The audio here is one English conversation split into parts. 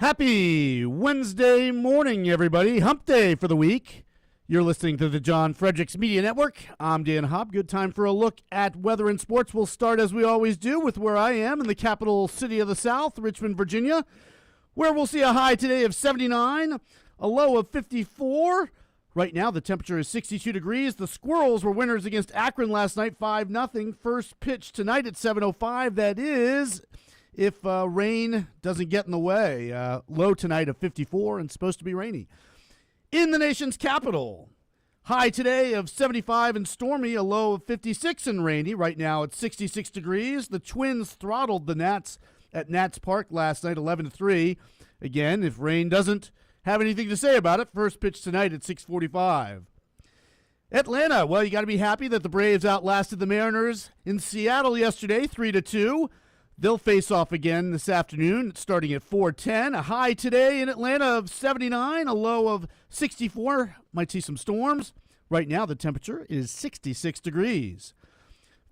Happy Wednesday morning, everybody. Hump day for the week. You're listening to the John Fredericks Media Network. I'm Dan Hobb. Good time for a look at weather and sports. We'll start, as we always do, with where I am in the capital city of the South, Richmond, Virginia, where we'll see a high today of 79, a low of 54. Right now, the temperature is 62 degrees. The Squirrels were winners against Akron last night, 5-0. First pitch tonight at 7:05. That is, if rain doesn't get in the way. Low tonight of 54 and supposed to be rainy. In the nation's capital, high today of 75 and stormy, a low of 56 and rainy. Right now it's 66 degrees. The Twins throttled the Nats at Nats Park last night, 11-3. Again, if rain doesn't have anything to say about it, first pitch tonight at 6:45. Atlanta, well, you got to be happy that the Braves outlasted the Mariners in Seattle yesterday, 3-2. They'll face off again this afternoon, starting at 4:10. A high today in Atlanta of 79, a low of 64. Might see some storms. Right now, the temperature is 66 degrees.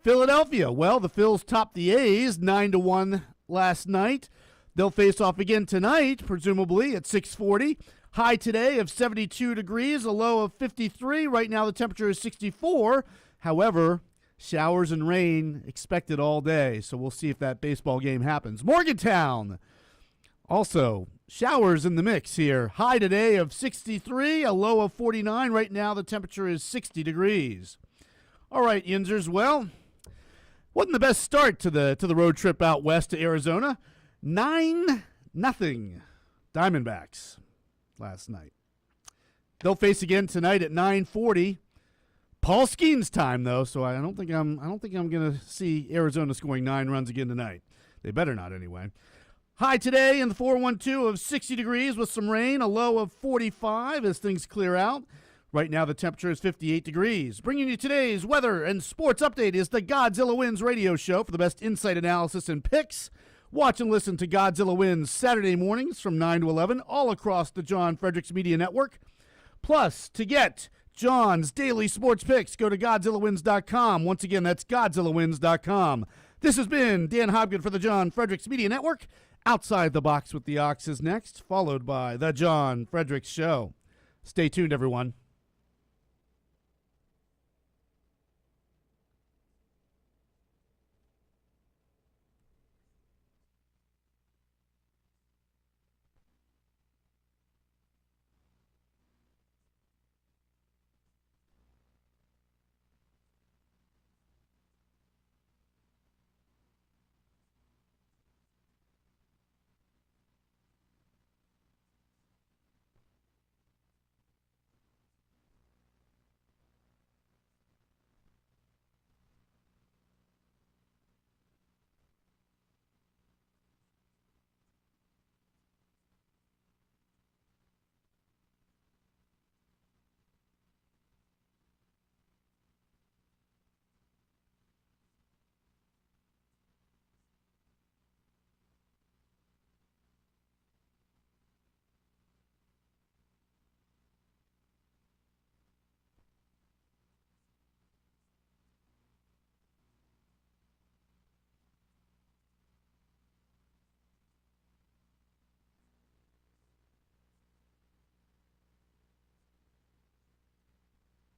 Philadelphia, well, the Phils topped the A's 9-1 last night. They'll face off again tonight, presumably at 6:40. High today of 72 degrees, a low of 53. Right now, the temperature is 64. However, showers and rain expected all day, so we'll see if that baseball game happens. Morgantown, also showers in the mix here. High today of 63, a low of 49. Right now the temperature is 60 degrees. All right, Yinzers, well, wasn't the best start to the road trip out west to Arizona. 9-0 Diamondbacks last night. They'll face again tonight at 9:40. Paul Skeens time, though, so I don't think I'm going to see Arizona scoring 9 runs again tonight. They better not, anyway. High today in the 412 of 60 degrees with some rain, a low of 45 as things clear out. Right now the temperature is 58 degrees. Bringing you today's weather and sports update is the Godzilla Wins radio show for the best insight, analysis, and picks. Watch and listen to Godzilla Wins Saturday mornings from 9 to 11 all across the John Fredericks Media Network. Plus, to get John's daily sports picks, go to GodzillaWins.com. Once again, that's GodzillaWins.com. This has been Dan Hobgood for the John Fredericks Media Network. Outside the Box with the Ox is next, followed by The John Fredericks Show. Stay tuned, everyone.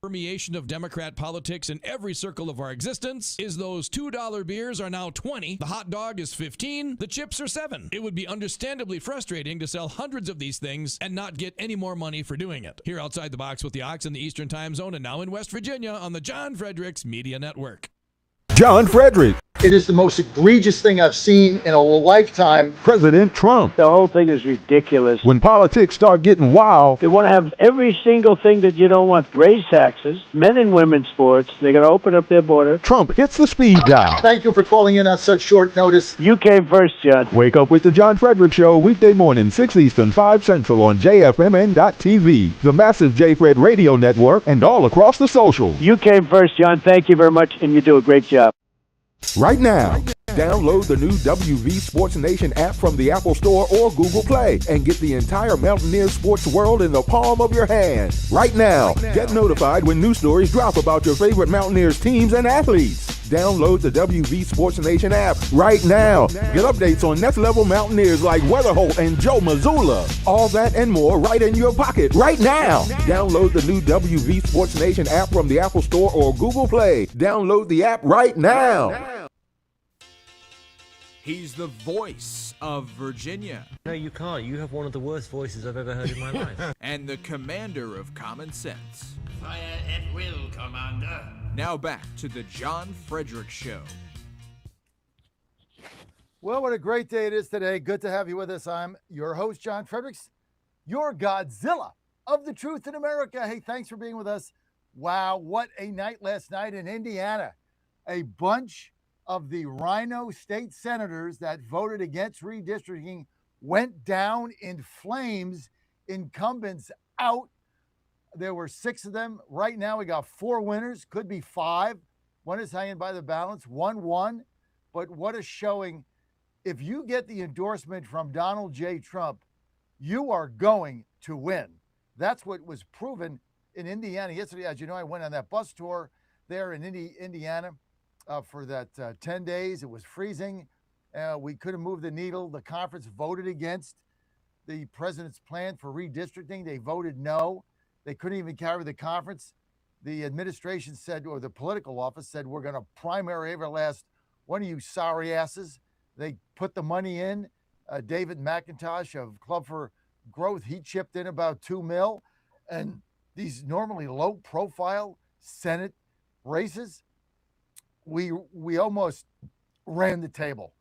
Permeation of Democrat politics in every circle of our existence is those $2 beers are now 20, the hot dog is 15, the chips are 7. It would be understandably frustrating to sell hundreds of these things and not get any more money for doing it. Here outside the box with the Ox in the Eastern Time Zone and now in West Virginia on the John Fredericks Media Network. John Fredericks. It is the most egregious thing I've seen in a lifetime. President Trump. The whole thing is ridiculous. When politics start getting wild, They want to have every single thing that you don't want. Raise taxes, men and women's sports. They're going to open up their border. Trump hits the speed dial. Thank you for calling in on such short notice. You came first, John. Wake up with the John Fredericks Show weekday morning, 6 Eastern, 5 Central on JFMN.TV, the massive J-Fred radio network, and all across the socials. You came first, John. Thank you very much, and you do a great job. Right now, download the new WV Sports Nation app from the Apple Store or Google Play and get the entire Mountaineers sports world in the palm of your hand. Right now, get notified when new stories drop about your favorite Mountaineers teams and athletes. Download the WV Sports Nation app right now. Get updates on next-level Mountaineers like Weatherholt and Joe Mazzulla. All that and more right in your pocket right now. Download the new WV Sports Nation app from the Apple Store or Google Play. Download the app right now. He's the voice of Virginia. No, you can't. You have one of the worst voices I've ever heard in my life. And the commander of common sense. Fire at will, Commander. Now back to the John Fredericks Show. Well, what a great day it is today. Good to have you with us. I'm your host, John Fredericks, your Godzilla of the truth in America. Hey, thanks for being with us. Wow, what a night last night in Indiana. A bunch of the Rhino state senators that voted against redistricting went down in flames. Incumbents out. There were 6 of them. Right now, we got 4 winners, could be 5. One is hanging by the balance, 1-1. But what a showing. If you get the endorsement from Donald J. Trump, you are going to win. That's what was proven in Indiana yesterday. As you know, I went on that bus tour there in Indiana for that 10 days. It was freezing. We couldn't move the needle. The conference voted against the president's plan for redistricting. They voted no. They couldn't even carry the conference. The administration said, or the political office said, we're going to primary every last one of you sorry asses. They put the money in. David McIntosh of Club for Growth, he chipped in about $2 million. And these normally low-profile Senate races, we almost ran the table.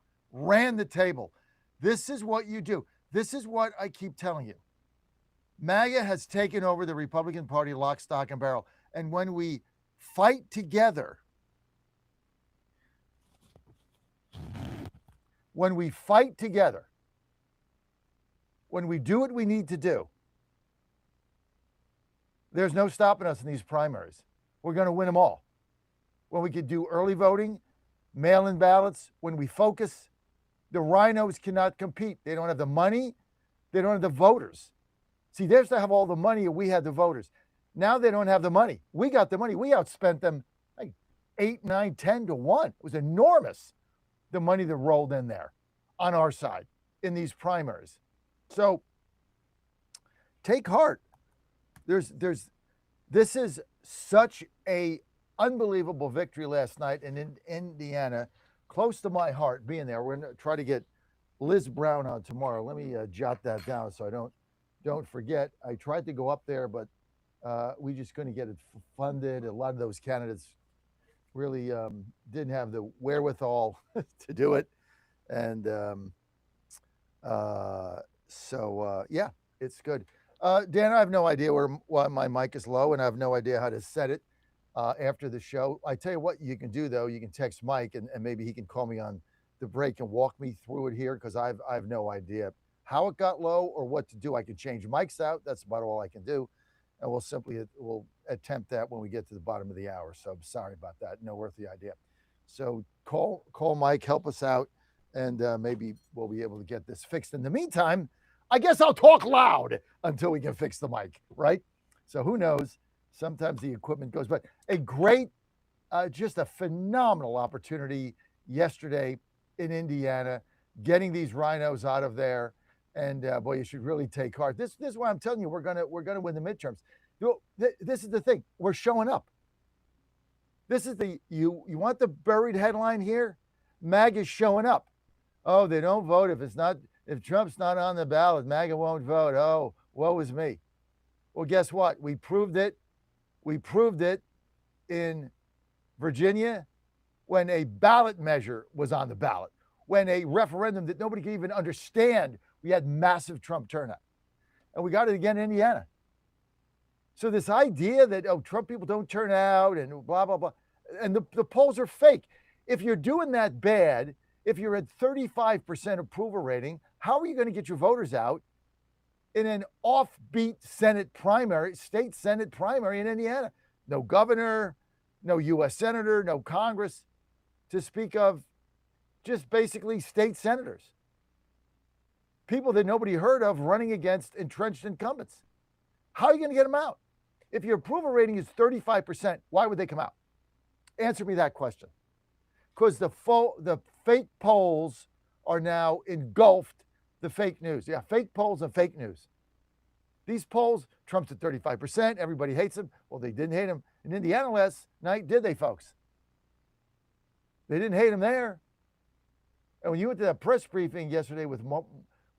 This is what you do. This is what I keep telling you. MAGA has taken over the Republican Party lock, stock, and barrel. And when we fight together, when we do what we need to do, there's no stopping us in these primaries. We're going to win them all. When we could do early voting, mail-in ballots, when we focus, the rhinos cannot compete. They don't have the money. They don't have the voters. See, they used to have all the money and we had the voters. Now they don't have the money. We got the money. We outspent them like 8, 9, 10 to 1. It was enormous, the money that rolled in there on our side in these primaries. So take heart. This is such a unbelievable victory last night in Indiana, close to my heart being there. We're going to try to get Liz Brown on tomorrow. Let me jot that down so I don't forget. I tried to go up there, but we just couldn't get it funded. A lot of those candidates really didn't have the wherewithal to do it. And yeah, it's good. Dan, I have no idea why my mic is low, and I have no idea how to set it after the show. I tell you what you can do, though. You can text Mike, and maybe he can call me on the break and walk me through it here, because I have no idea how it got low or what to do. I can change mics out. That's about all I can do. And we'll attempt that when we get to the bottom of the hour. So I'm sorry about that. No earthly idea. So call Mike, help us out, and maybe we'll be able to get this fixed. In the meantime, I guess I'll talk loud until we can fix the mic, right? So who knows? Sometimes the equipment goes, but a great, just a phenomenal opportunity yesterday in Indiana, getting these rhinos out of there. And boy, you should really take heart. This is why I'm telling you, we're gonna win the midterms. This is the thing. We're showing up. This is you want the buried headline here? MAGA's showing up. Oh, they don't vote if Trump's not on the ballot. MAGA won't vote. Oh, woe is me. Well, guess what? We proved it. We proved it in Virginia when a ballot measure was on the ballot, when a referendum that nobody could even understand. We had massive Trump turnout, and we got it again in Indiana. So this idea that, Trump people don't turn out and blah, blah, blah, and the polls are fake. If you're doing that bad, if you're at 35% approval rating, how are you going to get your voters out in an offbeat state Senate primary in Indiana? No governor, no U.S. senator, no Congress, to speak of just basically state senators. People that nobody heard of running against entrenched incumbents. How are you going to get them out? If your approval rating is 35%, why would they come out? Answer me that question. because the fake polls are now engulfed the fake news. Yeah, fake polls and fake news. These polls, Trump's at 35%. Everybody hates him. Well, they didn't hate him in Indiana last night, did they, folks? They didn't hate him there. And when you went to that press briefing yesterday with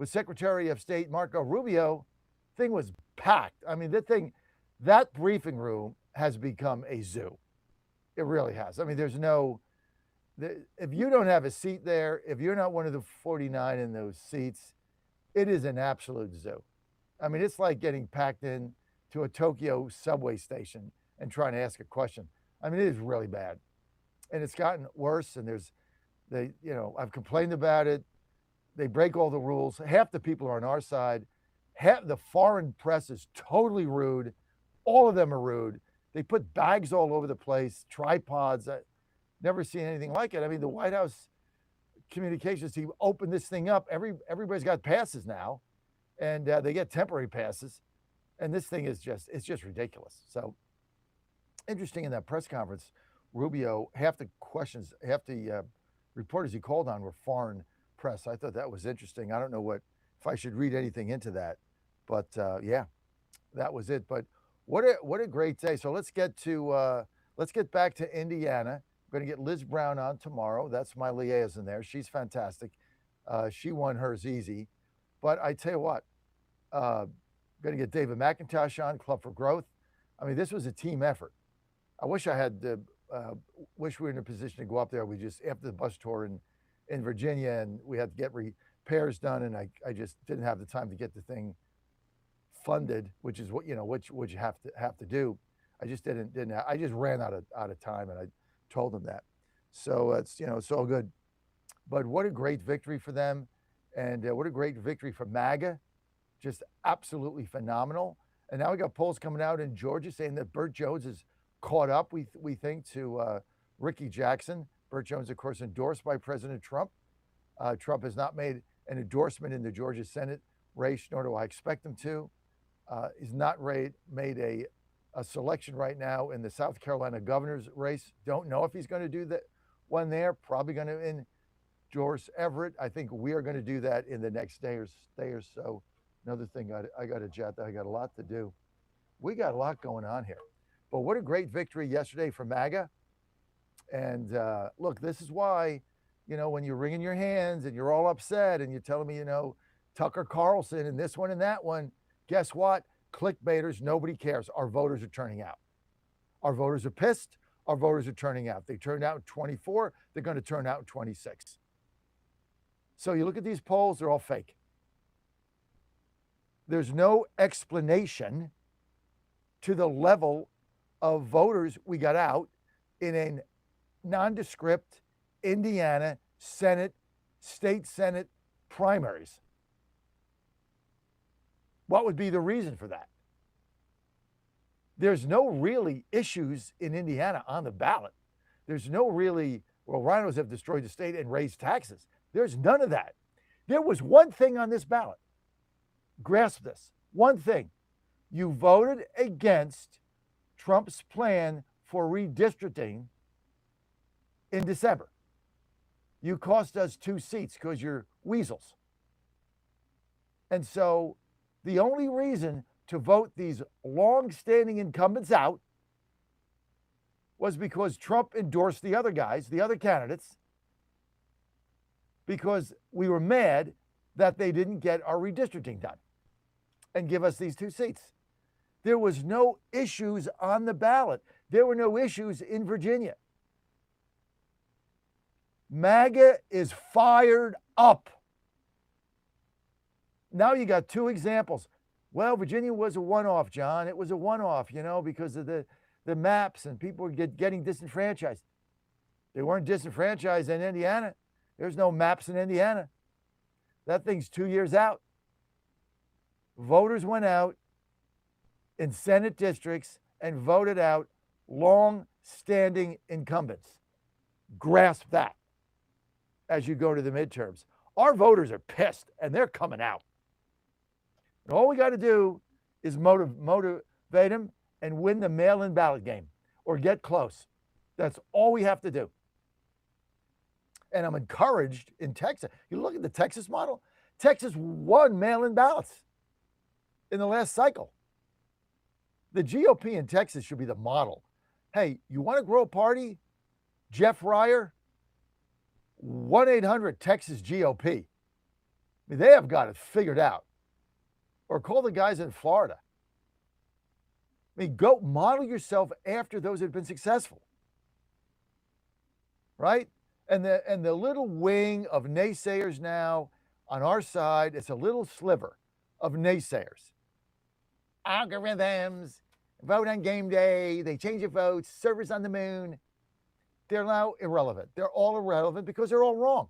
Secretary of State Marco Rubio, thing was packed. I mean, that briefing room has become a zoo. It really has. I mean, if you don't have a seat there, if you're not one of the 49 in those seats, it is an absolute zoo. I mean, it's like getting packed in to a Tokyo subway station and trying to ask a question. I mean, it is really bad. And it's gotten worse. And I've complained about it. They break all the rules. Half the people are on our side. Half the foreign press is totally rude. All of them are rude. They put bags all over the place, tripods. I've never seen anything like it. I mean, the White House communications team opened this thing up. Everybody's got passes now, and they get temporary passes. And this thing is just ridiculous. So interesting in that press conference, Rubio, half the reporters he called on were foreign press. I thought that was interesting. I don't know if I should read anything into that, but yeah, that was it. But what a great day. So let's get back to Indiana. I'm going to get Liz Brown on tomorrow. That's my liaison there. She's fantastic. She won hers easy. But I tell you what, going to get David McIntosh on, Club for Growth. I mean, this was a team effort. I wish we were in a position to go up there. After the bus tour in Virginia, and we had to get repairs done, and I just didn't have the time to get the thing funded, which is what you have to do. I just didn't. I just ran out of time, and I told them that. So it's all good. But what a great victory for them, and what a great victory for MAGA, just absolutely phenomenal. And now we got polls coming out in Georgia saying that Burt Jones is caught up, we think, to Ricky Jackson. Burt Jones, of course, endorsed by President Trump. Trump has not made an endorsement in the Georgia Senate race, nor do I expect him to. He's not made a selection right now in the South Carolina governor's race. Don't know if he's going to do that one there. Probably going to endorse Everett. I think we are going to do that in the next day or so. Another thing I got to jet that I got a lot to do. We got a lot going on here. But what a great victory yesterday for MAGA. And look, this is why, when you're wringing your hands and you're all upset and you're telling me, Tucker Carlson and this one and that one, guess what? Clickbaiters, nobody cares. Our voters are turning out. Our voters are pissed. Our voters are turning out. They turned out in 24. They're going to turn out in 26. So you look at these polls, they're all fake. There's no explanation to the level of voters we got out in a nondescript Indiana state Senate primaries. What would be the reason for that? There's no really issues in Indiana on the ballot. There's no rhinos have destroyed the state and raised taxes. There's none of that. There was one thing on this ballot. Grasp this. One thing. You voted against Trump's plan for redistricting in December. You cost us 2 seats because you're weasels. And so the only reason to vote these long-standing incumbents out was because Trump endorsed the other guys, the other candidates, because we were mad that they didn't get our redistricting done and give us these 2 seats. There was no issues on the ballot. There were no issues in Virginia. MAGA is fired up. Now you got 2 examples. Well, Virginia was a one-off, John. It was a one-off, because of the maps and people were getting disenfranchised. They weren't disenfranchised in Indiana. There's no maps in Indiana. That thing's 2 years out. Voters went out in Senate districts and voted out long-standing incumbents. Grasp that as you go to the midterms. Our voters are pissed, and they're coming out. And all we got to do is motivate them and win the mail-in ballot game or get close. That's all we have to do. And I'm encouraged in Texas. You look at the Texas model, Texas won mail-in ballots in the last cycle. The GOP in Texas should be the model. Hey, you want to grow a party? Jeff Ryer, 1-800-TEXAS-GOP. I mean, they have got it figured out. Or call the guys in Florida. I mean, go model yourself after those that have been successful. Right? And the little wing of naysayers now on our side, it's a little sliver of naysayers. Algorithms, vote on game day, they change your votes, servers on the moon. They're now irrelevant. They're all irrelevant because they're all wrong.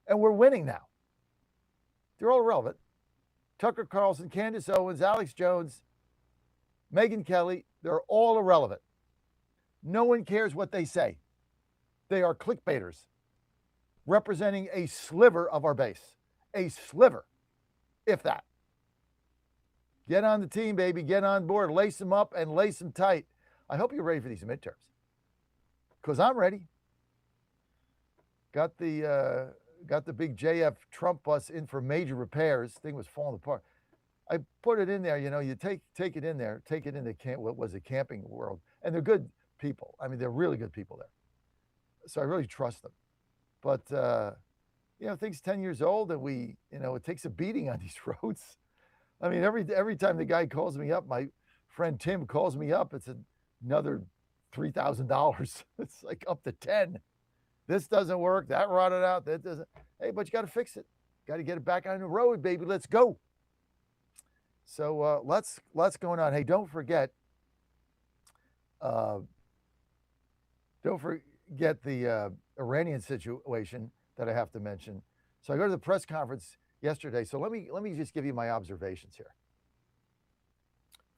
And we're winning now. They're all irrelevant. Tucker Carlson, Candace Owens, Alex Jones, Megyn Kelly, they're all irrelevant. No one cares what they say. They are clickbaiters representing a sliver of our base. A sliver, if that. Get on the team, baby. Get on board. Lace them up and lace them tight. I hope you're ready for these midterms. Because I'm ready. Got the big JF Trump bus in for major repairs. Thing was falling apart. I put it in there. You know, you take it in there. Take it into what was a camping world. And they're good people. I mean, they're really good people there. So I really trust them. But, you know, things 10 years old and it takes a beating on these roads. I mean, every time the guy calls me up, my friend Tim calls me up, it's another $3,000. It's like up to 10. This doesn't work. That rotted out. That doesn't. Hey, but you got to fix it. Got to get it back on the road, baby. Let's go. So lots going on. Hey, don't forget the Iranian situation that I have to mention. So I go to the press conference yesterday. So let me just give you my observations here.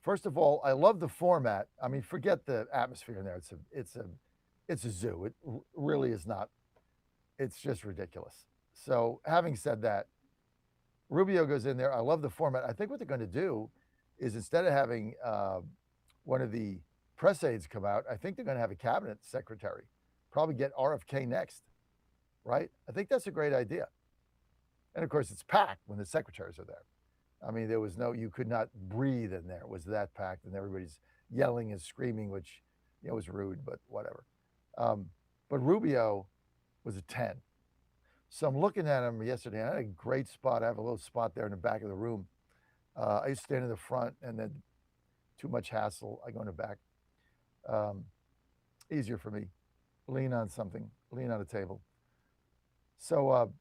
First of all, I love the format. I mean, forget the atmosphere in there. It's a zoo. It really is not. It's just ridiculous. So having said that, Rubio goes in there. I love the format. I think what they're going to do is instead of having one of the press aides come out, I think they're going to have a cabinet secretary. Probably get RFK next, right? I think that's a great idea. And of course, it's packed when the secretaries are there. I mean, you could not breathe in there. It was that packed, and everybody's yelling and screaming, which was rude, but whatever. But Rubio was a 10. So I'm looking at him yesterday. I had a great spot. I have a little spot there in the back of the room. I used to stand in the front, and then too much hassle. I go in the back. Easier for me. Lean on something. Lean on a table. So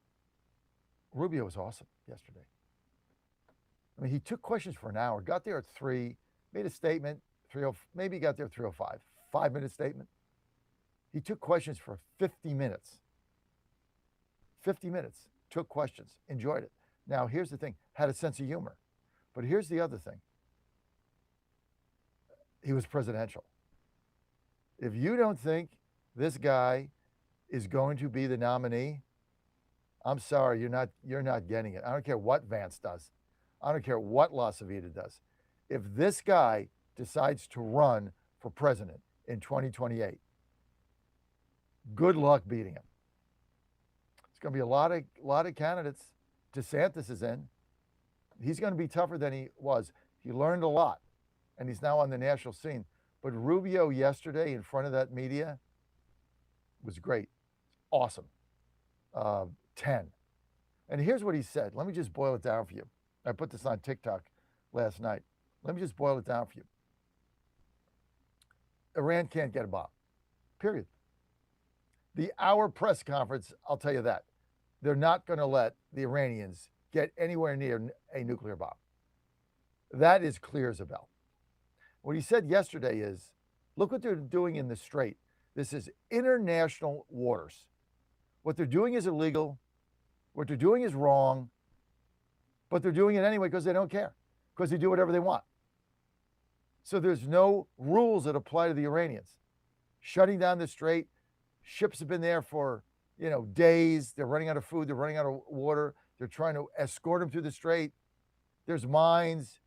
Rubio was awesome yesterday. I mean, he took questions for an hour, got there at 3, made a statement, maybe got there at 3:05, 5-minute statement. He took questions for 50 minutes. 50 minutes, took questions, enjoyed it. Now, here's the thing, had a sense of humor. But here's the other thing. He was presidential. If you don't think this guy is going to be the nominee, I'm sorry, you're not getting it. I don't care what Vance does. I don't care what La Savita does. If this guy decides to run for president in 2028, good luck beating him. It's going to be a lot of candidates. DeSantis is in. He's going to be tougher than he was. He learned a lot, and he's now on the national scene. But Rubio yesterday in front of that media was great. Awesome. 10. And here's what he said. Let me just boil it down for you. I put this on TikTok last night. Let me just boil it down for you. Iran can't get a bomb. Period. The hour press conference, I'll tell you that. They're not going to let the Iranians get anywhere near a nuclear bomb. That is clear as a bell. What he said yesterday is, look what they're doing in the Strait. This is international waters. What they're doing is illegal. What they're doing is wrong. But they're doing it anyway because they don't care, because they do whatever they want. So there's no rules that apply to the Iranians. Shutting down the Strait, ships have been there for days. They're running out of food. They're running out of water. They're trying to escort them through the Strait. There's mines.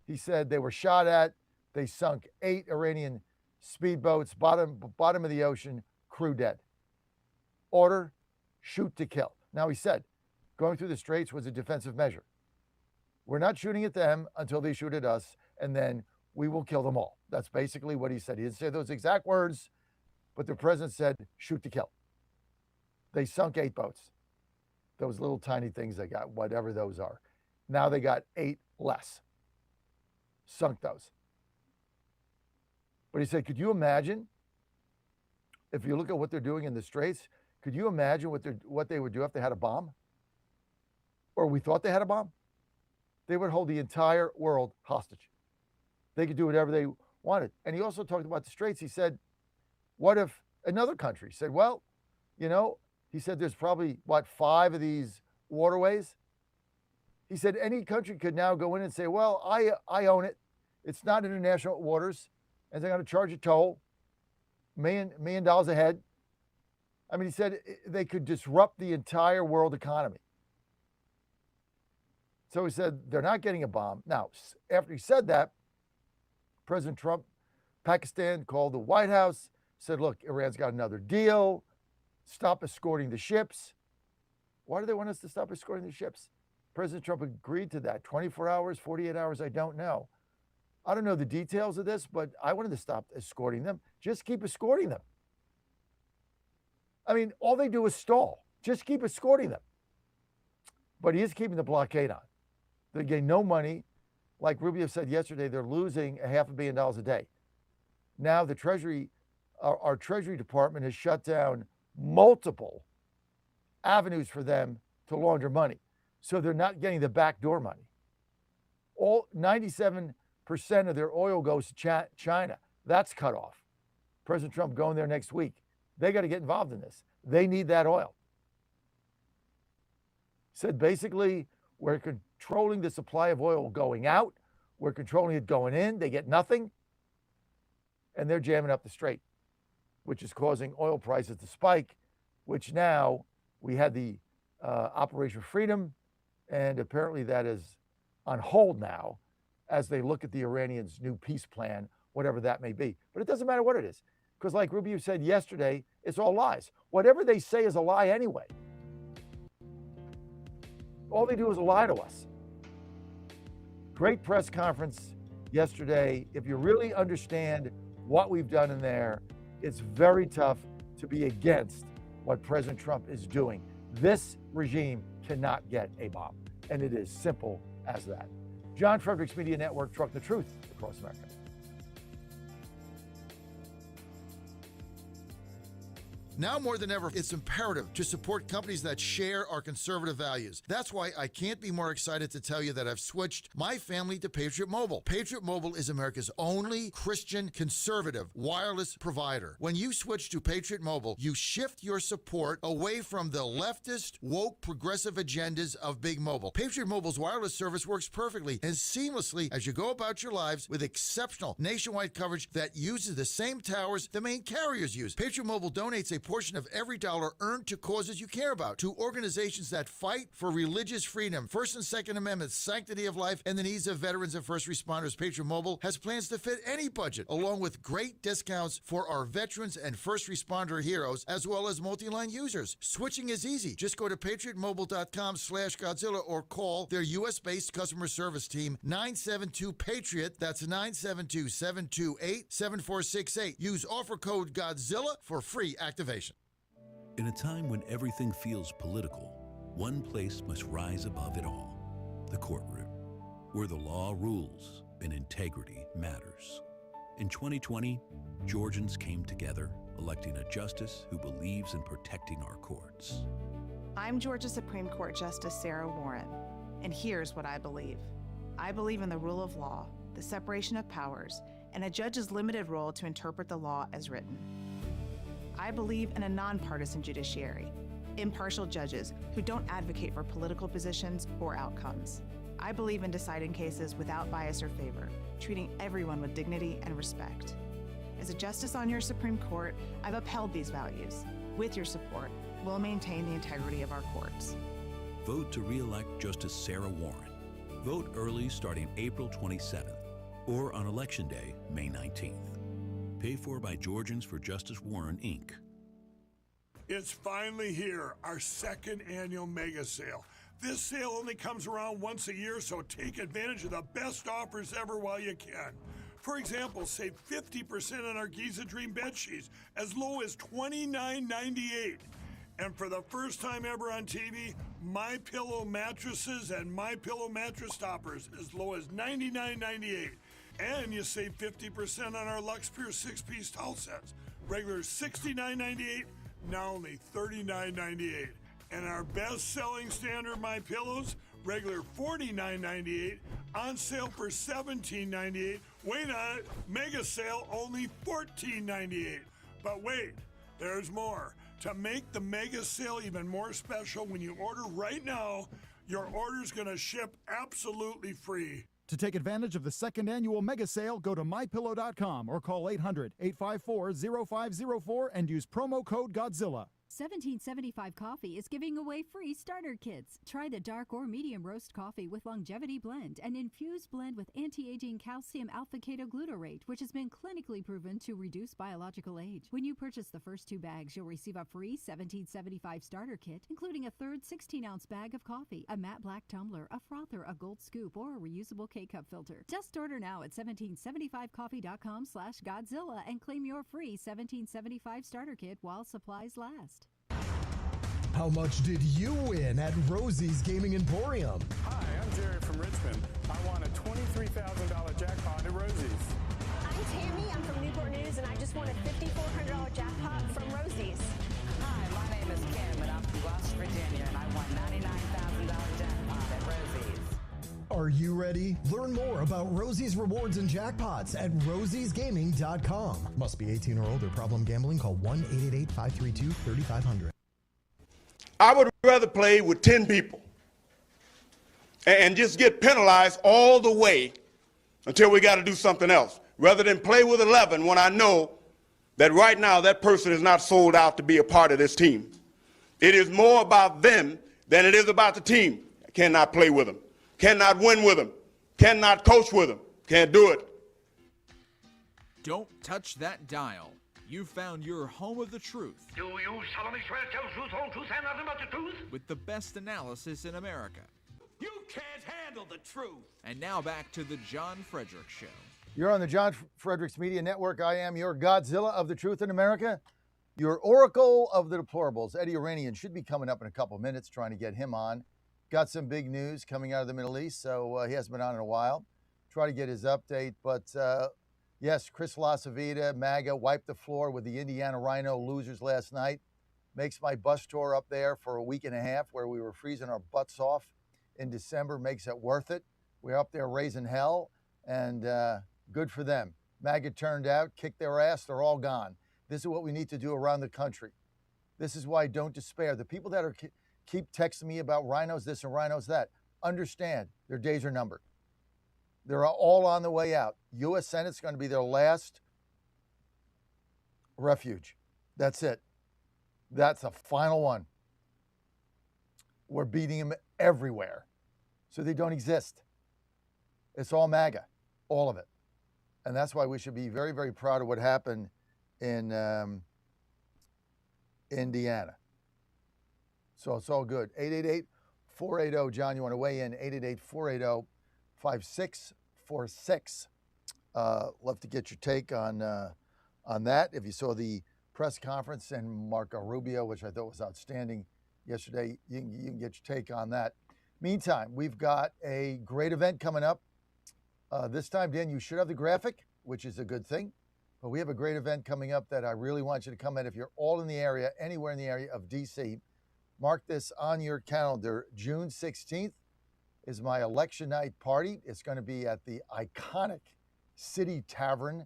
He said they were shot at. They sunk 8 Iranian speedboats, bottom of the ocean, crew dead. Order shoot to kill. Now, he said going through the straits was a defensive measure. We're not shooting at them until they shoot at us, and then we will kill them all. That's basically what he said. He didn't say those exact words, but the president said shoot to kill. They sunk 8 boats. Those little tiny things they got, whatever those are. Now they got 8 less. Sunk those. But he said, could you imagine, if you look at what they're doing in the Straits, could you imagine what they would do if they had a bomb? Or we thought they had a bomb? They would hold the entire world hostage. They could do whatever they wanted. And he also talked about the Straits. He said, what if another country said, well, you know, he said there's probably, 5 of these waterways? He said any country could now go in and say, well, I own it. It's not international waters, and they're going to charge a toll, $1 million a head. I mean, he said they could disrupt the entire world economy. So he said they're not getting a bomb. Now, after he said that, President Trump, Pakistan called the White House, said, look, Iran's got another deal. Stop escorting the ships. Why do they want us to stop escorting the ships? President Trump agreed to that. 24 hours, 48 hours, I don't know. I don't know the details of this, but I wanted to stop escorting them. Just keep escorting them. I mean, all they do is stall. Just keep escorting them. But he is keeping the blockade on. They gain no money. Like Rubio said yesterday, they're losing $500 million a day. Now the Treasury, our Treasury Department has shut down multiple avenues for them to launder money. So they're not getting the backdoor money. All 97% of their oil goes to China. That's cut off. President Trump going there next week. They got to get involved in this. They need that oil. Said basically, we're controlling the supply of oil going out. We're controlling it going in. They get nothing. And they're jamming up the strait, which is causing oil prices to spike, which now we had the Operation Freedom, and apparently that is on hold now as they look at the Iranians' new peace plan, whatever that may be. But it doesn't matter what it is, because like Rubio said yesterday, it's all lies. Whatever they say is a lie anyway. All they do is lie to us. Great press conference yesterday. If you really understand what we've done in there, it's very tough to be against what President Trump is doing. This regime cannot get a bomb, and it is simple as that. John Fredericks Media Network, truck the truth across America. Now more than ever, it's imperative to support companies that share our conservative values. That's why I can't be more excited to tell you that I've switched my family to Patriot Mobile. Patriot Mobile is America's only Christian conservative wireless provider. When you switch to Patriot Mobile, you shift your support away from the leftist, woke, progressive agendas of Big Mobile. Patriot Mobile's wireless service works perfectly and seamlessly as you go about your lives with exceptional nationwide coverage that uses the same towers the main carriers use. Patriot Mobile donates a portion of every dollar earned to causes you care about, to organizations that fight for religious freedom, First and Second Amendment, sanctity of life, and the needs of veterans and first responders. Patriot Mobile has plans to fit any budget, along with great discounts for our veterans and first responder heroes, as well as multi-line users. Switching is easy. Just go to patriotmobile.com/Godzilla or call their U.S.-based customer service team, 972-PATRIOT. That's 972-728-7468. Use offer code Godzilla for free activation. In a time when everything feels political, one place must rise above it all: the courtroom, where the law rules and integrity matters. In 2020, Georgians came together, electing a justice who believes in protecting our courts. I'm Georgia Supreme Court Justice Sarah Warren, and here's what I believe. I believe in the rule of law, the separation of powers, and a judge's limited role to interpret the law as written. I believe in a nonpartisan judiciary, impartial judges who don't advocate for political positions or outcomes. I believe in deciding cases without bias or favor, treating everyone with dignity and respect. As a justice on your Supreme Court, I've upheld these values. With your support, we'll maintain the integrity of our courts. Vote to re-elect Justice Sarah Warren. Vote early starting April 27th or on Election Day, May 19th. Paid for by Georgians for Justice Warren, Inc. It's finally here, our second annual mega sale. This sale only comes around once a year, so take advantage of the best offers ever while you can. For example, save 50% on our Giza Dream bed sheets as low as $29.98. And for the first time ever on TV, My Pillow mattresses and My Pillow mattress toppers as low as $99.98. And you save 50% on our Lux Pure 6-piece towel sets. Regular $69.98, now only $39.98. And our best-selling standard My Pillows, regular $49.98, on sale for $17.98. Wait on it, mega sale only $14.98. But wait, there's more. To make the mega sale even more special, when you order right now, your order's going to ship absolutely free. To take advantage of the second annual mega sale, go to mypillow.com or call 800-854-0504 and use promo code Godzilla. 1775 Coffee is giving away free starter kits. Try the dark or medium roast coffee with longevity blend, an infused blend with anti-aging calcium alpha-ketoglutarate, which has been clinically proven to reduce biological age. When you purchase the first 2 bags, you'll receive a free 1775 starter kit, including a third 16-ounce bag of coffee, a matte black tumbler, a frother, a gold scoop, or a reusable K-cup filter. Just order now at 1775coffee.com/Godzilla and claim your free 1775 starter kit while supplies last. How much did you win at Rosie's Gaming Emporium? Hi, I'm Jerry from Richmond. I won a $23,000 jackpot at Rosie's. I'm Tammy. I'm from Newport News, and I just won a $5,400 jackpot from Rosie's. Hi, my name is Kim, and I'm from West Virginia, and I won $99,000 jackpot at Rosie's. Are you ready? Learn more about Rosie's rewards and jackpots at rosiesgaming.com. Must be 18 or older. Problem gambling? Call 1-888-532-3500. I would rather play with 10 people and just get penalized all the way until we got to do something else, rather than play with 11 when I know that right now that person is not sold out to be a part of this team. It is more about them than it is about the team. I cannot play with them, cannot win with them, cannot coach with them, can't do it. Don't touch that dial. You found your home of the truth. Do you solemnly swear to tell the truth, whole truth, and nothing but the truth? With the best analysis in America. You can't handle the truth. And now back to the John Fredericks Show. You're on the John Fredericks Media Network. I am your Godzilla of the truth in America, your Oracle of the deplorables. Eddie Iranian should be coming up in a couple minutes, trying to get him on. Got some big news coming out of the Middle East, so he hasn't been on in a while. Try to get his update, but yes, Chris LaCivita, MAGA, wiped the floor with the Indiana Rhino losers last night. Makes my bus tour up there for a week and a half where we were freezing our butts off in December, makes it worth it. We're up there raising hell, and good for them. MAGA turned out, kicked their ass, they're all gone. This is what we need to do around the country. This is why don't despair. The people that are keep texting me about rhinos this and rhinos that, understand their days are numbered. They're all on the way out. U.S. Senate's going to be their last refuge. That's it. That's the final one. We're beating them everywhere. So they don't exist. It's all MAGA, all of it. And that's why we should be very, very proud of what happened in Indiana. So it's all good. 888-480, John, you want to weigh in? 888-480-5646. Love to get your take on that. If you saw the press conference and Marco Rubio, which I thought was outstanding yesterday, you can get your take on that. Meantime, we've got a great event coming up. This time, Dan, you should have the graphic, which is a good thing. But we have a great event coming up that I really want you to come in. If you're all in the area, anywhere in the area of D.C., mark this on your calendar. June 16th is my election night party. It's going to be at the iconic City Tavern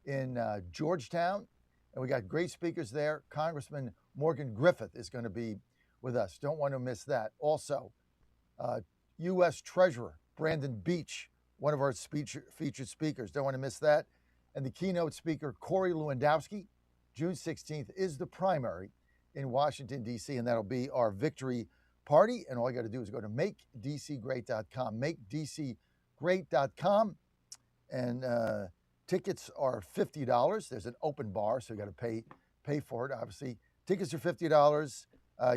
in Georgetown. And we got great speakers there. Congressman Morgan Griffith is going to be with us. Don't want to miss that. Also, U.S. Treasurer Brandon Beach, one of our featured speakers. Don't want to miss that. And the keynote speaker, Corey Lewandowski. June 16th is the primary in Washington, D.C., and that'll be our victory party. And all you got to do is go to MakeDCGreat.com, MakeDCGreat.com. And tickets are $50. There's an open bar, so you got to pay for it, obviously. Tickets are $50.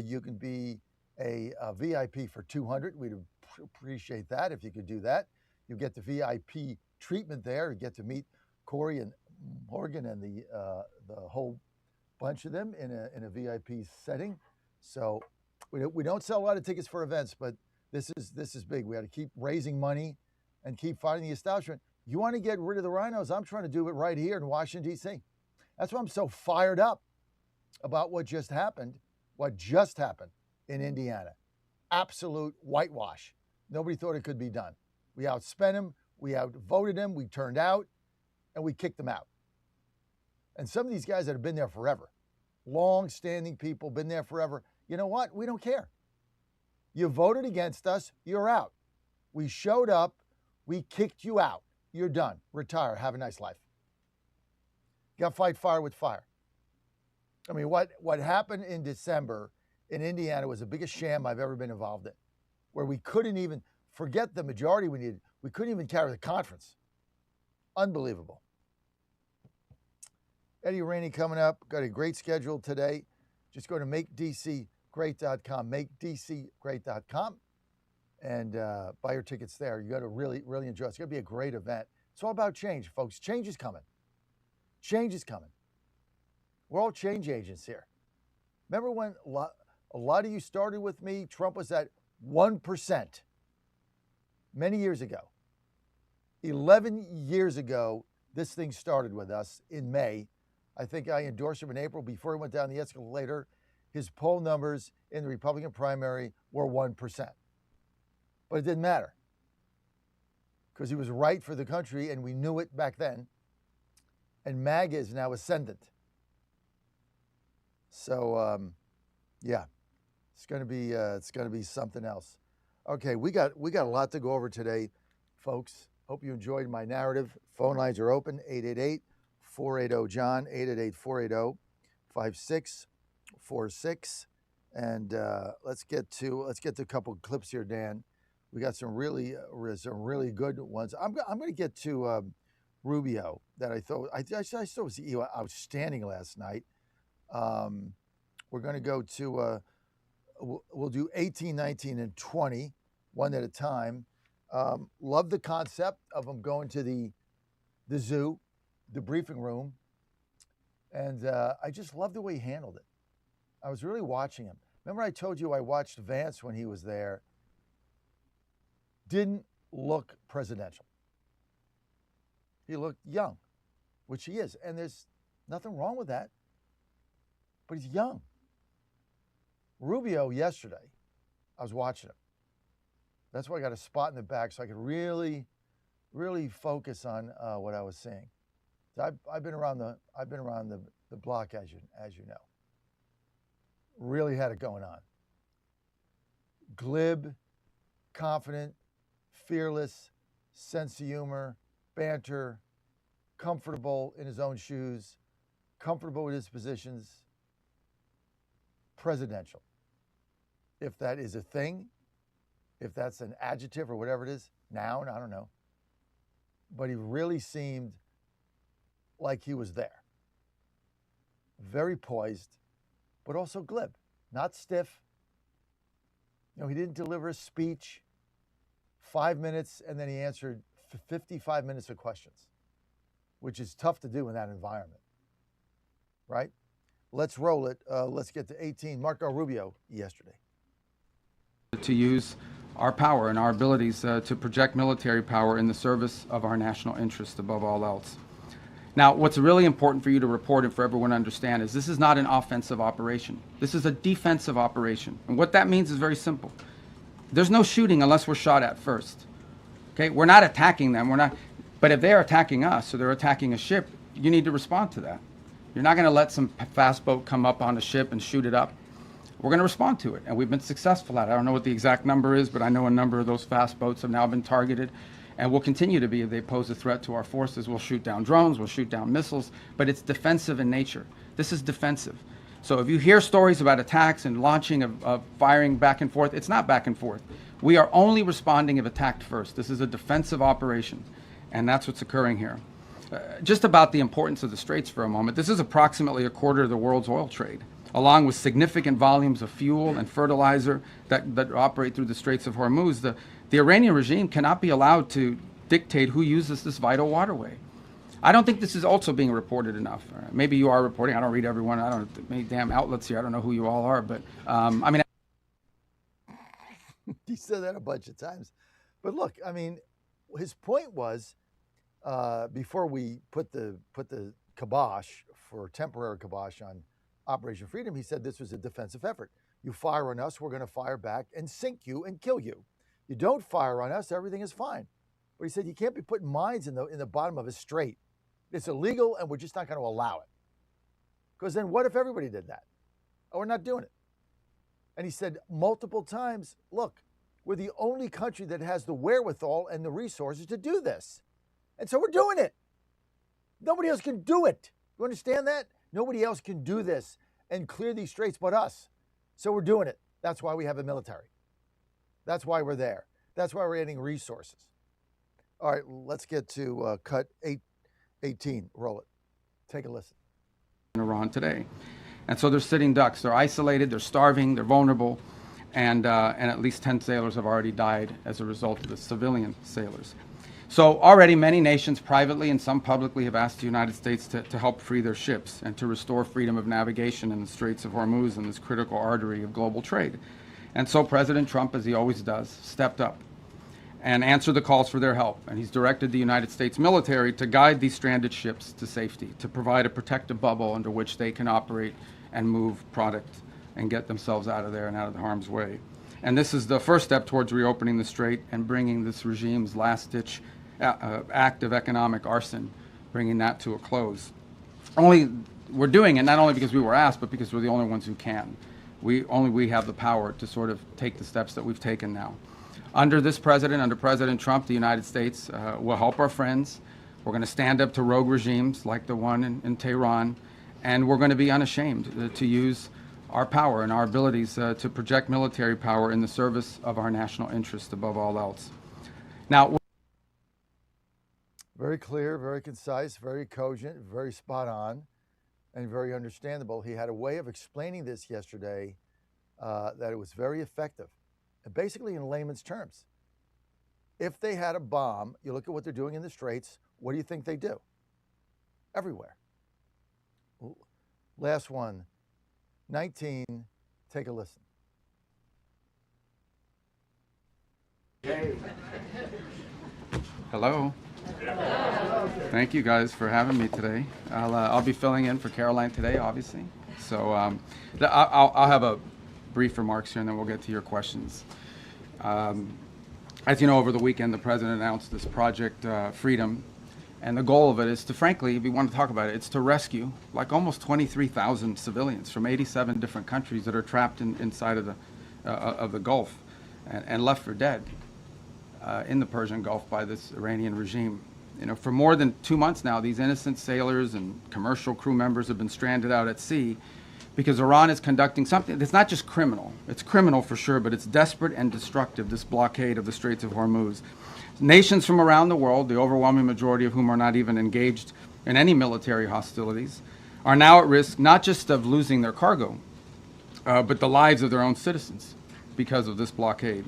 You can be a VIP for $200. We'd appreciate that if you could do that. You get the VIP treatment there. You get to meet Corey and Morgan and the whole bunch of them in a VIP setting. So we don't sell a lot of tickets for events, but this is big. We got to keep raising money and keep fighting the establishment. You want to get rid of the rhinos? I'm trying to do it right here in Washington, D.C. That's why I'm so fired up about what just happened in Indiana. Absolute whitewash. Nobody thought it could be done. We outspent them, we outvoted them, we turned out, and we kicked them out. And some of these guys that have been there forever, long-standing people, been there forever, you know what? We don't care. You voted against us, you're out. We showed up, we kicked you out. You're done. Retire. Have a nice life. You got to fight fire with fire. I mean, what happened in December in Indiana was the biggest sham I've ever been involved in, where we couldn't even, forget the majority we needed, we couldn't even carry the conference. Unbelievable. Eddie Rainey coming up. Got a great schedule today. Just go to makedccgreat.com, makedccgreat.com, and buy your tickets there. You got to really, really enjoy it. It's going to be a great event. It's all about change, folks. Change is coming. Change is coming. We're all change agents here. Remember when a lot of you started with me? Trump was at 1% many years ago. 11 years ago, this thing started with us in May. I think I endorsed him in April before he went down the escalator. His poll numbers in the Republican primary were 1%. But it didn't matter because he was right for the country, and we knew it back then. And MAGA is now ascendant. So, yeah, it's going to be something else. Okay, we got a lot to go over today, folks. Hope you enjoyed my narrative. Phone lines are open, 888-480-JOHN, 888-480-5646. And let's get to a couple of clips here, Dan. We got some really good ones. I'm going to get to Rubio that I thought was outstanding last night. We're going to go to we'll do 18, 19, and 20, one at a time. Love the concept of him going to the zoo, the briefing room, and I just love the way he handled it. I was really watching him. Remember I told you I watched Vance when he was there. Didn't look presidential. He looked young, which he is, and there's nothing wrong with that, but he's young. Rubio yesterday, I was watching him. That's why I got a spot in the back so I could really, really focus on what I was seeing. So I've been around the block, as you know. Really had it going on. Glib, confident, fearless, sense of humor, banter, comfortable in his own shoes, comfortable with his positions, presidential. If that is a thing, if that's an adjective or whatever it is, noun, I don't know. But he really seemed like he was there. Very poised, but also glib, not stiff. You know, he didn't deliver a speech 5 minutes and then he answered 55 minutes of questions, which is tough to do in that environment, right? Let's roll it. Let's get to 18. Marco Rubio yesterday. To use our power and our abilities to project military power in the service of our national interest above all else. Now, what's really important for you to report and for everyone to understand is this is not an offensive operation. This is a defensive operation. And what that means is very simple. There's no shooting unless we're shot at first. Okay, we're not attacking them. But if they're attacking us or they're attacking a ship, you need to respond to that. You're not going to let some fast boat come up on a ship and shoot it up. We're going to respond to it, and we've been successful at it. I don't know what the exact number is, but I know a number of those fast boats have now been targeted, and will continue to be if they pose a threat to our forces. We'll shoot down drones, we'll shoot down missiles, but it's defensive in nature. This is defensive. So if you hear stories about attacks and launching of firing back and forth, it's not back and forth. We are only responding if attacked first. This is a defensive operation, and that's what's occurring here. Just about the importance of the Straits for a moment. This is approximately a quarter of the world's oil trade. along with significant volumes of fuel and fertilizer that operate through the Straits of Hormuz, the Iranian regime cannot be allowed to dictate who uses this vital waterway. I don't think this is also being reported enough. Maybe you are reporting. I don't read everyone. I don't know many damn outlets here. I don't know who you all are, but I mean. He said that a bunch of times. But look, I mean, his point was, before we put the kibosh, for temporary kibosh, on Operation Freedom, he said this was a defensive effort. You fire on us, we're going to fire back and sink you and kill you. You don't fire on us, everything is fine. But he said you can't be putting mines in the bottom of a strait. It's illegal, and we're just not going to allow it. Because then what if everybody did that? Oh, we're not doing it. And he said multiple times, look, we're the only country that has the wherewithal and the resources to do this. And so we're doing it. Nobody else can do it. You understand that? Nobody else can do this and clear these straits but us. So we're doing it. That's why we have a military. That's why we're there. That's why we're adding resources. All right, let's get to cut 18. Roll it. Take a listen. In Iran today. And so they're sitting ducks. They're isolated, they're starving, they're vulnerable, and at least 10 sailors have already died as a result of the civilian sailors. So already many nations privately and some publicly have asked the United States to help free their ships and to restore freedom of navigation in the Straits of Hormuz and this critical artery of global trade. And so President Trump, as he always does, stepped up and answered the calls for their help. And he's directed the United States military to guide these stranded ships to safety, to provide a protective bubble under which they can operate and move product and get themselves out of there and out of the harm's way. And this is the first step towards reopening the strait and bringing this regime's last-ditch act of economic arson, bringing that to a close. We're doing it not only because we were asked, but because we're the only ones who can. Only we have the power to sort of take the steps that we've taken now. Under this president, under President Trump, the United States will help our friends. We're going to stand up to rogue regimes like the one in Tehran, and we're going to be unashamed to use our power and our abilities to project military power in the service of our national interest above all else. Now, very clear, very concise, very cogent, very spot on, and very understandable. He had a way of explaining this yesterday that it was very effective. And basically, in layman's terms, if they had a bomb, you look at what they're doing in the Straits, what do you think they do? Everywhere. Last one, 19, take a listen. Hello. Thank you guys for having me today. I'll be filling in for Caroline today, obviously. So I'll have a brief remarks here and then we'll get to your questions. As you know, over the weekend, the president announced this Project Freedom. And the goal of it is to, frankly, if you want to talk about it, it's to rescue like almost 23,000 civilians from 87 different countries that are trapped inside of the Gulf and left for dead in the Persian Gulf by this Iranian regime. You know, for more than 2 months now, these innocent sailors and commercial crew members have been stranded out at sea because Iran is conducting something that's not just criminal. It's criminal for sure, but it's desperate and destructive, this blockade of the Straits of Hormuz. Nations from around the world, the overwhelming majority of whom are not even engaged in any military hostilities, are now at risk not just of losing their cargo, but the lives of their own citizens because of this blockade.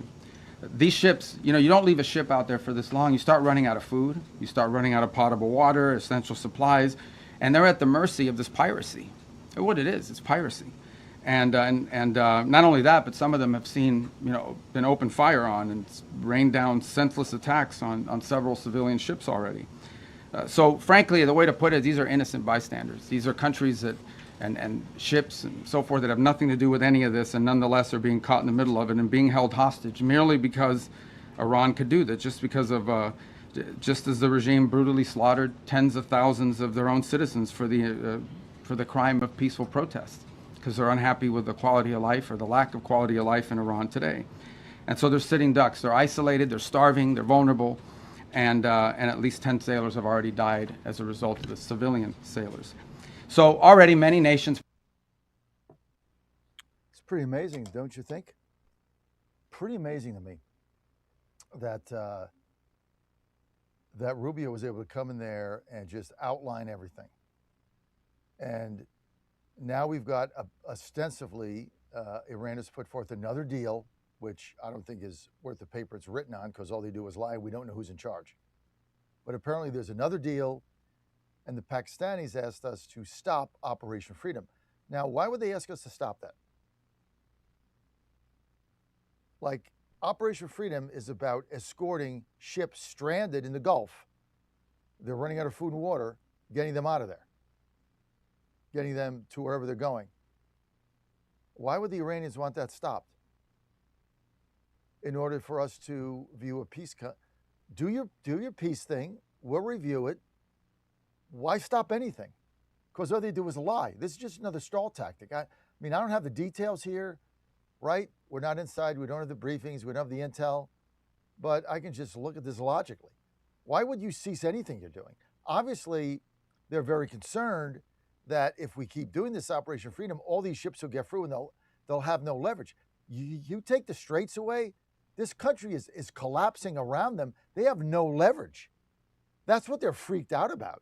These ships, you know, you don't leave a ship out there for this long. You start running out of food, you start running out of potable water, essential supplies, and they're at the mercy of this piracy. What it is, it's piracy. And not only that, but some of them have seen, you know, been open fire on and rained down senseless attacks on several civilian ships already. So frankly, the way to put it, these are innocent bystanders. These are countries that, and ships and so forth that have nothing to do with any of this and nonetheless are being caught in the middle of it and being held hostage merely because Iran could do that, just because of, just as the regime brutally slaughtered tens of thousands of their own citizens for the crime of peaceful protest, because they're unhappy with the quality of life or the lack of quality of life in Iran today. And so they're sitting ducks. They're isolated, they're starving, they're vulnerable, and at least 10 sailors have already died as a result of the civilian sailors. So already many nations... It's pretty amazing, don't you think? Pretty amazing to me that, that Rubio was able to come in there and just outline everything. And now we've got ostensibly Iran has put forth another deal, which I don't think is worth the paper it's written on because all they do is lie. We don't know who's in charge. But apparently there's another deal, and the Pakistanis asked us to stop Operation Freedom. Now, why would they ask us to stop that? Like, Operation Freedom is about escorting ships stranded in the Gulf. They're running out of food and water, getting them out of there, getting them to wherever they're going. Why would the Iranians want that stopped? In order for us to view a peace, do your peace thing. We'll review it. Why stop anything? Because all they do is lie. This is just another stall tactic. I mean, I don't have the details here, right? We're not inside. We don't have the briefings. We don't have the intel. But I can just look at this logically. Why would you cease anything you're doing? Obviously, they're very concerned that if we keep doing this Operation Freedom, all these ships will get through and they'll have no leverage. You take the straits away, this country is collapsing around them. They have no leverage. That's what they're freaked out about.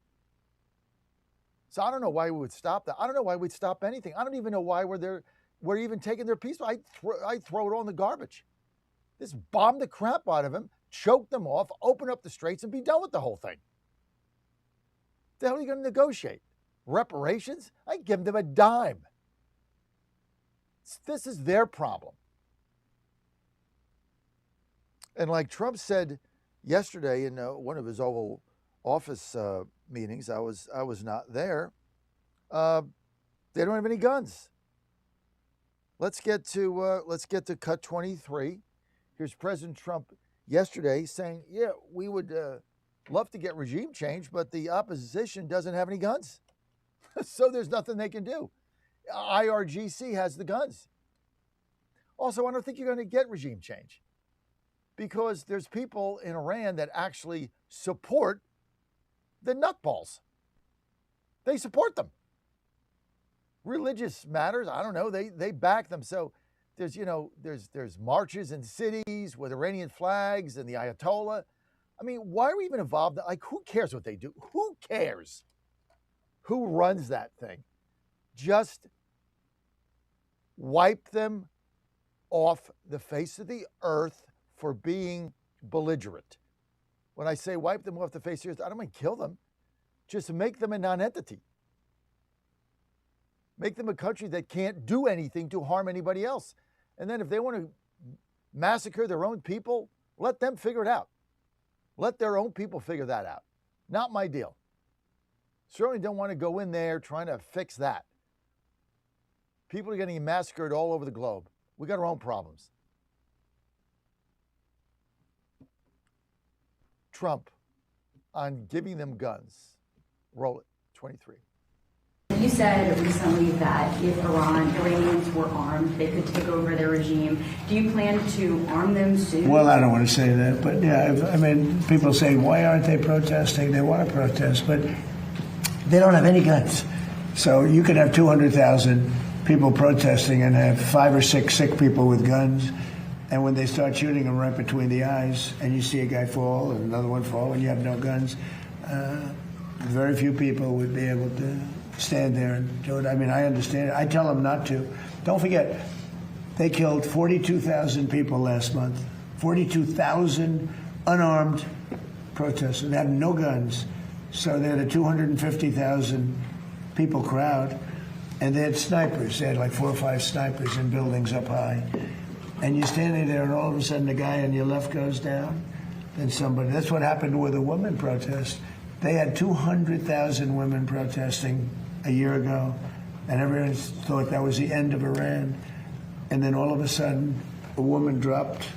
So I don't know why we would stop that. I don't know why we'd stop anything. I don't even know why we're even taking their peace. I'd throw it all in the garbage. Just bomb the crap out of them, choke them off, open up the straits, and be done with the whole thing. The hell are you going to negotiate? Reparations? I give them a dime. This is their problem. And like Trump said yesterday in one of his Oval Office meetings, I was not there. They don't have any guns. Let's get to cut 23. Here's President Trump yesterday saying, "Yeah, we would love to get regime change, but the opposition doesn't have any guns, so there's nothing they can do. IRGC has the guns." Also, I don't think you're going to get regime change because there's people in Iran that actually support the nutballs. They support them. Religious matters, I don't know, they back them. So there's marches in cities with Iranian flags and the Ayatollah. I mean, why are we even involved? Like, who cares what they do? Who cares who runs that thing? Just wipe them off the face of the earth for being belligerent. When I say wipe them off the face of the earth, I don't mean kill them. Just make them a non-entity. Make them a country that can't do anything to harm anybody else. And then if they want to massacre their own people, let them figure it out. Let their own people figure that out. Not my deal. Certainly don't want to go in there trying to fix that. People are getting massacred all over the globe. We got our own problems. Trump on giving them guns. Roll it. 23. You said recently that if Iranians were armed, they could take over their regime. Do you plan to arm them soon? Well, I don't want to say that, but yeah, I mean, people say, why aren't they protesting? They want to protest, but they don't have any guns. So you could have 200,000 people protesting and have 5 or 6 sick people with guns. And when they start shooting them right between the eyes and you see a guy fall and another one fall and you have no guns, very few people would be able to stand there and do it. I mean, I understand it. I tell them not to. Don't forget, they killed 42,000 people last month. 42,000 unarmed protesters. They have no guns. So they had a 250,000 people crowd, and they had snipers. They had like 4 or 5 snipers in buildings up high. And you're standing there, and all of a sudden, the guy on your left goes down, and somebody. That's what happened with a women protest. They had 200,000 women protesting a year ago, and everyone thought that was the end of Iran. And then all of a sudden, a woman dropped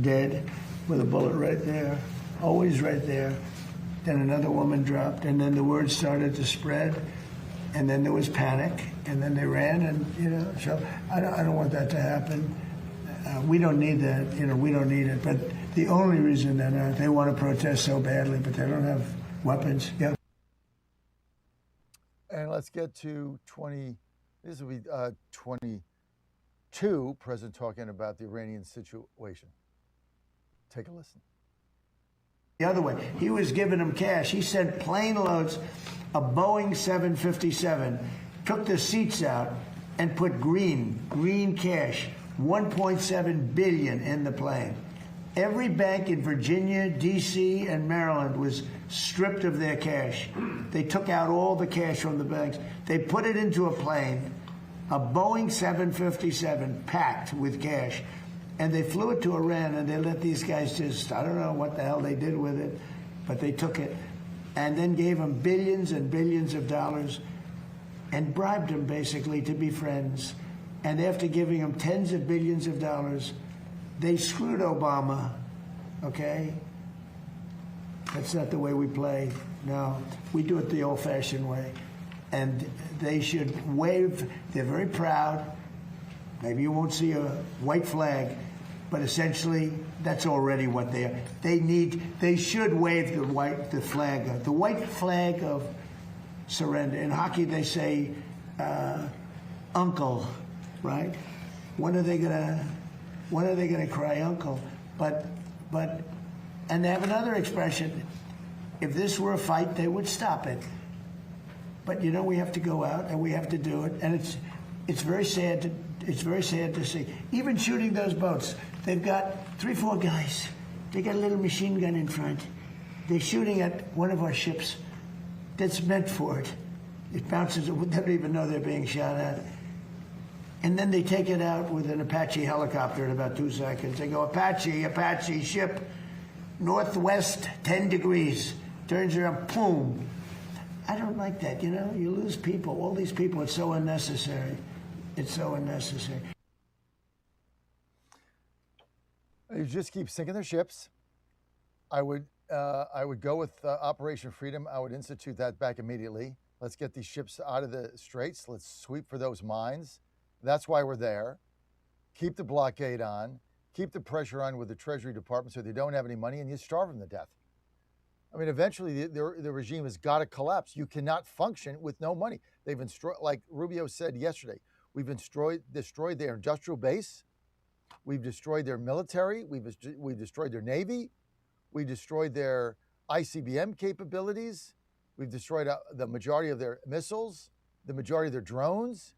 dead with a bullet right there, always right there. Then another woman dropped, and then the word started to spread, and then there was panic, and then they ran, and so I don't want that to happen. We don't need that, we don't need it. But the only reason that they want to protest so badly, but they don't have weapons. Yeah. And let's get to 20. This will be 22. President talking about the Iranian situation. Take a listen. The other way, he was giving them cash. He sent plane loads of Boeing 757 took the seats out and put green cash, 1.7 billion in the plane. Every bank in Virginia, D.C., and Maryland was stripped of their cash. They took out all the cash from the banks. They put it into a plane, a Boeing 757 packed with cash, and they flew it to Iran, and they let these guys just, I don't know what the hell they did with it, but they took it and then gave them billions and billions of dollars and bribed them basically to be friends. And after giving them tens of billions of dollars, they screwed Obama, okay? That's not the way we play. No, we do it the old-fashioned way. And they should wave. They're very proud. Maybe you won't see a white flag, but essentially that's already what they are. They should wave the white flag of surrender. In hockey, they say uncle, right? When are they gonna cry uncle? But and they have another expression. If this were a fight, they would stop it. But you know, we have to go out and we have to do it, and it's very sad to see. Even shooting those boats, they've got 3-4 guys. They got a little machine gun in front. They're shooting at one of our ships that's meant for it. It bounces. They don't even know they're being shot at. And then they take it out with an Apache helicopter in about 2 seconds. They go, Apache ship, northwest 10 degrees. Turns around, boom. I don't like that, you know? You lose people, all these people. It's so unnecessary. It's so unnecessary. You just keep sinking their ships. I would go with Operation Freedom. I would institute that back immediately. Let's get these ships out of the straits. Let's sweep for those mines. That's why we're there. Keep the blockade on. Keep the pressure on with the Treasury Department so they don't have any money, and you starve them to death. I mean, eventually the regime has got to collapse. You cannot function with no money. They've destroyed, like Rubio said yesterday, we've destroyed their industrial base. We've destroyed their military. We've destroyed their Navy. We destroyed their ICBM capabilities. We've destroyed the majority of their missiles, the majority of their drones.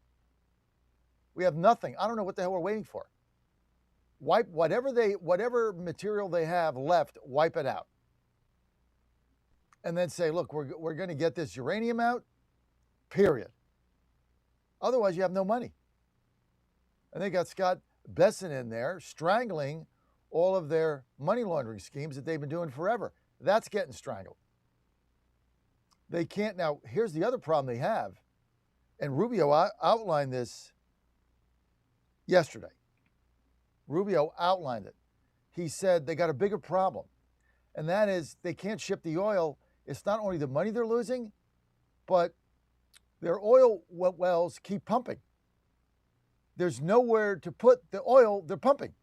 We have nothing. I don't know what the hell we're waiting for. Wipe whatever material they have left, wipe it out. And then say, look, we're going to get this uranium out, period. Otherwise, you have no money. And they got Scott Besson in there strangling all of their money laundering schemes that they've been doing forever. That's getting strangled. They can't. Now, here's the other problem they have. And Rubio outlined this yesterday. Rubio outlined it. He said they got a bigger problem. And that is they can't ship the oil. It's not only the money they're losing, but their oil wells keep pumping. There's nowhere to put the oil they're pumping.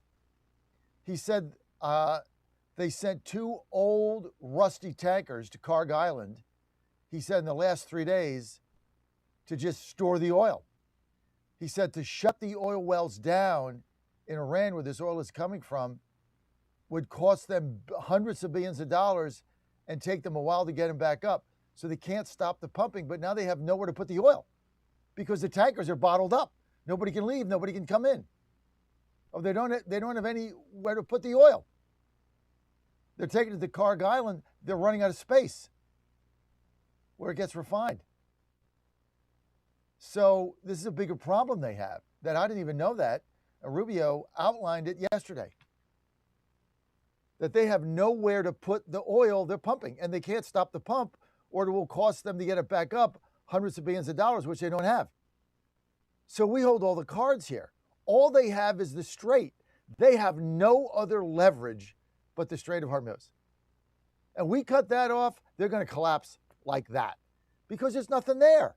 He said they sent 2 old rusty tankers to Carg Island, he said in the last 3 days, to just store the oil. He said to shut the oil wells down in Iran, where this oil is coming from, would cost them hundreds of billions of dollars and take them a while to get them back up. So they can't stop the pumping, but now they have nowhere to put the oil because the tankers are bottled up. Nobody can leave, nobody can come in. Oh, they don't have anywhere to put the oil. They're taking it to Carg Island, they're running out of space where it gets refined. So this is a bigger problem they have that I didn't even know that. Rubio outlined it yesterday. That they have nowhere to put the oil they're pumping, and they can't stop the pump, or it will cost them to get it back up hundreds of billions of dollars, which they don't have. So we hold all the cards here. All they have is the Strait. They have no other leverage but the Strait of Hormuz. And we cut that off, they're going to collapse like that because there's nothing there.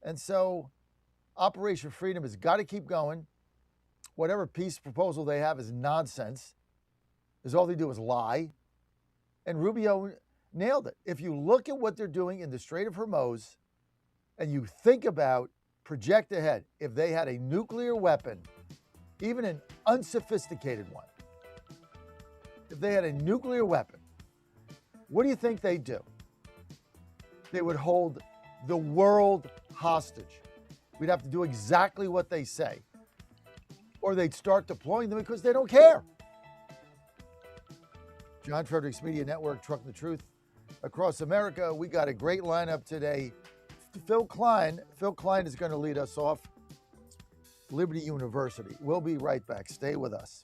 And so Operation Freedom has got to keep going. Whatever peace proposal they have is nonsense. Because all they do is lie. And Rubio nailed it. If you look at what they're doing in the Strait of Hormuz and you think about, project ahead, if they had a nuclear weapon, even an unsophisticated one, if they had a nuclear weapon, what do you think they'd do? They would hold the world hostage. We'd have to do exactly what they say. Or they'd start deploying them because they don't care. John Fredericks Media Network, Trucking the Truth across America. We got a great lineup today. Phil Klein is going to lead us off. Liberty University. We'll be right back. Stay with us.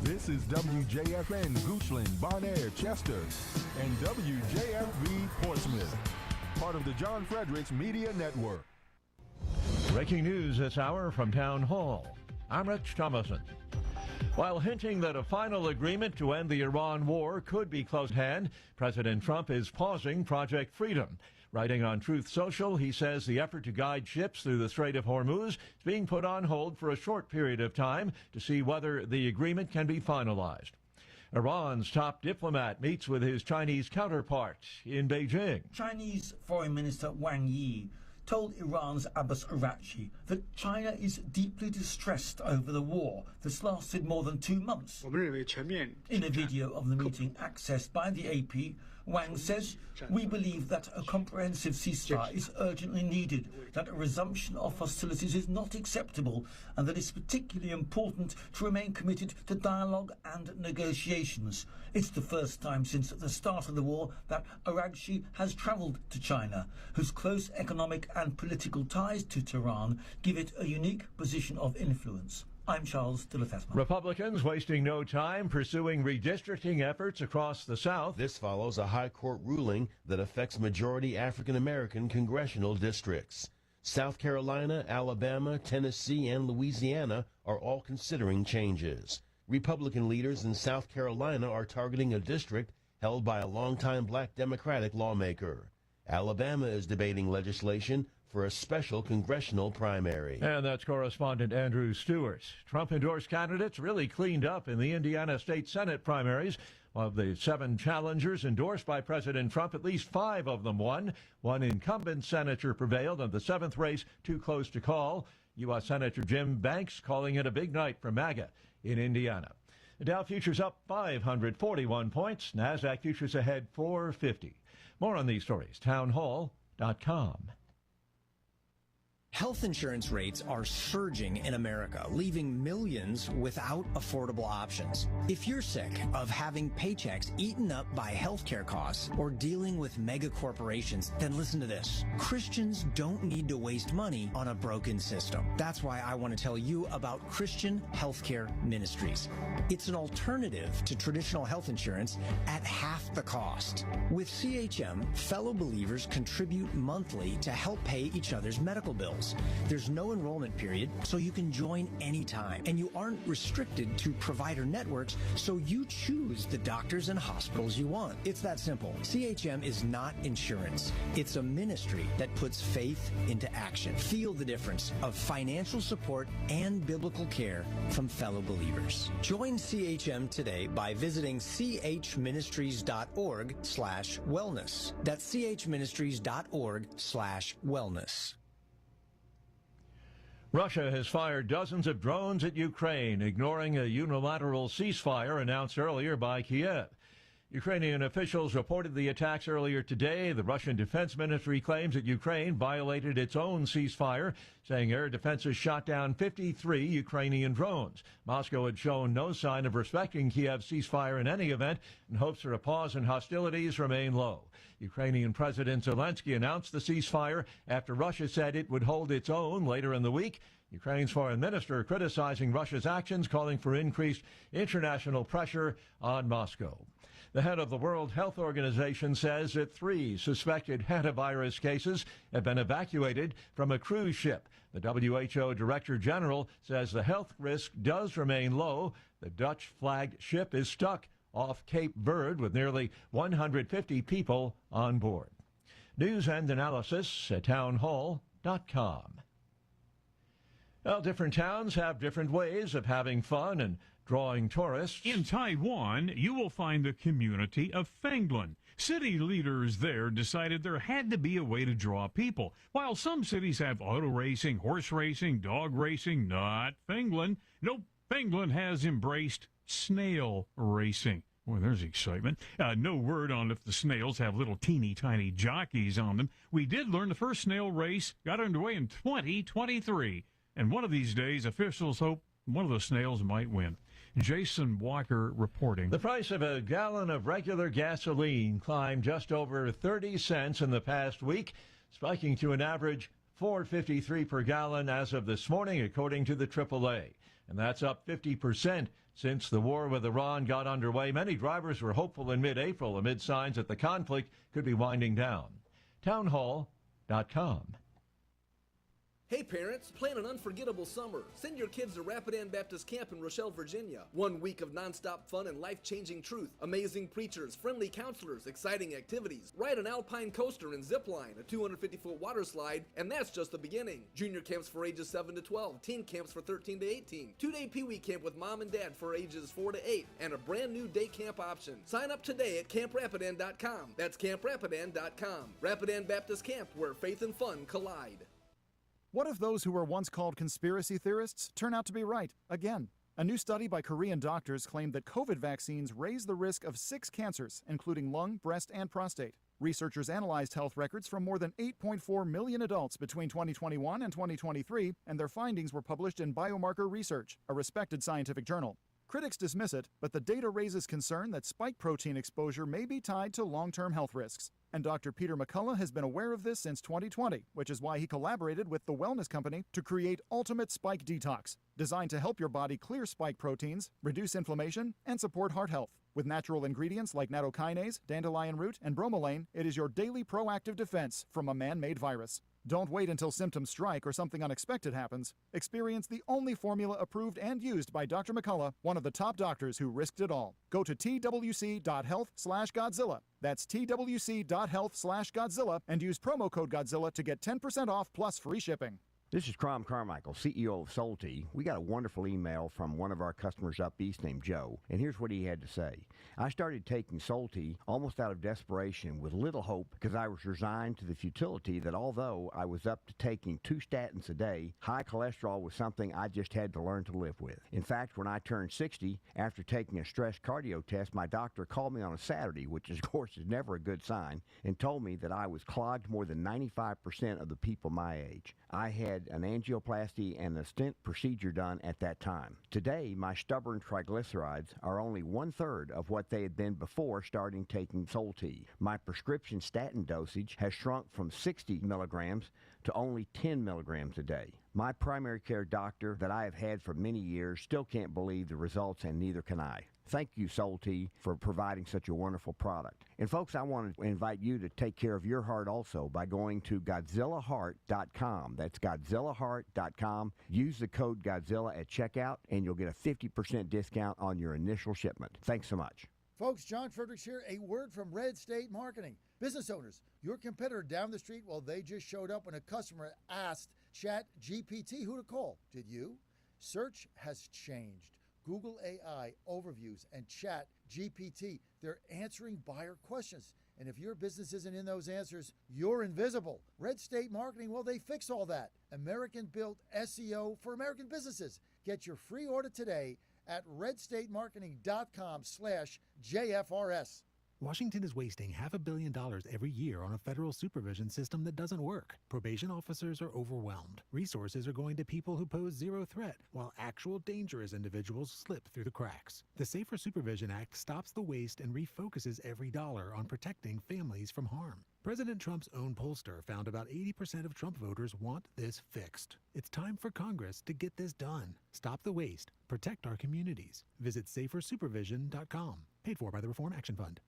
This is WJFN Goochland, Bonaire, Chester, and WJFB Portsmouth, part of the John Fredericks Media Network. Breaking news this hour from Town Hall. I'm Rich Thomason. While hinting that a final agreement to end the Iran war could be close at hand, President Trump is pausing Project Freedom. Writing on Truth Social, he says the effort to guide ships through the Strait of Hormuz is being put on hold for a short period of time to see whether the agreement can be finalized. Iran's top diplomat meets with his Chinese counterpart in Beijing. Chinese Foreign Minister Wang Yi told Iran's Abbas Araghchi that China is deeply distressed over the war that's lasted more than 2 months. In a video of the meeting accessed by the AP, Wang says, "We believe that a comprehensive ceasefire is urgently needed, that a resumption of hostilities is not acceptable, and that it's particularly important to remain committed to dialogue and negotiations." It's the first time since the start of the war that Araghchi has travelled to China, whose close economic and political ties to Tehran give it a unique position of influence. I'm Charles de Lefesma. Republicans wasting no time pursuing redistricting efforts across the South. This follows a high court ruling that affects majority African American congressional districts. South Carolina, Alabama, Tennessee, and Louisiana are all considering changes. Republican leaders in South Carolina are targeting a district held by a longtime black Democratic lawmaker. Alabama is debating legislation for a special congressional primary. And that's correspondent Andrew Stewart. Trump-endorsed candidates really cleaned up in the Indiana State Senate primaries. Of the 7 challengers endorsed by President Trump, at least 5 of them won. One incumbent senator prevailed, and the 7th race too close to call. U.S. Senator Jim Banks calling it a big night for MAGA in Indiana. The Dow futures up 541 points. NASDAQ futures ahead 450. More on these stories, townhall.com. Health insurance rates are surging in America, leaving millions without affordable options. If you're sick of having paychecks eaten up by healthcare costs or dealing with mega corporations, then listen to this. Christians don't need to waste money on a broken system. That's why I want to tell you about Christian Healthcare Ministries. It's an alternative to traditional health insurance at half the cost. With CHM, fellow believers contribute monthly to help pay each other's medical bills. There's no enrollment period, so you can join anytime. And you aren't restricted to provider networks, so you choose the doctors and hospitals you want. It's that simple. CHM is not insurance. It's a ministry that puts faith into action. Feel the difference of financial support and biblical care from fellow believers. Join CHM today by visiting chministries.org/wellness. That's chministries.org/wellness. Russia has fired dozens of drones at Ukraine, ignoring a unilateral ceasefire announced earlier by Kiev. Ukrainian officials reported the attacks earlier today. The Russian Defense Ministry claims that Ukraine violated its own ceasefire, saying air defenses shot down 53 Ukrainian drones. Moscow had shown no sign of respecting Kiev's ceasefire in any event, and hopes for a pause in hostilities remain low. Ukrainian President Zelensky announced the ceasefire after Russia said it would hold its own later in the week. Ukraine's foreign minister criticizing Russia's actions, calling for increased international pressure on Moscow. The head of the World Health Organization says that 3 suspected hantavirus cases have been evacuated from a cruise ship. The WHO Director General says the health risk does remain low. The Dutch-flagged ship is stuck off Cape Verde with nearly 150 people on board. News and analysis at townhall.com. Well, different towns have different ways of having fun and drawing tourists. In Taiwan, you will find the community of Fenglan. City leaders there decided there had to be a way to draw people. While some cities have auto racing, horse racing, dog racing, not Fenglan. Nope, Fenglan has embraced snail racing. Well, there's excitement. No word on if the snails have little teeny tiny jockeys on them. We did learn the first snail race got underway in 2023. And one of these days, officials hope one of the snails might win. Jason Walker reporting. The price of a gallon of regular gasoline climbed just over 30 cents in the past week, spiking to an average $4.53 per gallon as of this morning, according to the AAA. And that's up 50% since the war with Iran got underway. Many drivers were hopeful in mid-April amid signs that the conflict could be winding down. Townhall.com. Hey parents, plan an unforgettable summer. Send your kids to Rapidan Baptist Camp in Rochelle, Virginia. 1 week of nonstop fun and life-changing truth. Amazing preachers, friendly counselors, exciting activities. Ride an alpine coaster and zip line, a 250-foot water slide, and that's just the beginning. Junior camps for ages 7 to 12, teen camps for 13 to 18, 2-day Pee-wee camp with mom and dad for ages 4 to 8, and a brand new day camp option. Sign up today at camprapidan.com. That's camprapidan.com. Rapidan Baptist Camp, where faith and fun collide. What if those who were once called conspiracy theorists turn out to be right again? A new study by Korean doctors claimed that COVID vaccines raise the risk of 6 cancers, including lung, breast, and prostate. Researchers analyzed health records from more than 8.4 million adults between 2021 and 2023, and their findings were published in Biomarker Research, a respected scientific journal. Critics dismiss it, but the data raises concern that spike protein exposure may be tied to long-term health risks. And Dr. Peter McCullough has been aware of this since 2020, which is why he collaborated with the wellness company to create Ultimate Spike Detox, designed to help your body clear spike proteins, reduce inflammation, and support heart health. With natural ingredients like nattokinase, dandelion root, and bromelain, it is your daily proactive defense from a man-made virus. Don't wait until symptoms strike or something unexpected happens. Experience the only formula approved and used by Dr. McCullough, one of the top doctors who risked it all. Go to twc.health/Godzilla. That's twc.health/Godzilla and use promo code Godzilla to get 10% off plus free shipping. This is Crom Carmichael, CEO of Solti. We got a wonderful email from one of our customers up east named Joe, and here's what he had to say. I started taking Solti almost out of desperation with little hope because I was resigned to the futility that although I was up to taking 2 statins a day, high cholesterol was something I just had to learn to live with. In fact, when I turned 60, after taking a stress cardio test, my doctor called me on a Saturday, which of course is never a good sign, and told me that I was clogged more than 95% of the people my age. I had an angioplasty and a stent procedure done at that time. Today, my stubborn triglycerides are only 1/3 of what they had been before starting taking Solti. My prescription statin dosage has shrunk from 60 milligrams to only 10 milligrams a day. My primary care doctor that I have had for many years still can't believe the results, and neither can I. Thank you, Solti, for providing such a wonderful product. And folks, I want to invite you to take care of your heart also by going to GodzillaHeart.com. That's GodzillaHeart.com. Use the code Godzilla at checkout, and you'll get a 50% discount on your initial shipment. Thanks so much. Folks, John Fredericks here. A word from Red State Marketing. Business owners, your competitor down the street, well, they just showed up when a customer asked ChatGPT who to call. Did you? Search has changed. Google AI, overviews, and ChatGPT, they're answering buyer questions. And if your business isn't in those answers, you're invisible. Red State Marketing, well, they fix all that. American-built SEO for American businesses. Get your free order today at redstatemarketing.com/JFRS. Washington is wasting $500 million every year on a federal supervision system that doesn't work. Probation officers are overwhelmed. Resources are going to people who pose zero threat, while actual dangerous individuals slip through the cracks. The Safer Supervision Act stops the waste and refocuses every dollar on protecting families from harm. President Trump's own pollster found about 80% of Trump voters want this fixed. It's time for Congress to get this done. Stop the waste. Protect our communities. Visit safersupervision.com. Paid for by the Reform Action Fund.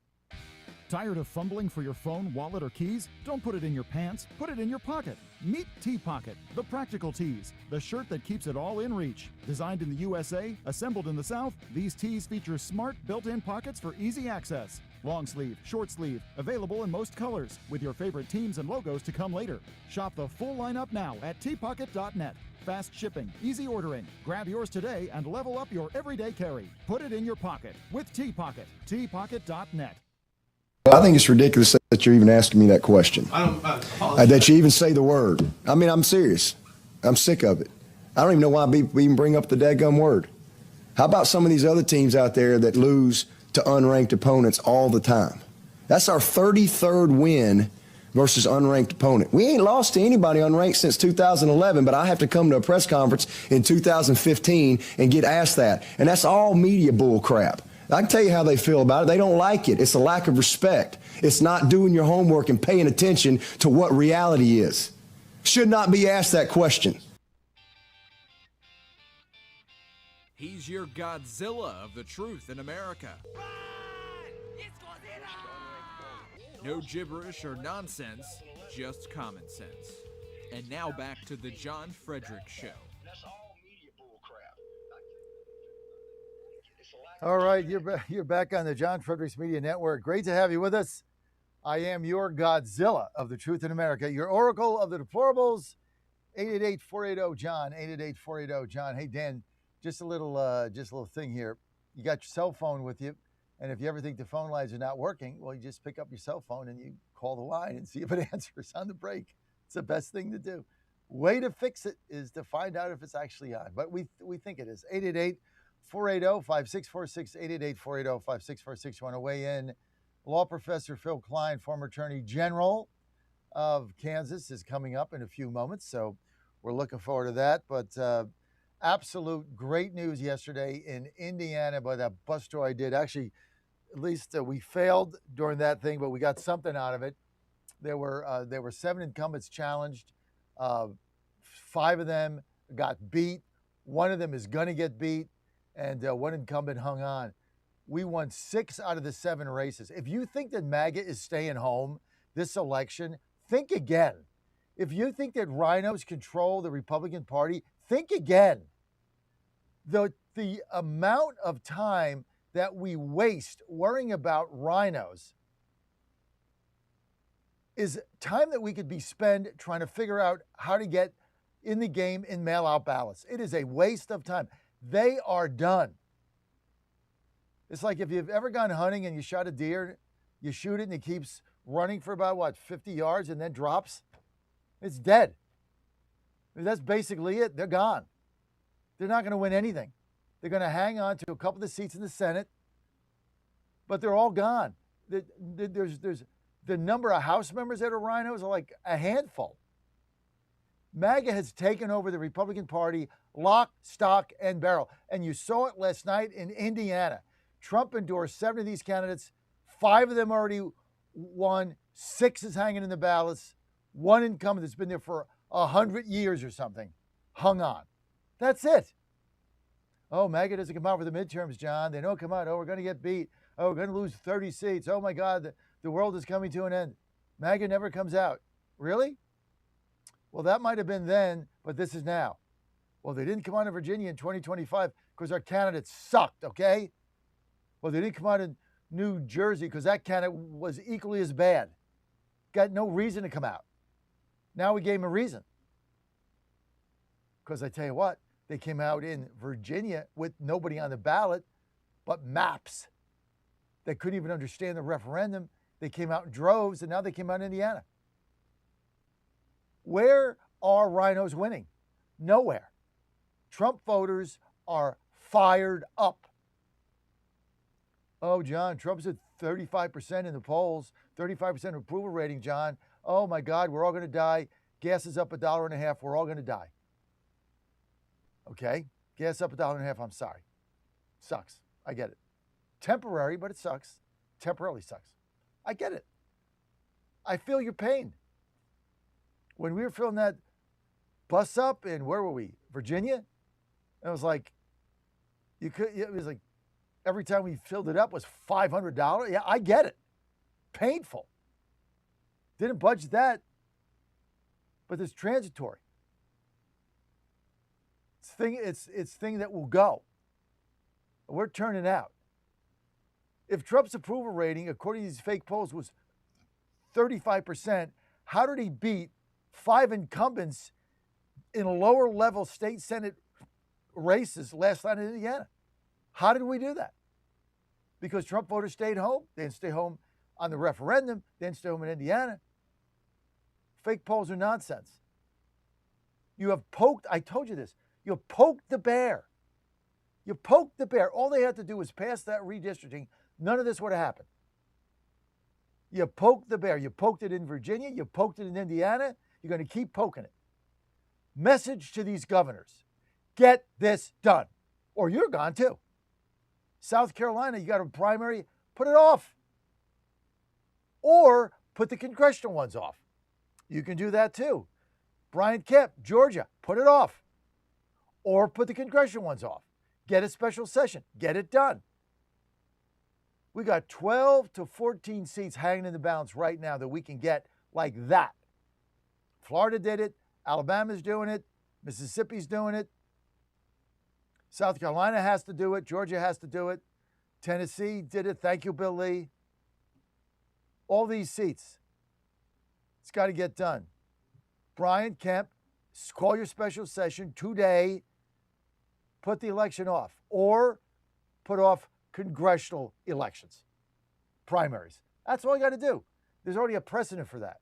Tired of fumbling for your phone, wallet, or keys? Don't put it in your pants, put it in your pocket. Meet T-Pocket, the practical tees, the shirt that keeps it all in reach. Designed in the USA, assembled in the South, these tees feature smart built-in pockets for easy access. Long sleeve, short sleeve, available in most colors, with your favorite teams and logos to come later. Shop the full lineup now at tpocket.net. fast shipping, easy ordering. Grab yours today and level up your everyday carry. Put it in your pocket with T-Pocket. Tpocket.net. I think it's ridiculous that you're even asking me that question. That you even say the word. I mean, I'm serious. I'm sick of it. I don't even know why we even bring up the dadgum word. How about some of these other teams out there that lose to unranked opponents all the time? That's our 33rd win versus unranked opponent. We ain't lost to anybody unranked since 2011, but I have to come to a press conference in 2015 and get asked that. And that's all media bull crap. I can tell you how they feel about it. They don't like it. It's a lack of respect. It's not doing your homework and paying attention to what reality is. Should not be asked that question. He's your Godzilla of the truth in America. No gibberish or nonsense, just common sense. And now back to the John Fredericks Show. All right, you're back on the John Fredericks Media Network. Great to have you with us. I am your Godzilla of the truth in America, your oracle of the deplorables. 888-480-JOHN, 888-480-JOHN. Hey, Dan, just a little thing here. You got your cell phone with you, and if you ever think the phone lines are not working, well, you just pick up your cell phone and you call the line and see if it answers on the break. It's the best thing to do. Way to fix it is to find out if it's actually on, but we think it is. 888-480-5646, 888-480-5646. You want to weigh in? Law professor Phil Klein, former attorney general of Kansas, is coming up in a few moments, so we're looking forward to that. But absolute great news yesterday in Indiana by that bus story I did. Actually, at least we failed during that thing, but we got something out of it. There were 7 incumbents challenged. 5 of them got beat. 1 of them is going to get beat, and 1 incumbent hung on. We won 6 out of the 7 races. If you think that MAGA is staying home this election, think again. If you think that rhinos control the Republican Party, think again. The amount of time that we waste worrying about rhinos is time that we could be spent trying to figure out how to get in the game in mail-out ballots. It is a waste of time. They are done. It's like if you've ever gone hunting and you shot a deer, you shoot it and it keeps running for about, 50 yards and then drops? It's dead. That's basically it. They're gone. They're not going to win anything. They're going to hang on to a couple of the seats in the Senate, but they're all gone. There's the number of House members that are rhinos are like a handful. MAGA has taken over the Republican Party lock, stock, and barrel. And you saw it last night in Indiana. Trump endorsed 7 of these candidates. 5 of them already won. 6 is hanging in the ballots. 1 incumbent that's been there for 100 years or something hung on. That's it. Oh, MAGA doesn't come out for the midterms, John. They don't come out. Oh, we're going to get beat. Oh, we're going to lose 30 seats. Oh, my God, the world is coming to an end. MAGA never comes out. Really? Well, that might have been then, but this is now. Well, they didn't come out in Virginia in 2025 because our candidates sucked, okay? Well, they didn't come out in New Jersey because that candidate was equally as bad. Got no reason to come out. Now we gave him a reason. Because I tell you what, they came out in Virginia with nobody on the ballot but maps. They couldn't even understand the referendum. They came out in droves, and now they came out in Indiana. Where are rhinos winning? Nowhere. Trump voters are fired up. Oh, John, Trump's at 35% in the polls, 35% approval rating, John. Oh, my God, we're all going to die. Gas is up $1.50. We're all going to die. Okay, gas up $1.50. I'm sorry. Sucks. I get it. Temporary, but it sucks. Temporarily sucks. I get it. I feel your pain. When we were filling that bus up in, where were we? Virginia? It was like, it was like every time we filled it up was $500. Yeah, I get it. Painful. Didn't budget that, but it's transitory. It's thing that will go. We're turning out. If Trump's approval rating, according to these fake polls, was 35%, how did he beat 5 incumbents in lower level state Senate races last night in Indiana. How did we do that? Because Trump voters stayed home. They didn't stay home on the referendum. They didn't stay home in Indiana. Fake polls are nonsense. You have poked, I told you this, you have poked the bear. You poked the bear. All they had to do was pass that redistricting. None of this would have happened. You poked the bear. You poked it in Virginia. You poked it in Indiana. You're going to keep poking it. Message to these governors. Get this done, or you're gone too. South Carolina, you got a primary, put it off. Or put the congressional ones off. You can do that too. Brian Kemp, Georgia, put it off. Or put the congressional ones off. Get a special session. Get it done. We got 12 to 14 seats hanging in the balance right now that we can get like that. Florida did it. Alabama's doing it. Mississippi's doing it. South Carolina has to do it. Georgia has to do it. Tennessee did it. Thank you, Bill Lee. All these seats. It's got to get done. Brian Kemp, call your special session today. Put the election off. Or put off congressional elections. Primaries. That's all you got to do. There's already a precedent for that.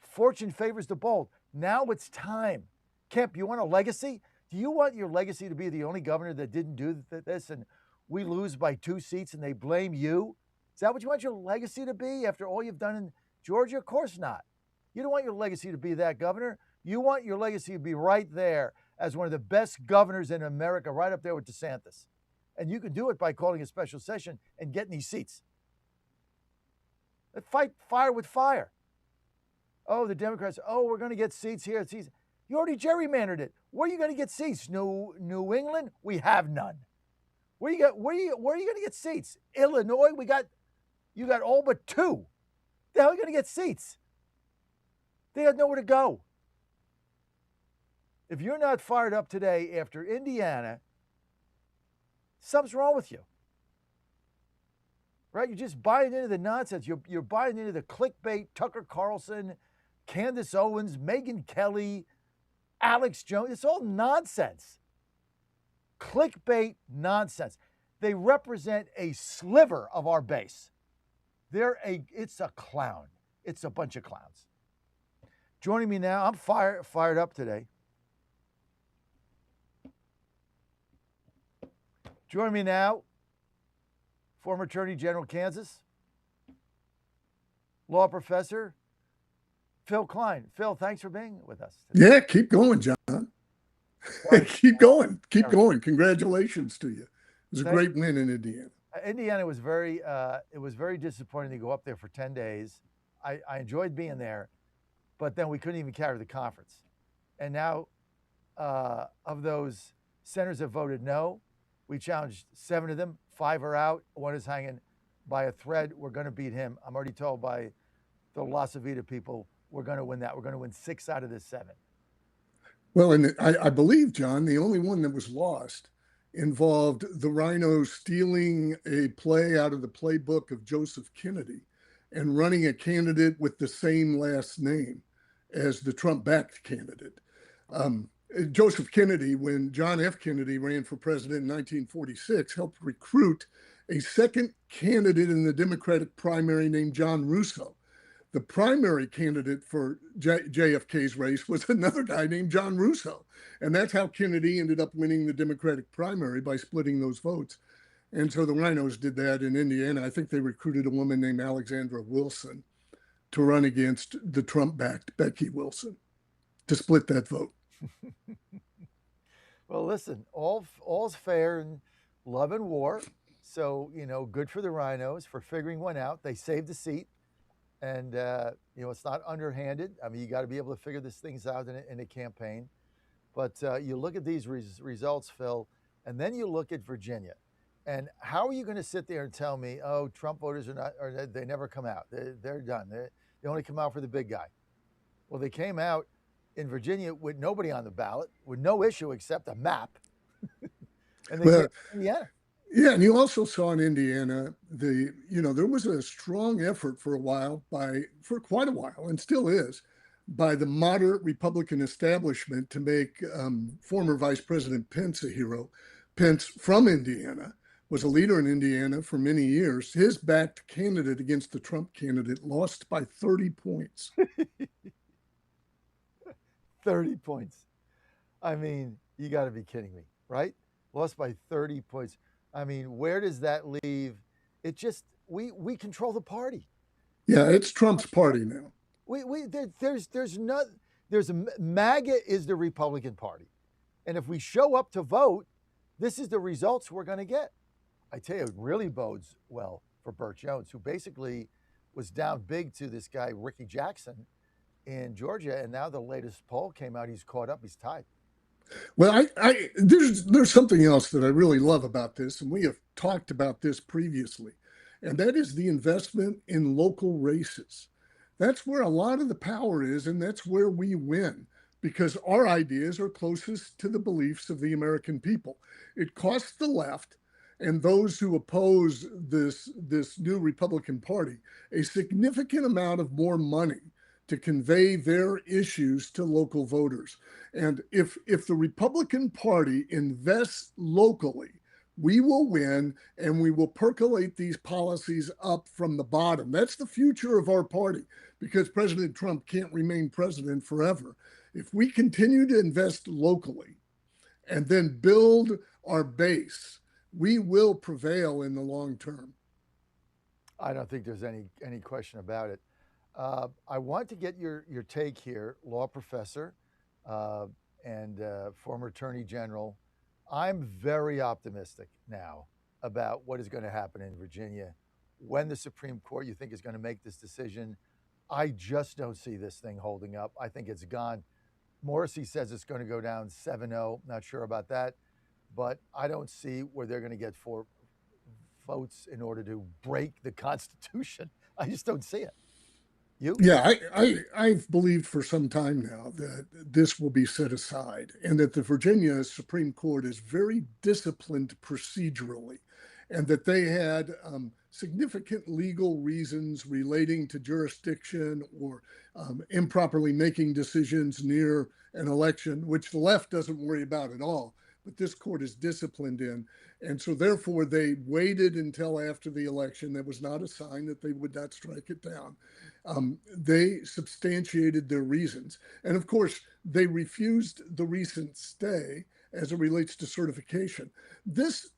Fortune favors the bold. Now it's time. Kemp, you want a legacy? Do you want your legacy to be the only governor that didn't do this and we lose by 2 seats and they blame you? Is that what you want your legacy to be after all you've done in Georgia? Of course not. You don't want your legacy to be that, governor. You want your legacy to be right there as one of the best governors in America, right up there with DeSantis. And you can do it by calling a special session and getting these seats. Fight fire with fire. Oh, the Democrats, we're going to get seats here. Seats. You already gerrymandered it. Where are you going to get seats? New England? We have none. Where are you going to get seats? Illinois? You got all but 2. The hell are you going to get seats? They had nowhere to go. If you're not fired up today after Indiana, something's wrong with you. Right? You're just buying into the nonsense. You're buying into the clickbait, Tucker Carlson, Candace Owens, Megyn Kelly, Alex Jones. It's all nonsense. Clickbait nonsense. They represent a sliver of our base. It's a clown. It's a bunch of clowns. Joining me now, I'm fired up today. Joining me now, former Attorney General Kansas, law professor, Phil Klein. Phil, thanks for being with us today. Yeah, keep going, John. Keep going. Keep going. Congratulations to you. It was a great win in Indiana. Indiana was very disappointing to go up there for 10 days. I enjoyed being there, but then we couldn't even carry the conference. And now, of those senators that voted no, we challenged 7 of them. 5 are out. 1 is hanging by a thread. We're going to beat him. I'm already told by the La Savita people we're going to win that. We're going to win 6 out of the 7. Well, and I believe, John, the only one that was lost involved the Rhinos stealing a play out of the playbook of Joseph Kennedy and running a candidate with the same last name as the Trump-backed candidate. Joseph Kennedy, when John F. Kennedy ran for president in 1946, helped recruit a second candidate in the Democratic primary named John Russo. The primary candidate for JFK's race was another guy named John Russo. And that's how Kennedy ended up winning the Democratic primary, by splitting those votes. And so the Rhinos did that in Indiana. I think they recruited a woman named Alexandra Wilson to run against the Trump-backed Becky Wilson to split that vote. Well, listen, all's fair in love and war. So, good for the Rhinos for figuring one out. They saved the seat. And, it's not underhanded. I mean, you got to be able to figure these things out in a campaign. But you look at these results, Phil, and then you look at Virginia. And how are you going to sit there and tell me, Trump voters are not, or they never come out? They're done. They only come out for the big guy. Well, they came out in Virginia with nobody on the ballot, with no issue except a map. And they Indiana. Yeah, and you also saw in Indiana, there was a strong effort for quite a while, and still is, by the moderate Republican establishment to make former Vice President Pence a hero. Pence, from Indiana, was a leader in Indiana for many years. His backed candidate against the Trump candidate lost by 30 points. 30 points. I mean, you got to be kidding me, right? Lost by 30 points. I mean, where does that leave? It just, we control the party. Yeah, it's Trump's party now. There's MAGA is the Republican Party. And if we show up to vote, this is the results we're going to get. I tell you, it really bodes well for Burt Jones, who basically was down big to this guy, Ricky Jackson, in Georgia. And now the latest poll came out. He's caught up. He's tied. Well, there's something else that I really love about this, and we have talked about this previously, and that is the investment in local races. That's where a lot of the power is, and that's where we win, because our ideas are closest to the beliefs of the American people. It costs the left and those who oppose this new Republican Party a significant amount of more money to convey their issues to local voters. And if the Republican Party invests locally, we will win, and we will percolate these policies up from the bottom. That's the future of our party, because President Trump can't remain president forever. If we continue to invest locally and then build our base, we will prevail in the long term. I don't think there's any question about it. I want to get your take here, law professor and former attorney general. I'm very optimistic now about what is going to happen in Virginia when the Supreme Court, you think, is going to make this decision. I just don't see this thing holding up. I think it's gone. Morrissey says it's going to go down 7-0. Not sure about that, but I don't see where they're going to get 4 votes in order to break the Constitution. I just don't see it. You? Yeah, I've believed for some time now that this will be set aside, and that the Virginia Supreme Court is very disciplined procedurally, and that they had significant legal reasons relating to jurisdiction or improperly making decisions near an election, which the left doesn't worry about at all, but this court is disciplined in. And so therefore they waited until after the election. That was not a sign that they would not strike it down. They substantiated their reasons. And of course, they refused the recent stay as it relates to certification. This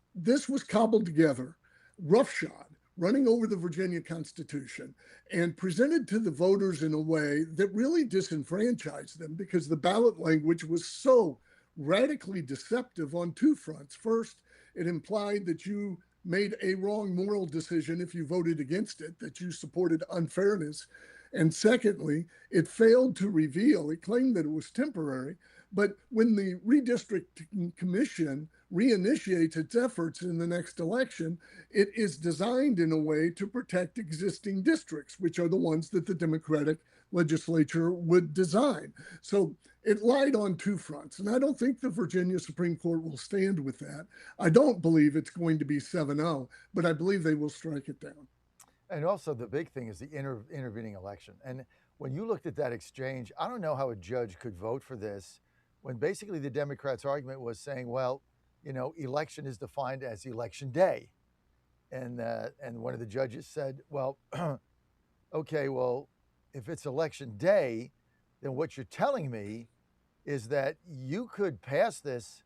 was cobbled together, roughshod, running over the Virginia Constitution, and presented to the voters in a way that really disenfranchised them, because the ballot language was so radically deceptive on 2 fronts. First, it implied that you made a wrong moral decision if you voted against it, that you supported unfairness. And secondly, it failed to reveal, it claimed that it was temporary, but when the redistricting commission reinitiates its efforts in the next election, it is designed in a way to protect existing districts, which are the ones that the Democratic legislature would design. So it lied on 2 fronts. And I don't think the Virginia Supreme Court will stand with that. I don't believe it's going to be 7-0, but I believe they will strike it down. And also the big thing is the intervening election. And when you looked at that exchange, I don't know how a judge could vote for this when basically the Democrats' argument was saying, well, you know, election is defined as election day. And one of the judges said, well, okay, well, if it's election day, then what you're telling me is that you could pass this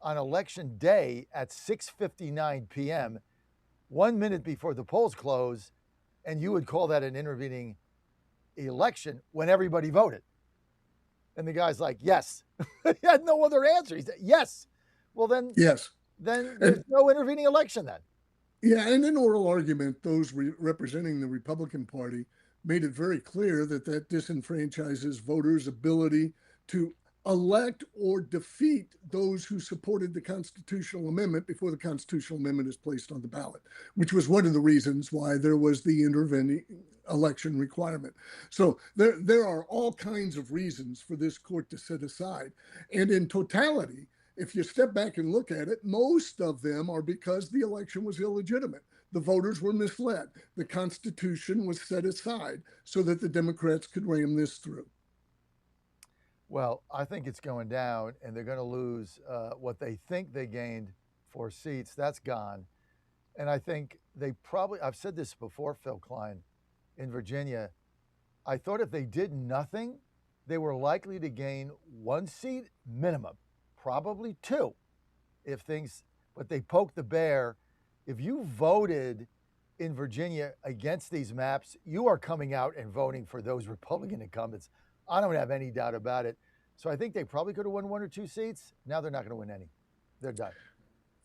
on election day at 6:59 p.m., 1 minute before the polls close, and you would call that an intervening election when everybody voted. And the guy's like, yes. He had no other answer. He said, yes. Well, then, yes. Then there's no intervening election then. Yeah, and in oral argument, those representing the Republican Party made it very clear that disenfranchises voters' ability to elect or defeat those who supported the constitutional amendment before the constitutional amendment is placed on the ballot, which was one of the reasons why there was the intervening election requirement. So there are all kinds of reasons for this court to set aside. And in totality, if you step back and look at it, most of them are because the election was illegitimate. The voters were misled. The Constitution was set aside so that the Democrats could ram this through. Well, I think it's going down, and they're going to lose what they think they gained 4 seats. That's gone. And I think they probably, I've said this before, Phil Klein, in Virginia, I thought if they did nothing, they were likely to gain 1 seat minimum, probably 2 if things, but they poked the bear. If you voted in Virginia against these maps, you are coming out and voting for those Republican incumbents. I don't have any doubt about it. So I think they probably could have won 1 or 2 seats. Now they're not going to win any. They're done.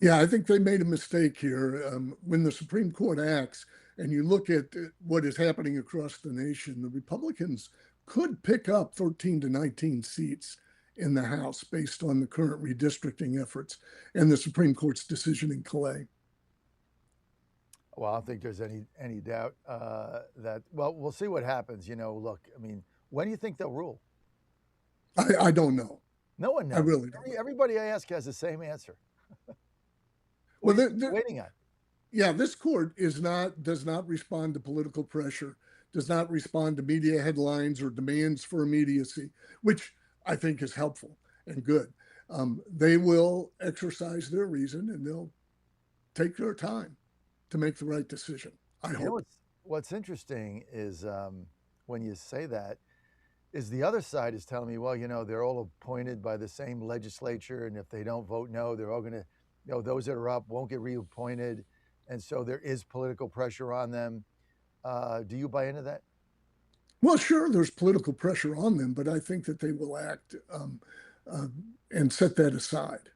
Yeah, I think they made a mistake here. When the Supreme Court acts and you look at what is happening across the nation, the Republicans could pick up 13 to 19 seats in the House based on the current redistricting efforts and the Supreme Court's decision in Calais. Well, I don't think there's any doubt that, well, we'll see what happens. Look, I mean, when do you think they'll rule? I don't know. No one knows. I really don't know. Everybody I ask has the same answer. Well, waiting on. Yeah, this court does not respond to political pressure, does not respond to media headlines or demands for immediacy, which I think is helpful and good. They will exercise their reason and they'll take their time to make the right decision. I hope. What's interesting is when you say that, is the other side is telling me, well, they're all appointed by the same legislature, and if they don't vote no, they're all going to, those that are up won't get reappointed, and so there is political pressure on them. Do you buy into that? Well, sure, there's political pressure on them, but I think that they will act and set that aside.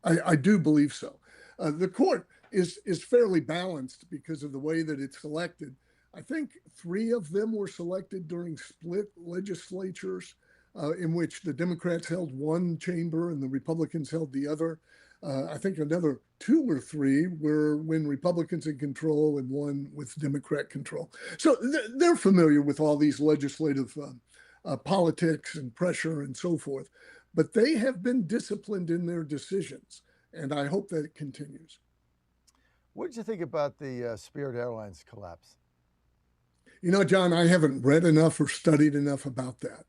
I do believe so. The court is fairly balanced because of the way that it's selected. I think 3 of them were selected during split legislatures in which the Democrats held one chamber and the Republicans held the other. I think another 2 or 3 were when Republicans in control and 1 with Democrat control. So they're familiar with all these legislative politics and pressure and so forth, but they have been disciplined in their decisions, and I hope that it continues. What did you think about the Spirit Airlines collapse? John, I haven't read enough or studied enough about that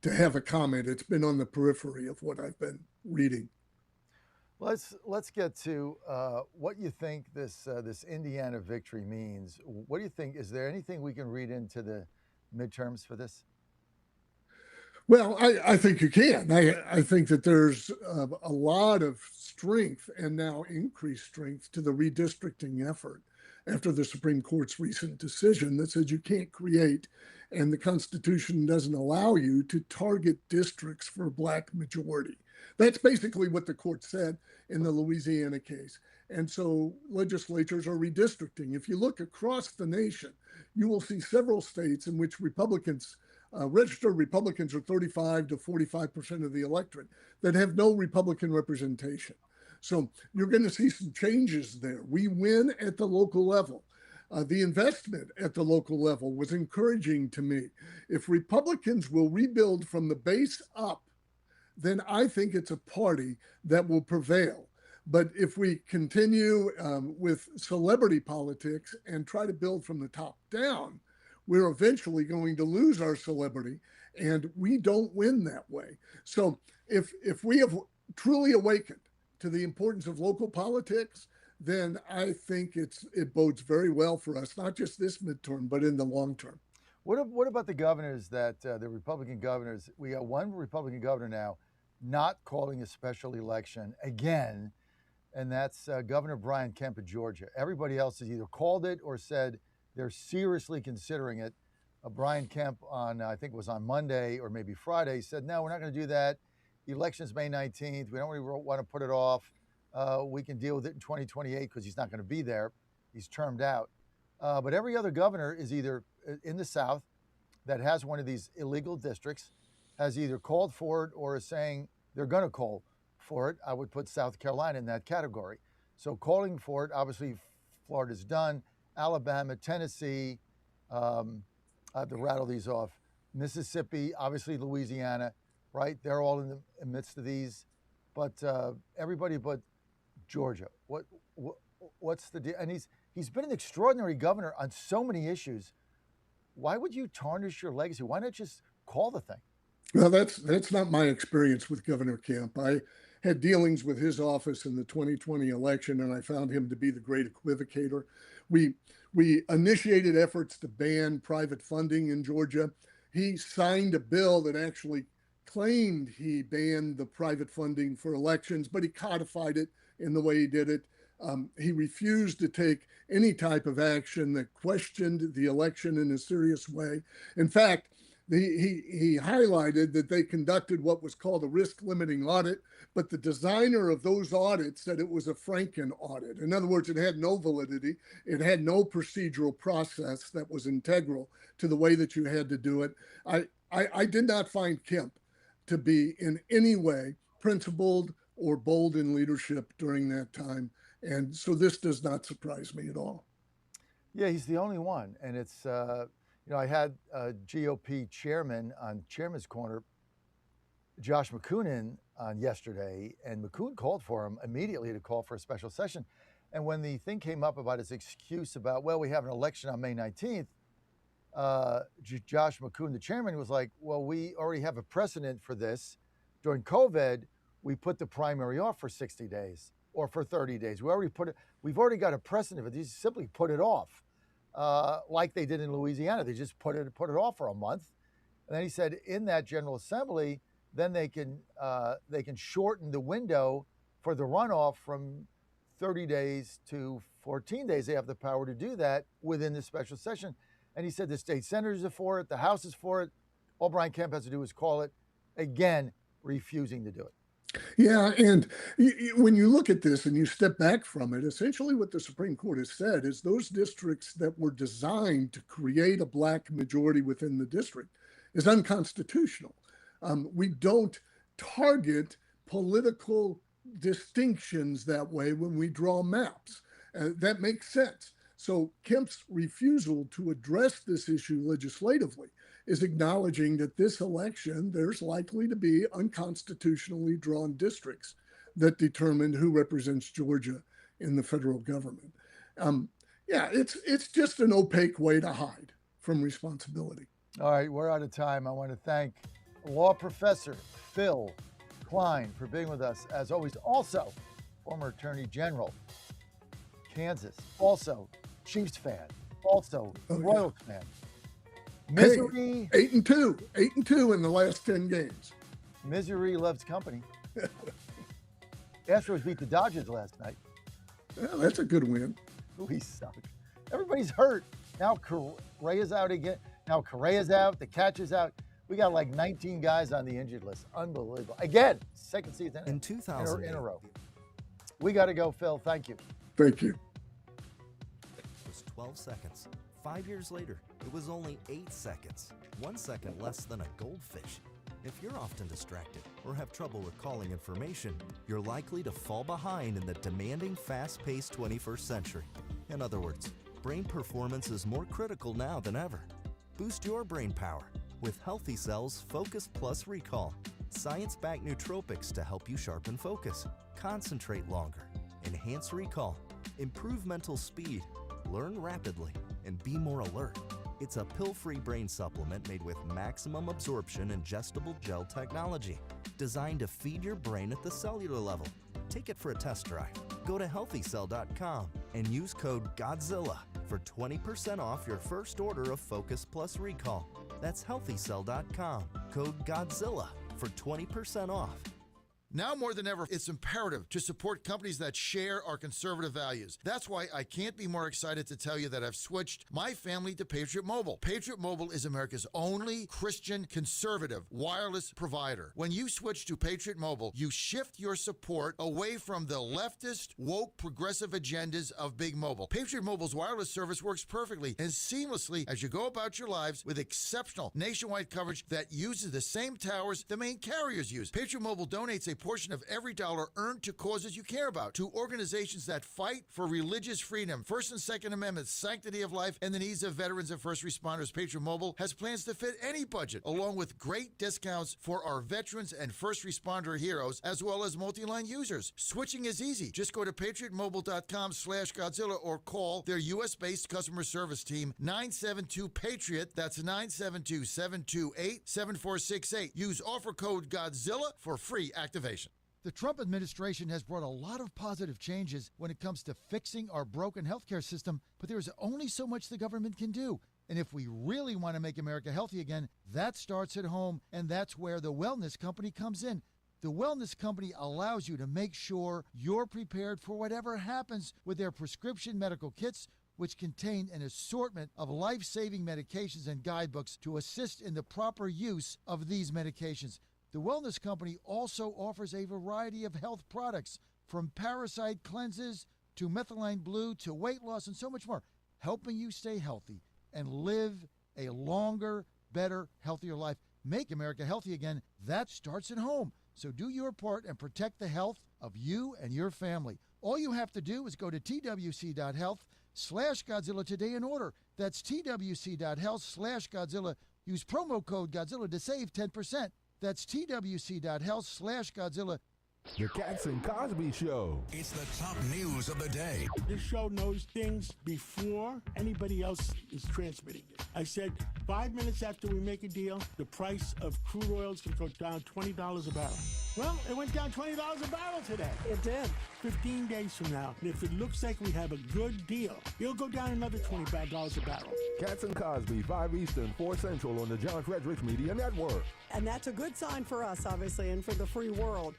to have a comment. It's been on the periphery of what I've been reading. Let's get to what you think this Indiana victory means. What do you think? Is there anything we can read into the midterms for this? Well, I think you can. I think that there's a lot of strength and now increased strength to the redistricting effort after the Supreme Court's recent decision that says you can't create, and the Constitution doesn't allow you to target districts for a Black majority. That's basically what the court said in the Louisiana case. And so legislatures are redistricting. If you look across the nation, you will see several states in which Republicans, registered Republicans, are 35 to 45% of the electorate that have no Republican representation. So you're going to see some changes there. We win at the local level. The investment at the local level was encouraging to me. If Republicans will rebuild from the base up, then I think it's a party that will prevail. But if we continue with celebrity politics and try to build from the top down, we're eventually going to lose our celebrity, and we don't win that way. So if we have truly awakened to the importance of local politics, then I think it bodes very well for us, not just this midterm, but in the long term. What about the governors the Republican governors? We got one Republican governor now not calling a special election again, and that's Governor Brian Kemp of Georgia. Everybody else has either called it or said they're seriously considering it. Brian Kemp I think it was on Monday or maybe Friday, said, no, we're not going to do that. The election's May 19th. We don't really want to put it off. We can deal with it in 2028 because he's not going to be there. He's termed out. But every other governor is either in the South that has one of these illegal districts, has either called for it or is saying they're going to call for it. I would put South Carolina in that category. So calling for it, obviously Florida's done. Alabama, Tennessee, I have to rattle these off. Mississippi, obviously Louisiana, right? They're all in the midst of these. But everybody but Georgia. What's the deal? And he's been an extraordinary governor on so many issues. Why would you tarnish your legacy? Why not just call the thing? Well, that's not my experience with Governor Kemp. I had dealings with his office in the 2020 election, and I found him to be the great equivocator. We initiated efforts to ban private funding in Georgia. He signed a bill that actually claimed he banned the private funding for elections, but he codified it in the way he did it. He refused to take any type of action that questioned the election in a serious way. In fact, he highlighted that they conducted what was called a risk limiting audit, but the designer of those audits said it was a Franken audit. In other words, it had no validity. It had no procedural process that was integral to the way that you had to do it. I did not find Kemp to be in any way principled or bold in leadership during that time. And so this does not surprise me at all. Yeah, he's the only one. And it's, I had a GOP chairman on Chairman's Corner, Josh McCoonan, on yesterday, and McCoon called for him immediately to call for a special session. And when the thing came up about his excuse about, well, we have an election on May 19th, Josh McCoon, the chairman, was like, well, we already have a precedent for this. During COVID, we put the primary off for 60 days or for 30 days. We've already got a precedent, but they just simply put it off. Like they did in Louisiana. They just put it off for a month. And then he said in that General Assembly, then they can shorten the window for the runoff from 30 days to 14 days. They have the power to do that within the special session. And he said the state senators are for it, the House is for it. All Brian Kemp has to do is call it, again, refusing to do it. Yeah, and when you look at this and you step back from it, essentially what the Supreme Court has said is those districts that were designed to create a black majority within the district is unconstitutional. We don't target political distinctions that way when we draw maps. That makes sense. So Kemp's refusal to address this issue legislatively is acknowledging that this election, there's likely to be unconstitutionally drawn districts that determine who represents Georgia in the federal government. It's just an opaque way to hide from responsibility. All right, we're out of time. I want to thank law professor Phil Klein for being with us, as always. Also, former Attorney General, Kansas. Also, Chiefs fan. Also, Royals fan. Misery. Hey, 8-2 in the last 10 games. Misery loves company. Astros beat the Dodgers last night. Yeah, that's a good win. We suck. Everybody's hurt. Now Correa's out again. Now Correa's out. The catcher's out. We got like 19 guys on the injured list. Unbelievable. Again, second season in 2000 in a row. We got to go, Phil. Thank you. Thank you. It was 12 seconds. 5 years later, it was only 8 seconds. 1 second less than a goldfish. If you're often distracted or have trouble recalling information, you're likely to fall behind in the demanding, fast-paced 21st century. In other words, brain performance is more critical now than ever. Boost your brain power with Healthy Cell's Focus Plus Recall. Science-backed nootropics to help you sharpen focus, concentrate longer, enhance recall, improve mental speed, learn rapidly, and be more alert. It's a pill-free brain supplement made with maximum absorption ingestible gel technology, designed to feed your brain at the cellular level. Take it for a test drive. Go to healthycell.com and use code GODZILLA for 20% off your first order of Focus Plus Recall. That's healthycell.com, code GODZILLA for 20% off. Now more than ever, it's imperative to support companies that share our conservative values. That's why I can't be more excited to tell you that I've switched my family to Patriot Mobile. Patriot Mobile is America's only Christian conservative wireless provider. When you switch to Patriot Mobile, you shift your support away from the leftist, woke, progressive agendas of Big Mobile. Patriot Mobile's wireless service works perfectly and seamlessly as you go about your lives with exceptional nationwide coverage that uses the same towers the main carriers use. Patriot Mobile donates a portion of every dollar earned to causes you care about, to organizations that fight for religious freedom, First and Second Amendments, sanctity of life, and the needs of veterans and first responders. Patriot Mobile has plans to fit any budget, along with great discounts for our veterans and first responder heroes, as well as multi-line users. Switching is easy. Just go to patriotmobile.com/Godzilla or call their U.S.-based customer service team, 972-PATRIOT. That's 972-728-7468. Use offer code Godzilla for free activation. The Trump administration has brought a lot of positive changes when it comes to fixing our broken healthcare system, but there's only so much the government can do. And if we really want to make America healthy again, that starts at home, and that's where the Wellness Company comes in. The Wellness Company allows you to make sure you're prepared for whatever happens with their prescription medical kits, which contain an assortment of life-saving medications and guidebooks to assist in the proper use of these medications. The Wellness Company also offers a variety of health products, from parasite cleanses to methylene blue to weight loss and so much more, helping you stay healthy and live a longer, better, healthier life. Make America healthy again. That starts at home. So do your part and protect the health of you and your family. All you have to do is go to twc.health/Godzilla today and order. That's twc.health/Godzilla. Use promo code Godzilla to save 10%. That's twc.health/Godzilla. The Cats and Cosby Show. It's the top news of the day. This show knows things before anybody else is transmitting it. I said 5 minutes after we make a deal, the price of crude oils can go down $20 a barrel. Well, it went down $20 a barrel today. It did. 15 days from now, and if it looks like we have a good deal, it'll go down another $25 a barrel. Cats and Cosby, 5 Eastern, 4 Central on the John Fredericks Media Network. And that's a good sign for us, obviously, and for the free world.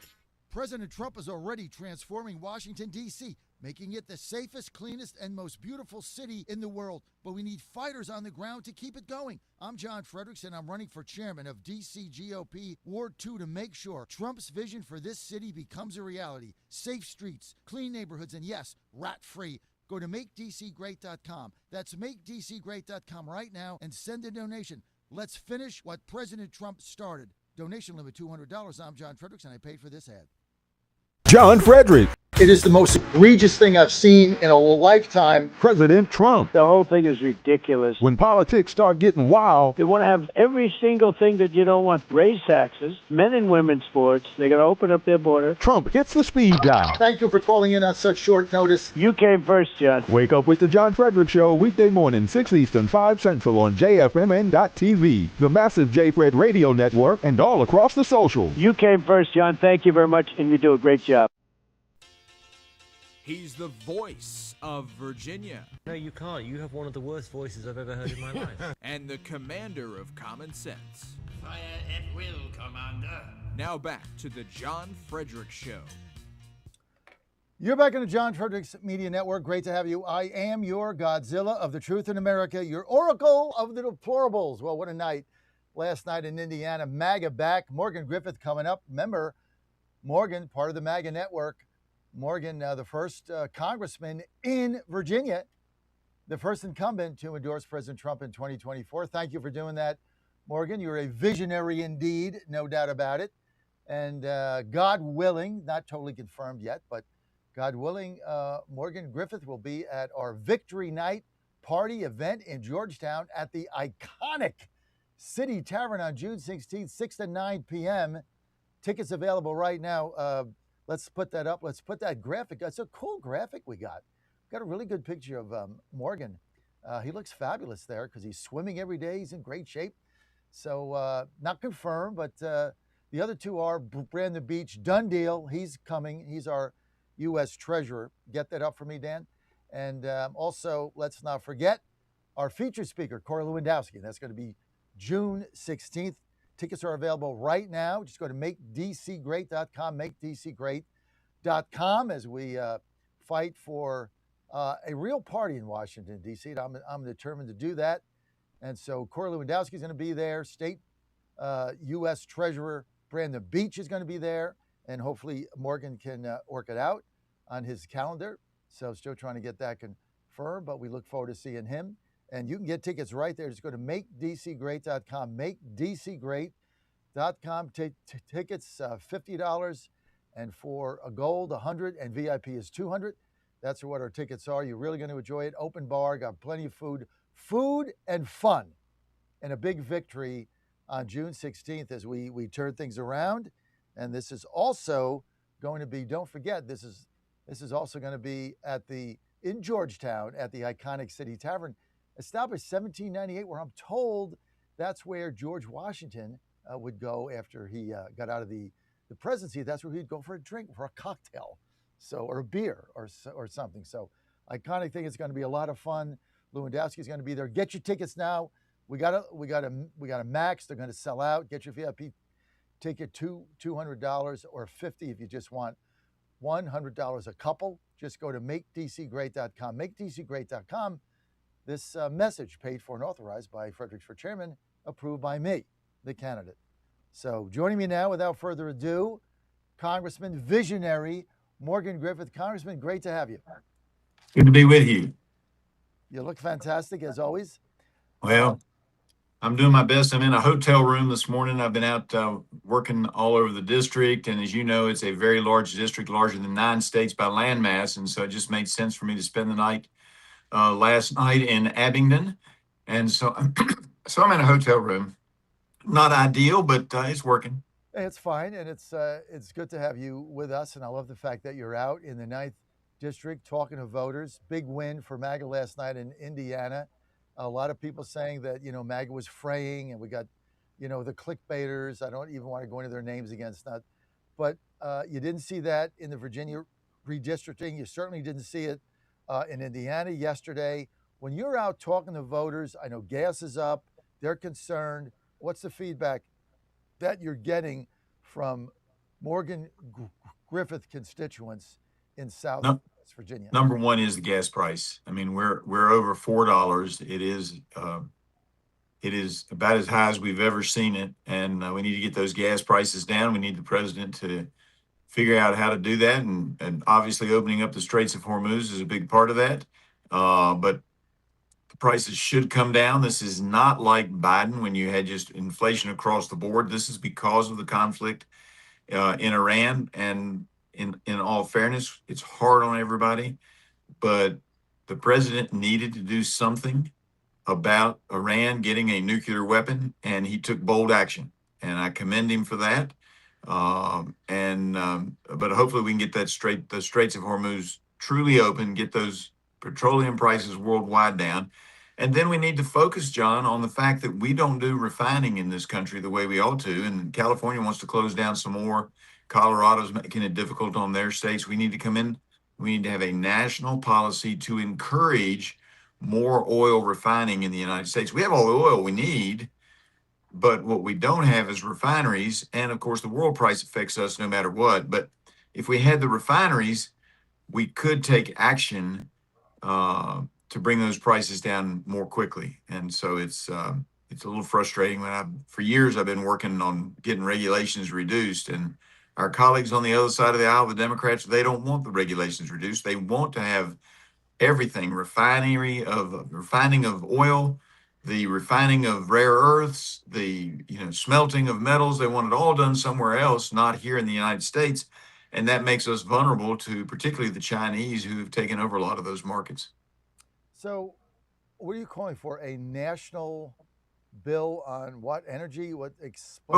President Trump is already transforming Washington, D.C., making it the safest, cleanest, and most beautiful city in the world. But we need fighters on the ground to keep it going. I'm John Fredericks, and I'm running for chairman of D.C. GOP Ward 2 to make sure Trump's vision for this city becomes a reality. Safe streets, clean neighborhoods, and yes, rat-free. Go to MakeDCGreat.com. That's MakeDCGreat.com right now and send a donation. Let's finish what President Trump started. Donation limit $200. I'm John Fredericks, and I paid for this ad. John Fredericks. It is the most egregious thing I've seen in a lifetime. President Trump. The whole thing is ridiculous. When politics start getting wild. They want to have every single thing that you don't want. Raise taxes, men and women's sports. They're going to open up their border. Trump hits the speed dial. Thank you for calling in on such short notice. You came first, John. Wake up with the John Fredericks Show weekday morning, 6 Eastern, 5 Central on JFMN.TV, the massive J-Fred radio network, and all across the social. You came first, John. Thank you very much, and you do a great job. He's the voice of Virginia. No, you can't. You have one of the worst voices I've ever heard in my life. And the commander of common sense. Fire at will, Commander. Now back to the John Fredericks Show. You're back in the John Fredericks Media Network. Great to have you. I am your Godzilla of the truth in America, your oracle of the deplorables. Well, what a night. Last night in Indiana, MAGA back. Morgan Griffith coming up. Remember, Morgan, part of the MAGA network. Morgan, the first congressman in Virginia, the first incumbent to endorse President Trump in 2024. Thank you for doing that, Morgan. You're a visionary indeed, no doubt about it. And God willing, not totally confirmed yet, but God willing, Morgan Griffith will be at our Victory Night party event in Georgetown at the iconic City Tavern on June 16th, 6 to 9 p.m. Tickets available right now. Let's put that up. Let's put that graphic. It's a cool graphic we got. Got a really good picture of Morgan. He looks fabulous there because he's swimming every day. He's in great shape. So not confirmed, but the other two are Brandon Beach. Done deal. He's coming. He's our U.S. Treasurer. Get that up for me, Dan. And also, let's not forget our featured speaker, Corey Lewandowski. That's going to be June 16th. Tickets are available right now. Just go to MakeDCGreat.com, MakeDCGreat.com as we fight for a real party in Washington, D.C. I'm determined to do that. And so Corey Lewandowski is going to be there. State U.S. Treasurer Brandon Beach is going to be there. And hopefully Morgan can work it out on his calendar. So still trying to get that confirmed, but we look forward to seeing him. And you can get tickets right there. Just go to MakeDCGreat.com, MakeDCGreat.com. Tickets, $50 And for a gold, 100, and VIP is 200. That's what our tickets are. You're really going to enjoy it. Open bar, got plenty of food and fun, and a big victory on June 16th as we turn things around. And this is also going to be, don't forget, this is also going to be in Georgetown at the iconic City Tavern, established 1798, where I'm told that's where George Washington would go after he got out of the presidency. That's where he'd go for a drink, for a cocktail, or a beer or something. So iconic thing. It's going to be a lot of fun. Lewandowski is going to be there. Get your tickets now. We got a max. They're going to sell out. Get your VIP ticket, $200 or $50 if you just want $100 a couple. Just go to makedcgreat.com. Makedcgreat.com. This message paid for and authorized by Fredericks for Chairman, approved by me, the candidate. So joining me now, without further ado, Congressman Visionary Morgan Griffith. Congressman, great to have you. Good to be with you. You look fantastic, as always. Well, I'm doing my best. I'm in a hotel room this morning. I've been out working all over the district. And as you know, it's a very large district, larger than 9 states by landmass. And so it just made sense for me to spend the night last night in Abingdon. And so, I'm in a hotel room. Not ideal, but it's working. It's fine. And it's good to have you with us. And I love the fact that you're out in the 9th district talking to voters. Big win for MAGA last night in Indiana. A lot of people saying that, MAGA was fraying, and we got, the clickbaiters. I don't even want to go into their names against that. But you didn't see that in the Virginia redistricting. You certainly didn't see it in Indiana yesterday. When you're out talking to voters, I know gas is up. They're concerned. What's the feedback that you're getting from Morgan Griffith constituents in South Virginia? Number one is the gas price. I mean, we're over $4. It is about as high as we've ever seen it, and we need to get those gas prices down. We need the president to figure out how to do that, and obviously opening up the Straits of Hormuz is a big part of that. But the prices should come down. This is not like Biden when you had just inflation across the board. This is because of the conflict in Iran, and in all fairness, it's hard on everybody, but the president needed to do something about Iran getting a nuclear weapon, and he took bold action, and I commend him for that. But hopefully we can get the Straits of Hormuz truly open, get those petroleum prices worldwide down. And then we need to focus, John, on the fact that we don't do refining in this country the way we ought to. And California wants to close down some more. Colorado's making it difficult on their states. We need to come in. We need to have a national policy to encourage more oil refining in the United States. We have all the oil we need, but what we don't have is refineries. And of course, the world price affects us no matter what. But if we had the refineries, we could take action to bring those prices down more quickly. And so it's a little frustrating. For years, I've been working on getting regulations reduced, and our colleagues on the other side of the aisle, the Democrats, they don't want the regulations reduced. They want to have everything, refining of oil, the refining of rare earths, the smelting of metals. They want it all done somewhere else, not here in the United States. And that makes us vulnerable to particularly the Chinese, who have taken over a lot of those markets. So what are you calling for? A national bill on what energy? Well,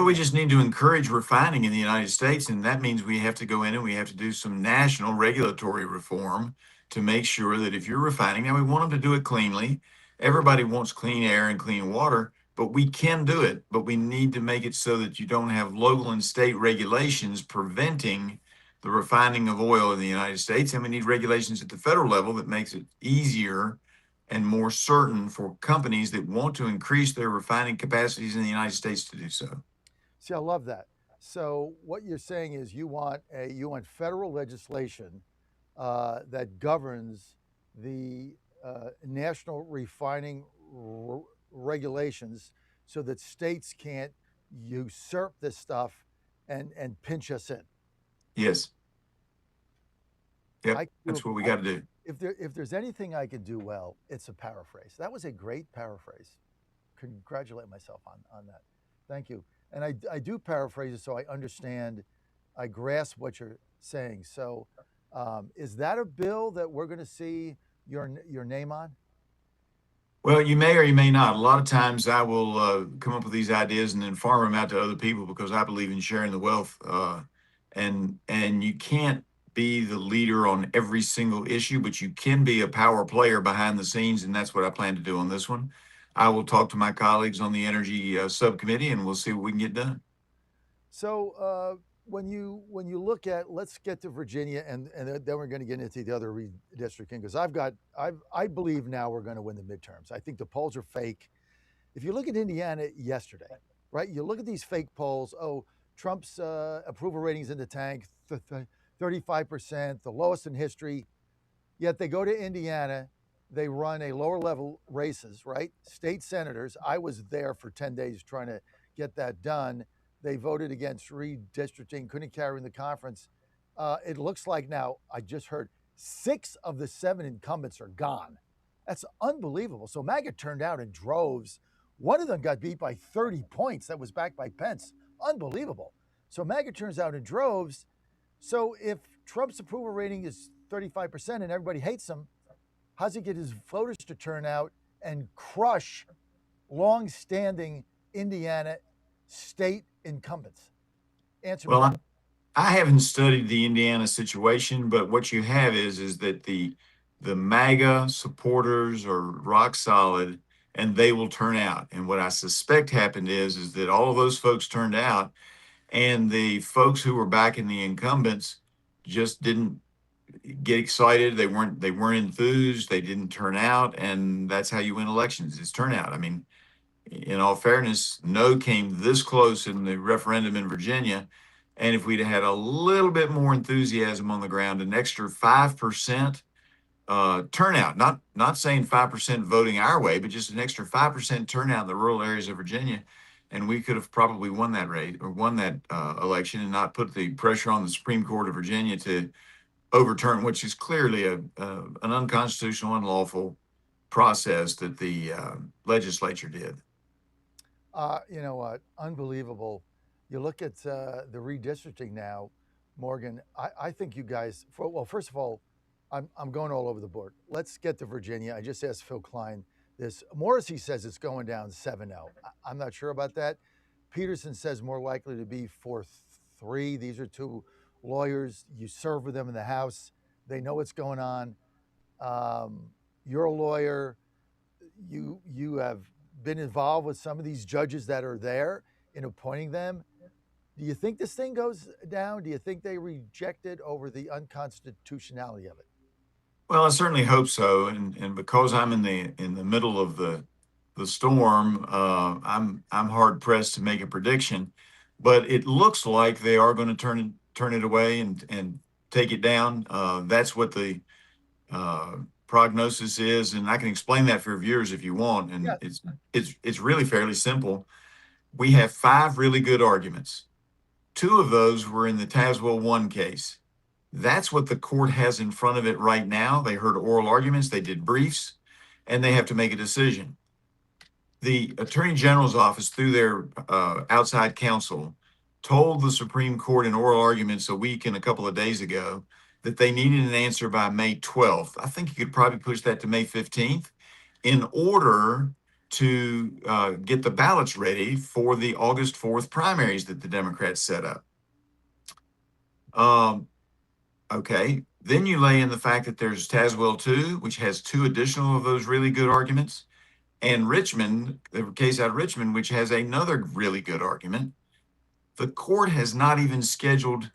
we just need to encourage refining in the United States, and that means we have to go in and we have to do some national regulatory reform to make sure that if you're refining, now we want them to do it cleanly. Everybody wants clean air and clean water, but we can do it. But we need to make it so that you don't have local and state regulations preventing the refining of oil in the United States. And we need regulations at the federal level that makes it easier and more certain for companies that want to increase their refining capacities in the United States to do so. See, I love that. So what you're saying is you want federal legislation that governs the national refining regulations, so that states can't usurp this stuff and pinch us in. Yes. Yep, that's what we got to do. If there's anything I could do well, it's a paraphrase. That was a great paraphrase. Congratulate myself on that. Thank you. And I do paraphrase it so I understand, I grasp what you're saying. So, is that a bill that we're going to see your name on? Well, you may or you may not. A lot of times I will come up with these ideas and then farm them out to other people because I believe in sharing the wealth. And you can't be the leader on every single issue, but you can be a power player behind the scenes, and that's what I plan to do on this one. I will talk to my colleagues on the energy subcommittee, and we'll see what we can get done. So when you look at, let's get to Virginia, and then we're going to get into the other redistricting, because I believe now we're going to win the midterms. I think the polls are fake. If you look at Indiana yesterday, right? You look at these fake polls. Oh, Trump's approval ratings in the tank, 35%, the lowest in history. Yet they go to Indiana, they run a lower level races, right? State senators. I was there for 10 days trying to get that done. They voted against redistricting, couldn't carry in the conference. It looks like now, I just heard 6 of the 7 incumbents are gone. That's unbelievable. So MAGA turned out in droves. One of them got beat by 30 points. That was backed by Pence. Unbelievable. So MAGA turns out in droves. So if Trump's approval rating is 35% and everybody hates him, how's he get his voters to turn out and crush long-standing Indiana state incumbents? Answer me. Well, I haven't studied the Indiana situation, but what you have is that the MAGA supporters are rock solid and they will turn out. And what I suspect happened is that all of those folks turned out, and the folks who were backing the incumbents just didn't get excited. They weren't enthused. They didn't turn out, and that's how you win elections. It's turnout. I mean, in all fairness, no came this close in the referendum in Virginia. And if we'd had a little bit more enthusiasm on the ground, an extra 5% turnout, not saying 5% voting our way, but just an extra 5% turnout in the rural areas of Virginia, and we could have probably won that race or won that election and not put the pressure on the Supreme Court of Virginia to overturn, which is clearly an unconstitutional, unlawful process that the legislature did. You know what? Unbelievable. You look at the redistricting now, Morgan. I think you guys. Well, first of all, I'm going all over the board. Let's get to Virginia. I just asked Phil Klein this. Morrissey says it's going down 7-0. I'm not sure about that. Peterson says more likely to be 4-3. These are 2 lawyers. You serve with them in the House. They know what's going on. You're a lawyer. You have been involved with some of these judges that are there in appointing them. Do you think this thing goes down? Do you think they reject it over the unconstitutionality of it? Well, I certainly hope so, and because I'm in the middle of the storm, I'm hard pressed to make a prediction, but it looks like they are going to turn it away and take it down. That's what the prognosis is, and I can explain that for viewers if you want. And it's really fairly simple. We have 5 really good arguments. 2 of those were in the Tazewell 1 case. That's what the court has in front of it right now. They heard oral arguments, they did briefs, and they have to make a decision. The Attorney General's office, through their outside counsel, told the Supreme Court in oral arguments a week and a couple of days ago that they needed an answer by May 12th. I think you could probably push that to May 15th in order to get the ballots ready for the August 4th primaries that the Democrats set up. Okay, then you lay in the fact that there's Tazewell 2, which has 2 additional of those really good arguments, and Richmond, the case out of Richmond, which has another really good argument. The court has not even scheduled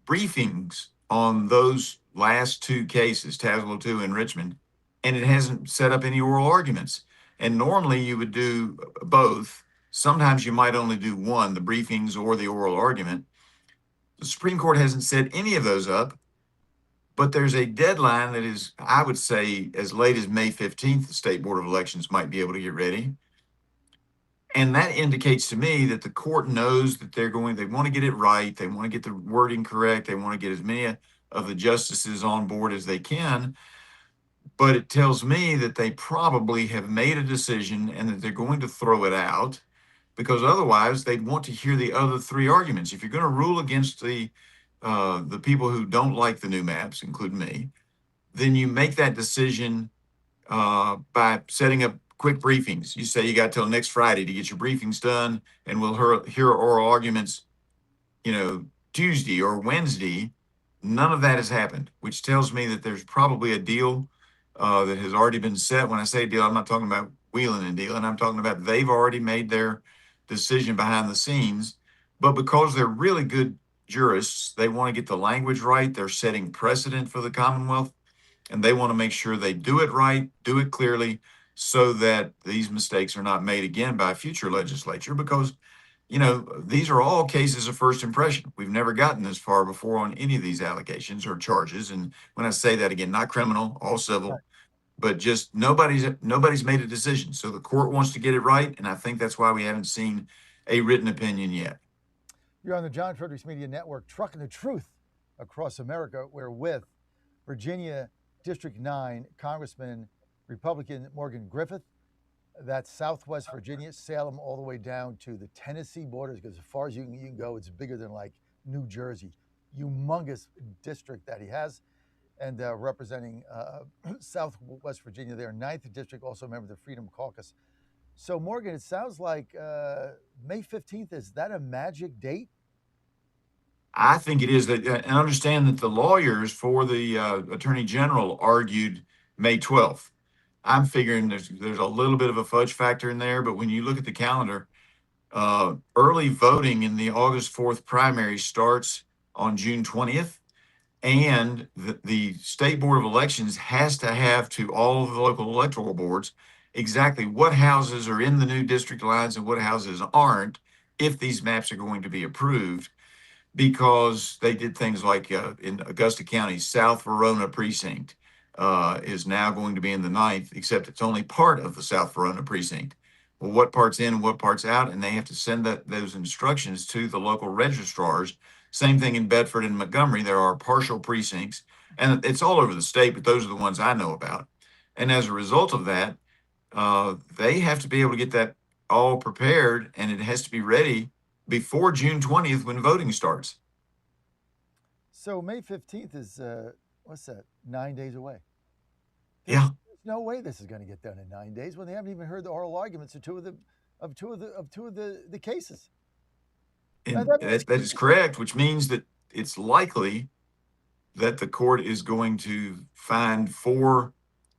briefings on those last 2 cases, Tazewell 2 and Richmond, and it hasn't set up any oral arguments. And normally you would do both. Sometimes you might only do one, the briefings or the oral argument. The Supreme Court hasn't set any of those up, but there's a deadline that is, I would say, as late as May 15th, the State Board of Elections might be able to get ready. And that indicates to me that the court knows that they want to get it right. They want to get the wording correct. They want to get as many of the justices on board as they can. But it tells me that they probably have made a decision and that they're going to throw it out, because otherwise they'd want to hear the other 3 arguments. If you're going to rule against the the people who don't like the new maps, including me, then you make that decision by setting up quick briefings. You say you got till next Friday to get your briefings done, and we'll hear oral arguments, Tuesday or Wednesday. None of that has happened, which tells me that there's probably a deal that has already been set. When I say deal, I'm not talking about wheeling and dealing. I'm talking about they've already made their decision behind the scenes. But because they're really good jurists, they want to get the language right. They're setting precedent for the Commonwealth, and they want to make sure they do it right, do it clearly, so that these mistakes are not made again by a future legislature. Because these are all cases of first impression. We've never gotten this far before on any of these allegations or charges. And when I say that again, not criminal, all civil, but just nobody's made a decision. So the court wants to get it right, and I think that's why we haven't seen a written opinion yet. You're on the John Fredericks Media Network, trucking the truth across America. We're with Virginia District 9 Congressman Republican Morgan Griffith. That's Southwest Virginia, Salem, all the way down to the Tennessee borders, because as far as you can go, it's bigger than like New Jersey. Humongous district that he has. And representing Southwest Virginia there, 9th District, also a member of the Freedom Caucus. So, Morgan, it sounds like May 15th, is that a magic date? I think it is. That, and understand that the lawyers for the Attorney General argued May 12th. I'm figuring there's a little bit of a fudge factor in there, but when you look at the calendar, early voting in the August 4th primary starts on June 20th. And the State Board of Elections has to have to all of the local electoral boards exactly what houses are in the new district lines and what houses aren't, if these maps are going to be approved, because they did things like in Augusta County, South Verona precinct is now going to be in the 9th, except it's only part of the South Verona precinct. Well, what part's in and what part's out, and they have to send those instructions to the local registrars. Same thing in Bedford and Montgomery. There are partial precincts, and it's all over the state, but those are the ones I know about. And as a result of that, they have to be able to get that all prepared, and it has to be ready before June 20th when voting starts. So May 15th is, what's that, 9 days away? There's no way this is going to get done in 9 days when they haven't even heard the oral arguments of two of the cases. And that is correct, which means that it's likely that the court is going to find for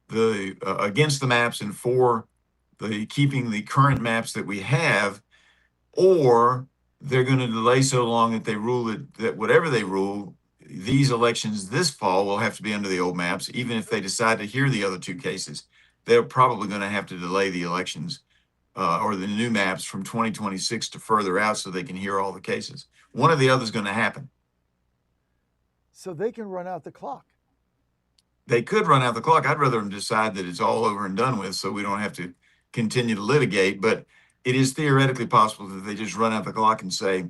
the against the maps and for the keeping the current maps that we have, or they're going to delay so long that they rule that whatever they rule, these elections this fall will have to be under the old maps. Even if they decide to hear the other two cases, they're probably going to have to delay the elections or the new maps from 2026 to further out so they can hear all the cases. One or the other is going to happen. So they can run out the clock. They could run out the clock. I'd rather them decide that it's all over and done with so we don't have to continue to litigate. But it is theoretically possible that they just run out the clock and say,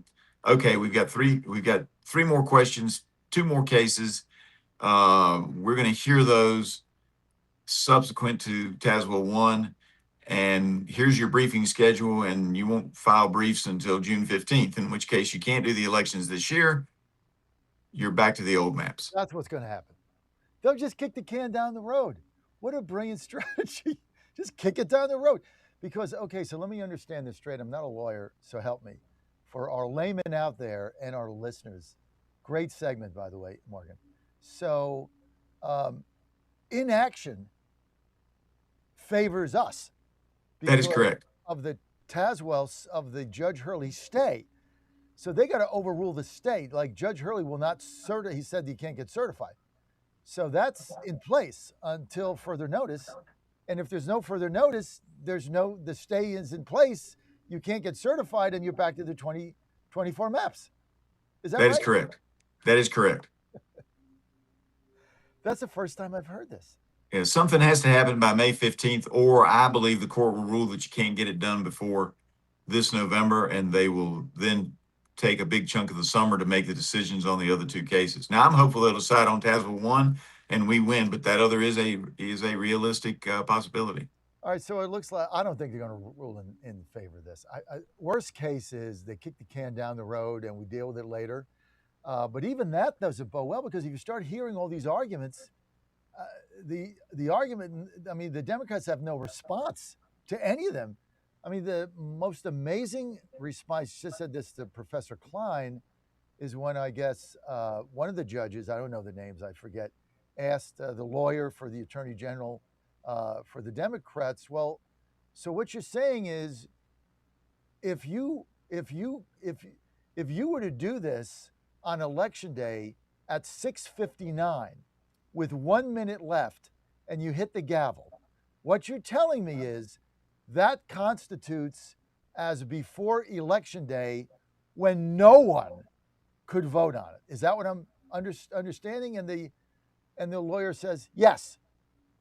okay, we've got three more questions, 2 more cases. We're going to hear those subsequent to Tazewell 1. And here's your briefing schedule, and you won't file briefs until June 15th, in which case you can't do the elections this year. You're back to the old maps. That's what's going to happen. They'll just kick the can down the road. What a brilliant strategy. Just kick it down the road. Because, okay, so let me understand this straight. I'm not a lawyer, so help me. For our laymen out there and our listeners, great segment, by the way, Morgan. So inaction favors us. That is correct. Of the Tazewell, of the Judge Hurley stay. So they got to overrule the state. Like Judge Hurley will not he said you can't get certified. So that's in place until further notice. And if there's no further notice, the stay is in place. You can't get certified and you're back to the 2024 maps. Is that right? That is correct. That is correct. That's the first time I've heard this. Yeah, something has to happen by May 15th, or I believe the court will rule that you can't get it done before this November, and they will then take a big chunk of the summer to make the decisions on the other 2 cases. Now, I'm hopeful they'll decide on Tazewell 1 and we win, but that other is a realistic possibility. All right, so it looks like I don't think they're going to rule in favor of this. Worst case is they kick the can down the road and we deal with it later. But even that doesn't bode well, because if you start hearing all these arguments, the argument, I mean, the Democrats have no response to any of them. I mean, the most amazing response, just said this to Professor Klein, is when I guess one of the judges, I don't know the names, I forget, asked the lawyer for the attorney general for the Democrats, well, so what you're saying is, if you were to do this on election day at 6:59 with 1 minute left and you hit the gavel, what you're telling me is that constitutes as before election day when no one could vote on it. Is that what I'm understanding? And the lawyer says yes.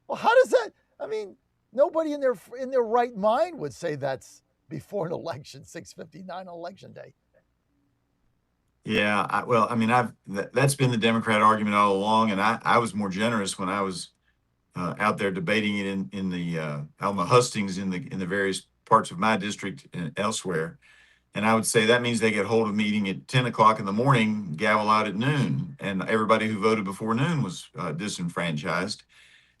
Well, how does that? I mean, nobody in their right mind would say that's before an election, 6:59 election day. Yeah, well, I mean, that's been the Democrat argument all along, and I was more generous when I was out there debating it in the on the hustings in the various parts of my district and elsewhere. And I would say that means they get hold of meeting at 10 o'clock in the morning, gavel out at noon, and everybody who voted before noon was disenfranchised.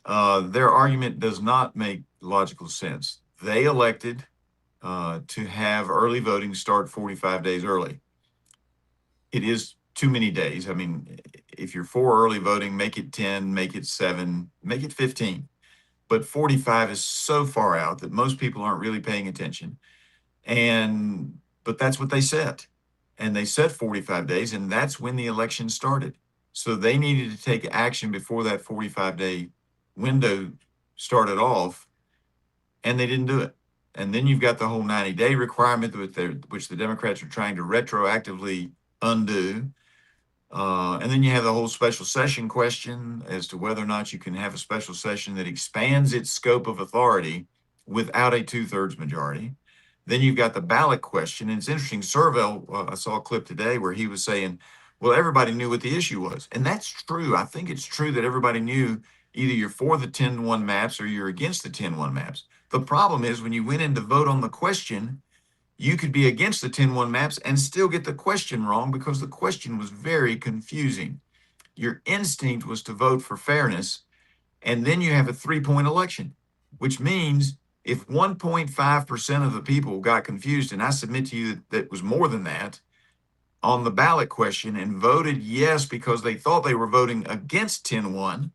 Their argument does not make logical sense. They elected to have early voting start 45 days early. It is too many days. I mean, if you're for early voting, make it 10, make it 7, make it 15. But 45 is so far out that most people aren't really paying attention. But that's what they set. And they set 45 days, and that's when the election started. So they needed to take action before that 45-day window started off, and they didn't do it. And then you've got the whole 90-day requirement, which the Democrats are trying to retroactively undo. And then you have the whole special session question as to whether or not you can have a special session that expands its scope of authority without a 2/3 majority. Then you've got the ballot question. And it's interesting, Servel, I saw a clip today where he was saying, well, everybody knew what the issue was. And that's true. I think it's true that everybody knew either you're for the 10-1 maps or you're against the 10-1 maps. The problem is when you went in to vote on the question, you could be against the 10-1 maps and still get the question wrong because the question was very confusing. Your instinct was to vote for fairness, and then you have a 3-point election, which means if 1.5% of the people got confused, and I submit to you that was more than that, on the ballot question and voted yes because they thought they were voting against 10-1,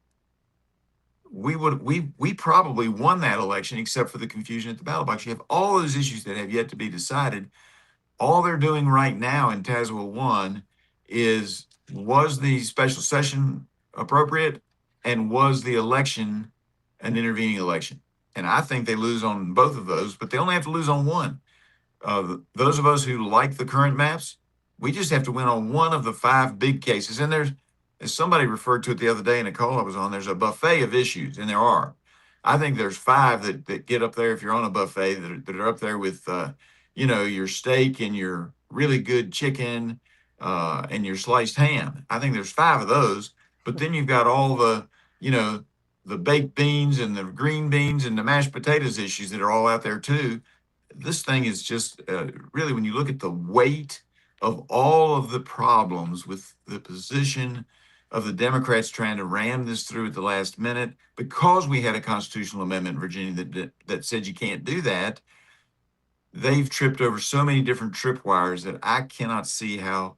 we probably won that election except for the confusion at the ballot box. You have all those issues that have yet to be decided. All they're doing right now in Tazewell 1 is, was the special session appropriate, and was the election an intervening election? And I think they lose on both of those, but they only have to lose on one. Those of us who like the current maps, we just have to win on one of the 5 big cases. And there's, as somebody referred to it the other day in a call I was on, there's a buffet of issues, and there are. I think there's 5 that get up there, if you're on a buffet, that are up there with, your steak and your really good chicken and your sliced ham. I think there's 5 of those. But then you've got all the, the baked beans and the green beans and the mashed potatoes issues that are all out there too. This thing is just really, when you look at the weight of all of the problems with the position of the Democrats trying to ram this through at the last minute, because we had a constitutional amendment in Virginia that said you can't do that, they've tripped over so many different tripwires that I cannot see how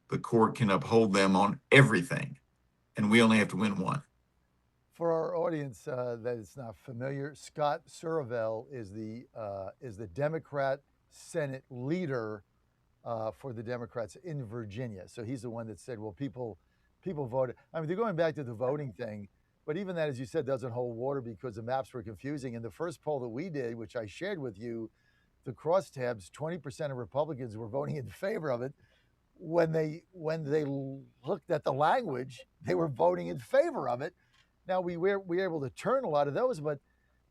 the court can uphold them on everything. And we only have to win one. For our audience that is not familiar, Scott Servel is the Democrat Senate leader for the Democrats in Virginia. So he's the one that said, well, people voted. I mean, they're going back to the voting thing, but even that, as you said, doesn't hold water because the maps were confusing. In the first poll that we did, which I shared with you, the crosstabs, 20% of Republicans were voting in favor of it. When they looked at the language, they were voting in favor of it. Now, we were able to turn a lot of those, but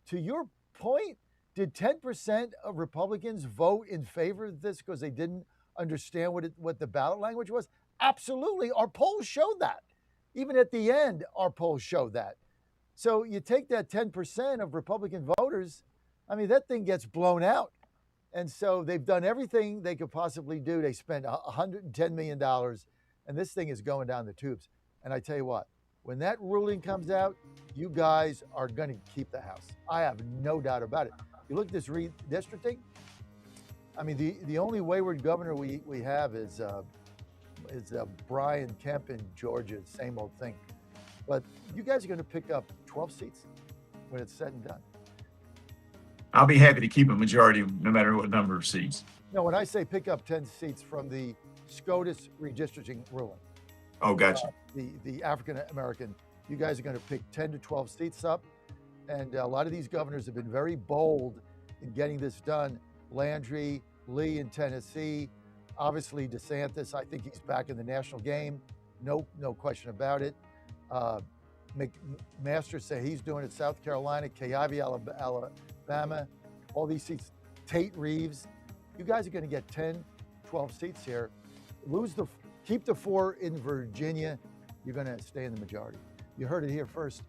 to your point, did 10% of Republicans vote in favor of this because they didn't understand what the ballot language was? Absolutely. Our polls showed that. Even at the end, our polls showed that. So you take that 10% of Republican voters, I mean, that thing gets blown out. And so they've done everything they could possibly do. They spent $110 million, and this thing is going down the tubes. And I tell you what, when that ruling comes out, you guys are going to keep the House. I have no doubt about it. You look at this redistricting. I mean, the only wayward governor we have is Brian Kemp in Georgia. Same old thing. But you guys are going to pick up 12 seats when it's said and done. I'll be happy to keep a majority no matter what number of seats. No, when I say pick up 10 seats from the SCOTUS redistricting ruling. Oh, gotcha. The African American, you guys are going to pick 10 to 12 seats up. And a lot of these governors have been very bold in getting this done. Landry, Lee in Tennessee, obviously DeSantis, I think he's back in the national game. No question about it. McMaster say he's doing it. South Carolina, Kayabi, Alabama, all these seats. Tate Reeves, you guys are going to get 10, 12 seats here. Keep the 4 in Virginia. You're going to stay in the majority. You heard it here first.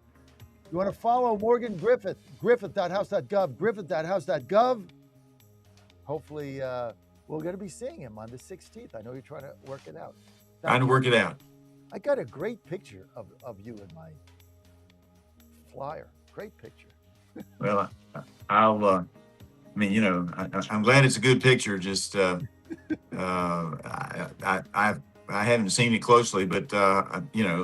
You want to follow Morgan Griffith, griffith.house.gov, griffith.house.gov. Hopefully, we're going to be seeing him on the 16th. I know you're trying to work it out. Trying to work it out. I got a great picture of you in my flyer. Great picture. Well, I'm glad it's a good picture. Just, I haven't seen it closely, but,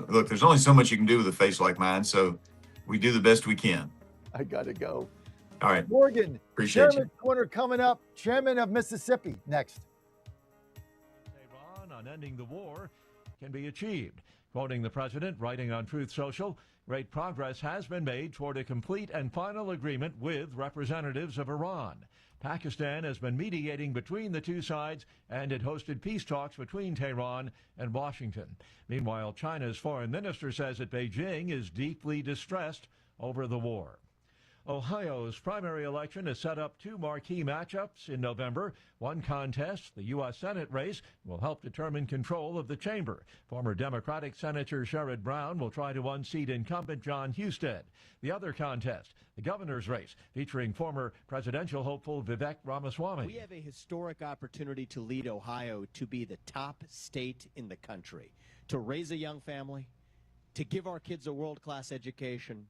look, there's only so much you can do with a face like mine. So we do the best we can. I got to go. All right. Morgan, Appreciate Chairman Corner coming up. Chairman of Mississippi next. Tehran on ending the war can be achieved. Quoting the president, writing on Truth Social, great progress has been made toward a complete and final agreement with representatives of Iran. Pakistan has been mediating between the two sides, and it hosted peace talks between Tehran and Washington. Meanwhile, China's foreign minister says that Beijing is deeply distressed over the war. Ohio's primary election has set up 2 marquee matchups in November. One contest, the U.S. Senate race, will help determine control of the chamber. Former Democratic Senator Sherrod Brown will try to unseat incumbent John Husted. The other contest, the governor's race, featuring former presidential hopeful Vivek Ramaswamy. We have a historic opportunity to lead Ohio to be the top state in the country, to raise a young family, to give our kids a world-class education,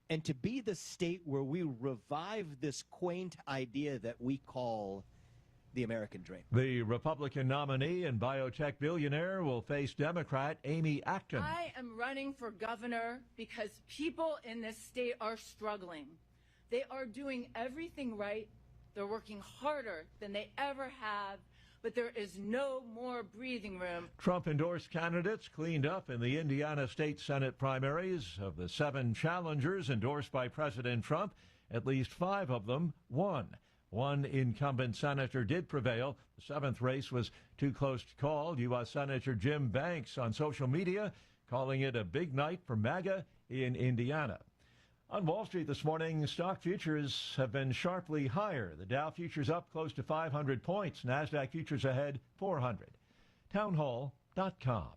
and to be the state where we revive this quaint idea that we call the American dream. The Republican nominee and biotech billionaire will face Democrat Amy Acton. I am running for governor because people in this state are struggling. They are doing everything right. They're working harder than they ever have, but there is no more breathing room. Trump-endorsed candidates cleaned up in the Indiana State Senate primaries. Of the 7 challengers endorsed by President Trump, at least 5 of them won. One incumbent senator did prevail. The 7th race was too close to call. U.S. Senator Jim Banks on social media calling it a big night for MAGA in Indiana. On Wall Street this morning, stock futures have been sharply higher. The Dow futures up close to 500 points. NASDAQ futures ahead 400. Townhall.com.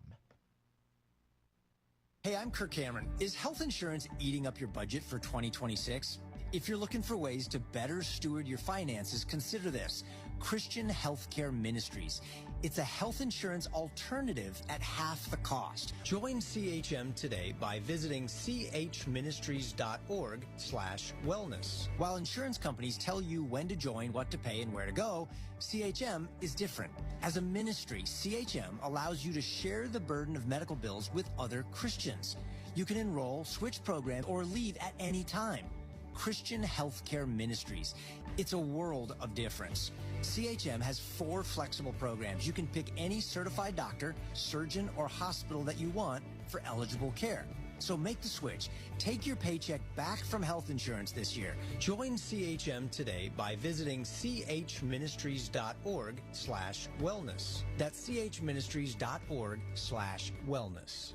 Hey, I'm Kirk Cameron. Is health insurance eating up your budget for 2026? If you're looking for ways to better steward your finances, consider this: Christian Healthcare Ministries. It's a health insurance alternative at half the cost. Join CHM today by visiting chministries.org/wellness. While insurance companies tell you when to join, what to pay, and where to go, CHM is different. As a ministry, CHM allows you to share the burden of medical bills with other Christians. You can enroll, switch programs, or leave at any time. Christian Healthcare Ministries. It's a world of difference. CHM has 4 flexible programs. You can pick any certified doctor, surgeon, or hospital that you want for eligible care. So make the switch. Take your paycheck back from health insurance this year. Join CHM today by visiting chministries.org/wellness. That's chministries.org/wellness.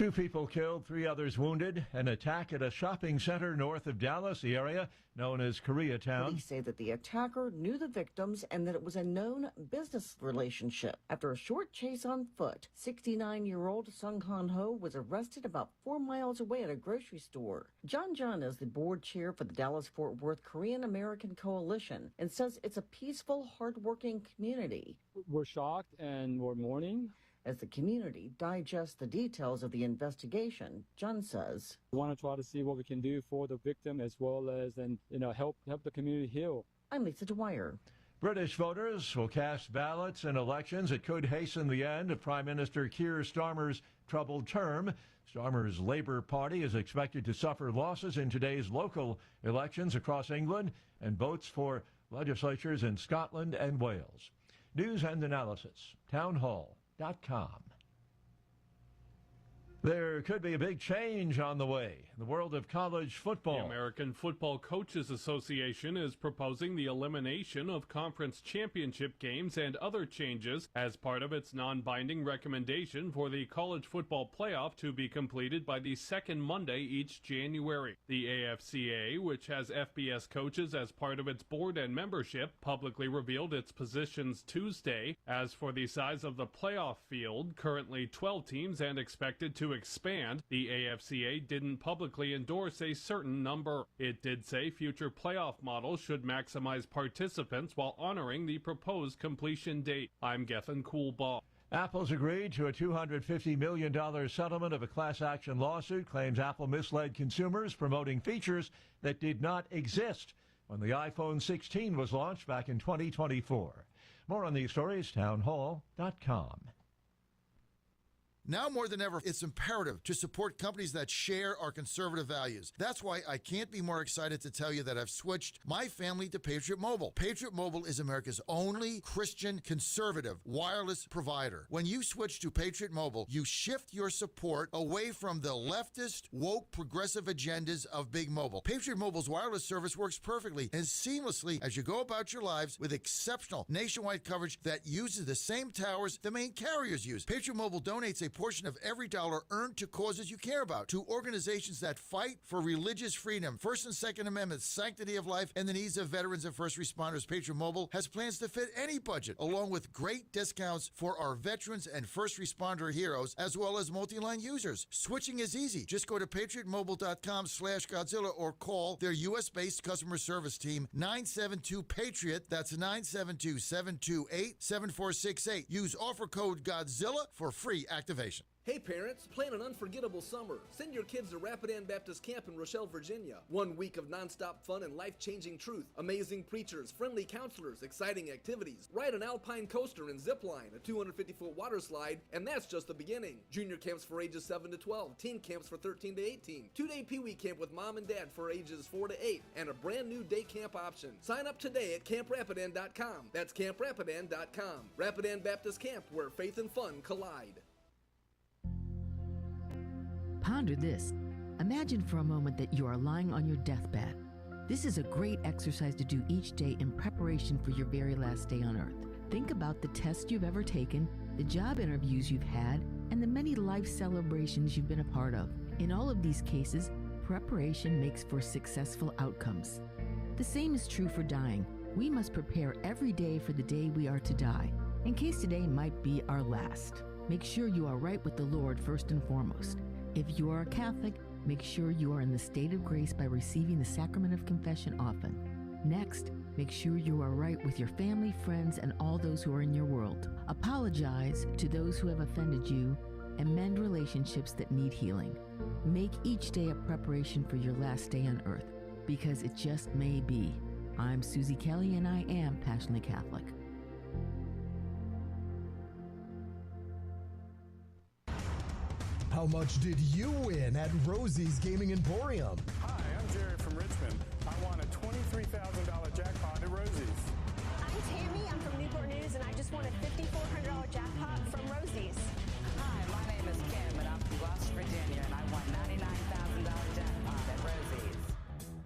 2 people killed, 3 others wounded. An attack at a shopping center north of Dallas, the area known as Koreatown. Police say that the attacker knew the victims and that it was a known business relationship. After a short chase on foot, 69-year-old Sung Han Ho was arrested about 4 miles away at a grocery store. John John is the board chair for the Dallas-Fort Worth Korean American Coalition and says it's a peaceful, hardworking community. We're shocked and we're mourning. As the community digests the details of the investigation, John says, We want to try to see what we can do for the victim as well as help the community heal. I'm Lisa Dwyer. British voters will cast ballots in elections that could hasten the end of Prime Minister Keir Starmer's troubled term. Starmer's Labour Party is expected to suffer losses in today's local elections across England and votes for legislatures in Scotland and Wales. News and analysis, townhall.com. There could be a big change on the way in the world of college football. The American Football Coaches Association is proposing the elimination of conference championship games and other changes as part of its non-binding recommendation for the college football playoff to be completed by the second Monday each January. The AFCA, which has FBS coaches as part of its board and membership, publicly revealed its positions Tuesday. As for the size of the playoff field, currently 12 teams and expected to expand, the AFCA didn't publicly endorse a certain number. It did say future playoff models should maximize participants while honoring the proposed completion date. I'm Gethin Coolbaugh. Apple's agreed to a $250 million settlement of a class action lawsuit, claims Apple misled consumers promoting features that did not exist when the iPhone 16 was launched back in 2024. More on these stories, townhall.com. Now more than ever, it's imperative to support companies that share our conservative values. That's why I can't be more excited to tell you that I've switched my family to Patriot Mobile. Patriot Mobile is America's only Christian conservative wireless provider. When you switch to Patriot Mobile, you shift your support away from the leftist, woke, progressive agendas of Big Mobile. Patriot Mobile's wireless service works perfectly and seamlessly as you go about your lives with exceptional nationwide coverage that uses the same towers the main carriers use. Patriot Mobile donates a portion of every dollar earned to causes you care about, to organizations that fight for religious freedom, First and Second Amendments, sanctity of life, and the needs of veterans and first responders. Patriot Mobile has plans to fit any budget, along with great discounts for our veterans and first responder heroes, as well as multi-line users. Switching is easy. Just go to patriotmobile.com/Godzilla or call their U.S.-based customer service team, 972-PATRIOT. That's 972-728-7468. Use offer code Godzilla for free activation. Hey parents, plan an unforgettable summer. Send your kids to Rapidan Baptist Camp in Rochelle, Virginia. 1 week of nonstop fun and life-changing truth. Amazing preachers, friendly counselors, exciting activities. Ride an alpine coaster and zip line, a 250-foot water slide, and that's just the beginning. Junior camps for ages 7 to 12, teen camps for 13 to 18, 2-day Pee-wee camp with mom and dad for ages 4 to 8, and a brand new day camp option. Sign up today at camprapidan.com. That's camprapidan.com. Rapidan Baptist Camp, where faith and fun collide. Ponder this. Imagine for a moment that you are lying on your deathbed. This is a great exercise to do each day in preparation for your very last day on earth. Think about the tests you've ever taken, the job interviews you've had, and the many life celebrations you've been a part of. In all of these cases, preparation makes for successful outcomes. The same is true for dying. We must prepare every day for the day we are to die, in case today might be our last. Make sure you are right with the Lord first and foremost. If you are a Catholic, make sure you are in the state of grace by receiving the sacrament of confession often. Next, make sure you are right with your family, friends, and all those who are in your world. Apologize to those who have offended you and mend relationships that need healing. Make each day a preparation for your last day on earth, because it just may be. I'm Susie Kelly, and I am passionately Catholic. How much did you win at Rosie's Gaming Emporium? Hi, I'm Jerry from Richmond. I won a $23,000 jackpot at Rosie's. I'm Tammy. I'm from Newport News, and I just won a $5,400 jackpot from Rosie's. Hi, my name is Kim, and I'm from West Virginia, and I won $99,000 jackpot at Rosie's.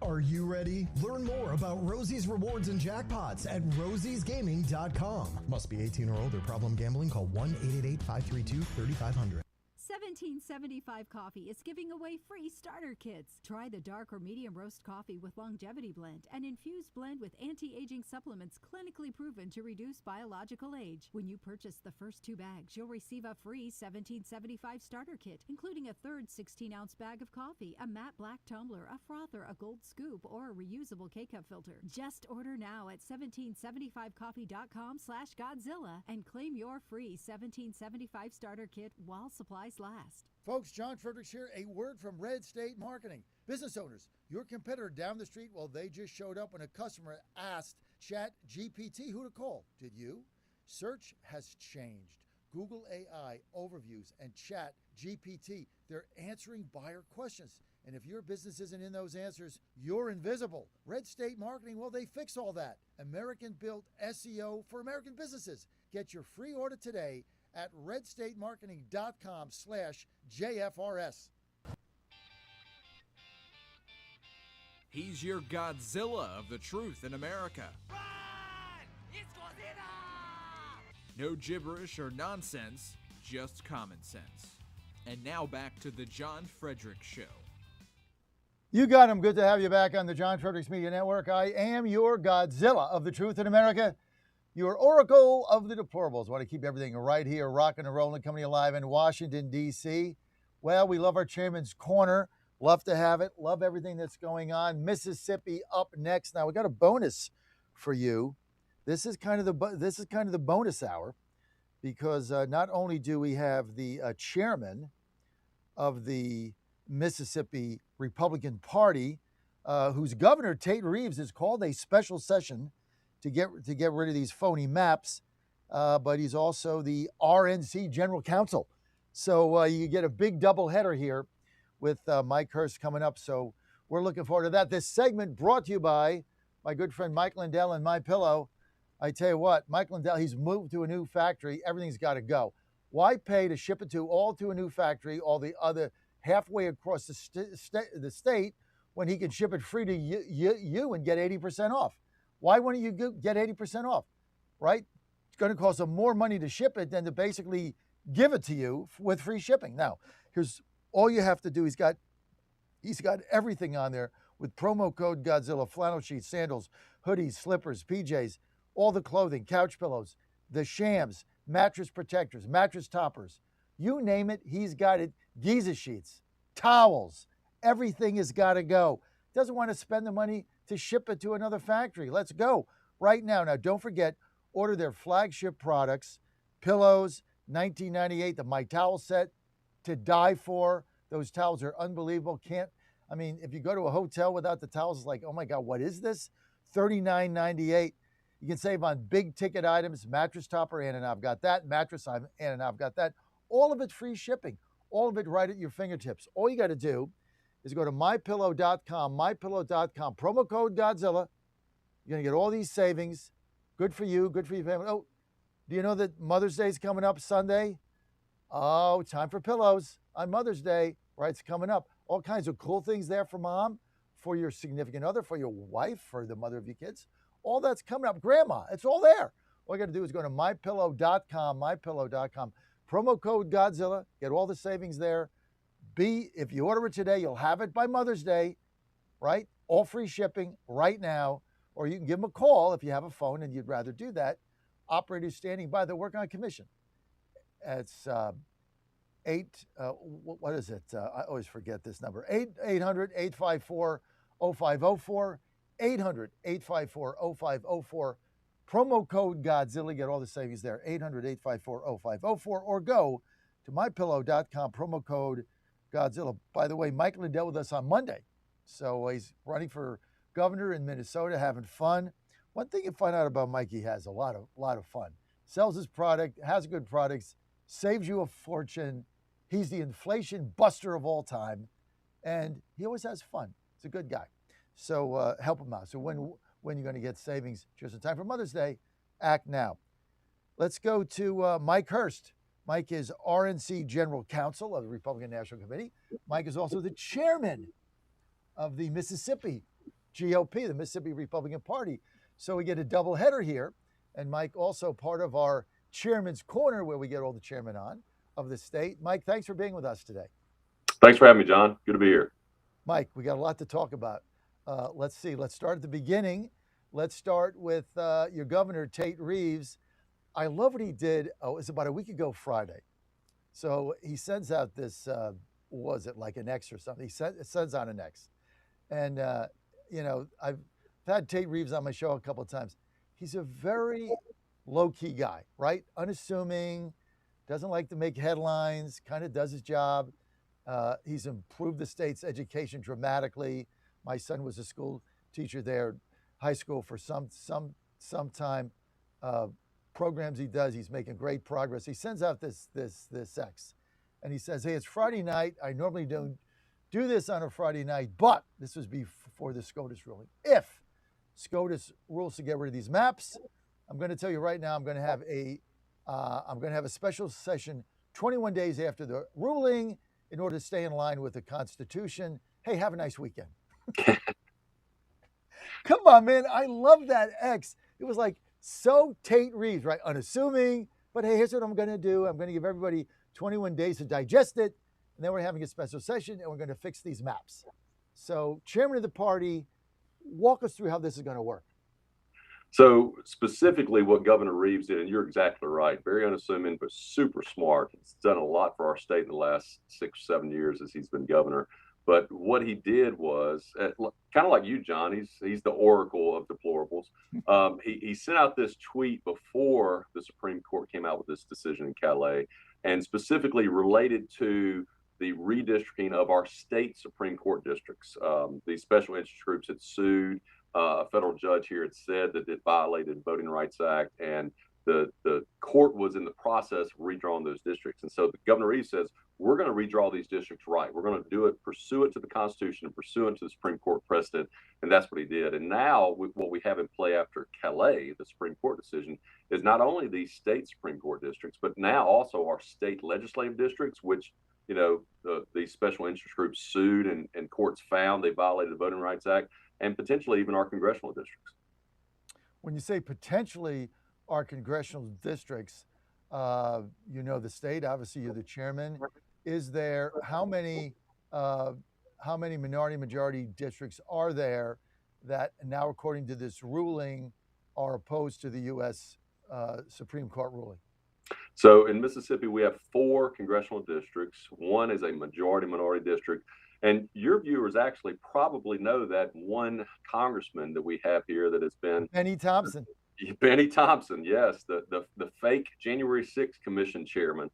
Are you ready? Learn more about Rosie's rewards and jackpots at rosiesgaming.com. Must be 18 or older. Problem gambling? Call 1-888-532-3500. 1775 Coffee is giving away free starter kits. Try the dark or medium roast coffee with longevity blend, an infused blend with anti-aging supplements clinically proven to reduce biological age. When you purchase the first 2 bags, you'll receive a free 1775 starter kit, including a third 16-ounce bag of coffee, a matte black tumbler, a frother, a gold scoop, or a reusable K-cup filter. Just order now at 1775coffee.com/Godzilla and claim your free 1775 starter kit while supplies last. Folks, John Fredericks here. A word from Red State Marketing. Business owners, your competitor down the street, well, they just showed up when a customer asked ChatGPT who to call. Did you? Search has changed. Google AI, overviews, and ChatGPT, they're answering buyer questions. And if your business isn't in those answers, you're invisible. Red State Marketing, well, they fix all that. American-built SEO for American businesses. Get your free order today at redstatemarketing.com/JFRS. He's your Godzilla of the truth in America. It's Godzilla! No gibberish or nonsense, just common sense. And now back to the John Fredericks Show. You got him. Good to have you back on the John Fredericks Media Network. I am your Godzilla of the truth in America, your oracle of the deplorables. Want to keep everything right here, rocking and rolling, coming alive in Washington, D.C. Well, we love our Chairman's Corner. Love to have it. Love everything that's going on. Mississippi up next. Now we got a bonus for you. This is kind of the bonus hour, because not only do we have the chairman of the Mississippi Republican Party, whose governor, Tate Reeves, has called a special session to get rid of these phony maps, but he's also the RNC General Counsel. So you get a big doubleheader here with Mike Hurst coming up. So we're looking forward to that. This segment brought to you by my good friend Mike Lindell and MyPillow. I tell you what, Mike Lindell, he's moved to a new factory. Everything's got to go. Why pay to ship it to a new factory, all the other halfway across the state, when he can ship it free to you and get 80% off? Why wouldn't you get 80% off, right? It's going to cost him more money to ship it than to basically give it to you with free shipping. Now, here's all you have to do. He's got everything on there with promo code Godzilla: flannel sheets, sandals, hoodies, slippers, PJs, all the clothing, couch pillows, the shams, mattress protectors, mattress toppers, you name it, he's got it. Giza sheets, towels, everything has got to go. Doesn't want to spend the money to ship it to another factory. Let's go right now. Now, don't forget, order their flagship products, pillows, $19.98, the My Towel set, to die for. Those towels are unbelievable. If you go to a hotel without the towels, it's like, oh my God, what is this? $39.98. You can save on big ticket items, mattress topper, and I've got that, mattress, and I've got that. All of it free shipping, all of it right at your fingertips. All you got to do is go to mypillow.com, promo code Godzilla. You're going to get all these savings. Good for you, good for your family. Oh, do you know that Mother's Day is coming up Sunday? Oh, time for pillows on Mother's Day, right? It's coming up. All kinds of cool things there for mom, for your significant other, for your wife, for the mother of your kids. All that's coming up. Grandma, it's all there. All you got to do is go to mypillow.com, promo code Godzilla. Get all the savings there. If you order it today, you'll have it by Mother's Day, right? All free shipping right now. Or you can give them a call if you have a phone and you'd rather do that. Operators standing by, they're working on commission. It's what is it? I always forget this number. 800-854-0504. 800-854-0504. Promo code Godzilla. Get all the savings there. 800-854-0504. Or go to mypillow.com. Promo code Godzilla. By the way, Mike Lindell with us on Monday. So he's running for governor in Minnesota, having fun. One thing you find out about Mike, he has a lot of fun. Sells his product, has good products, saves you a fortune. He's the inflation buster of all time, and he always has fun. He's a good guy. So help him out. So when you're going to get savings just in time for Mother's Day, act now. Let's go to Mike Hurst. Mike is RNC General Counsel of the Republican National Committee. Mike is also the chairman of the Mississippi GOP, the Mississippi Republican Party. So we get a doubleheader here. And Mike, also part of our Chairman's Corner, where we get all the chairmen on. of the state. Mike, thanks for being with us today. Thanks for having me, John. Good to be here. Mike, we got a lot to talk about. Let's see. Let's start at the beginning. Let's start with your governor, Tate Reeves. I love what he did. Oh, it was about a week ago Friday. So he sends out this, was it like an X or something? It sends out an X. And, I've had Tate Reeves on my show a couple of times. He's a very low-key guy, right? Unassuming, doesn't like to make headlines, kind of does his job. He's improved the state's education dramatically. My son was a school teacher there, high school for some time. Programs he does, he's making great progress. He sends out this X, and he says, "Hey, it's Friday night. I normally don't do this on a Friday night, but this was before the SCOTUS ruling. If SCOTUS rules to get rid of these maps, I'm going to tell you right now, I'm going to have a special session 21 days after the ruling in order to stay in line with the Constitution. Hey, have a nice weekend." Come on, man. I love that X. It was like so Tate Reeves, right? Unassuming, but hey, here's what I'm going to do. I'm going to give everybody 21 days to digest it, and then we're having a special session, and we're going to fix these maps. So, chairman of the party, walk us through how this is going to work. So specifically what Governor Reeves did, and you're exactly right, very unassuming, but super smart. He's done a lot for our state in the last 6 or 7 years as he's been governor. But what he did was, kind of like you, John, he's the oracle of deplorables. He sent out this tweet before the Supreme Court came out with this decision in Calais, and specifically related to the redistricting of our state Supreme Court districts. The special interest groups had sued. A federal judge here had said that it violated Voting Rights Act, and the court was in the process of redrawing those districts. And so the Governor Reeves says, we're going to redraw these districts right. We're going to do it pursuant to the Constitution and pursuant to the Supreme Court precedent. And that's what he did. And now what we have in play after Calais, the Supreme Court decision, is not only these state Supreme Court districts, but now also our state legislative districts, which, these special interest groups sued and courts found they violated the Voting Rights Act, and potentially even our congressional districts. When you say potentially our congressional districts, the state, obviously you're the chairman. Is there, how many minority majority districts are there that now, according to this ruling, are opposed to the U.S. Supreme Court ruling? So in Mississippi, we have 4 congressional districts. One is a majority minority district. And your viewers actually probably know that one congressman that we have here that has been Benny Thompson. Benny Thompson, yes, the fake January 6th Commission chairman.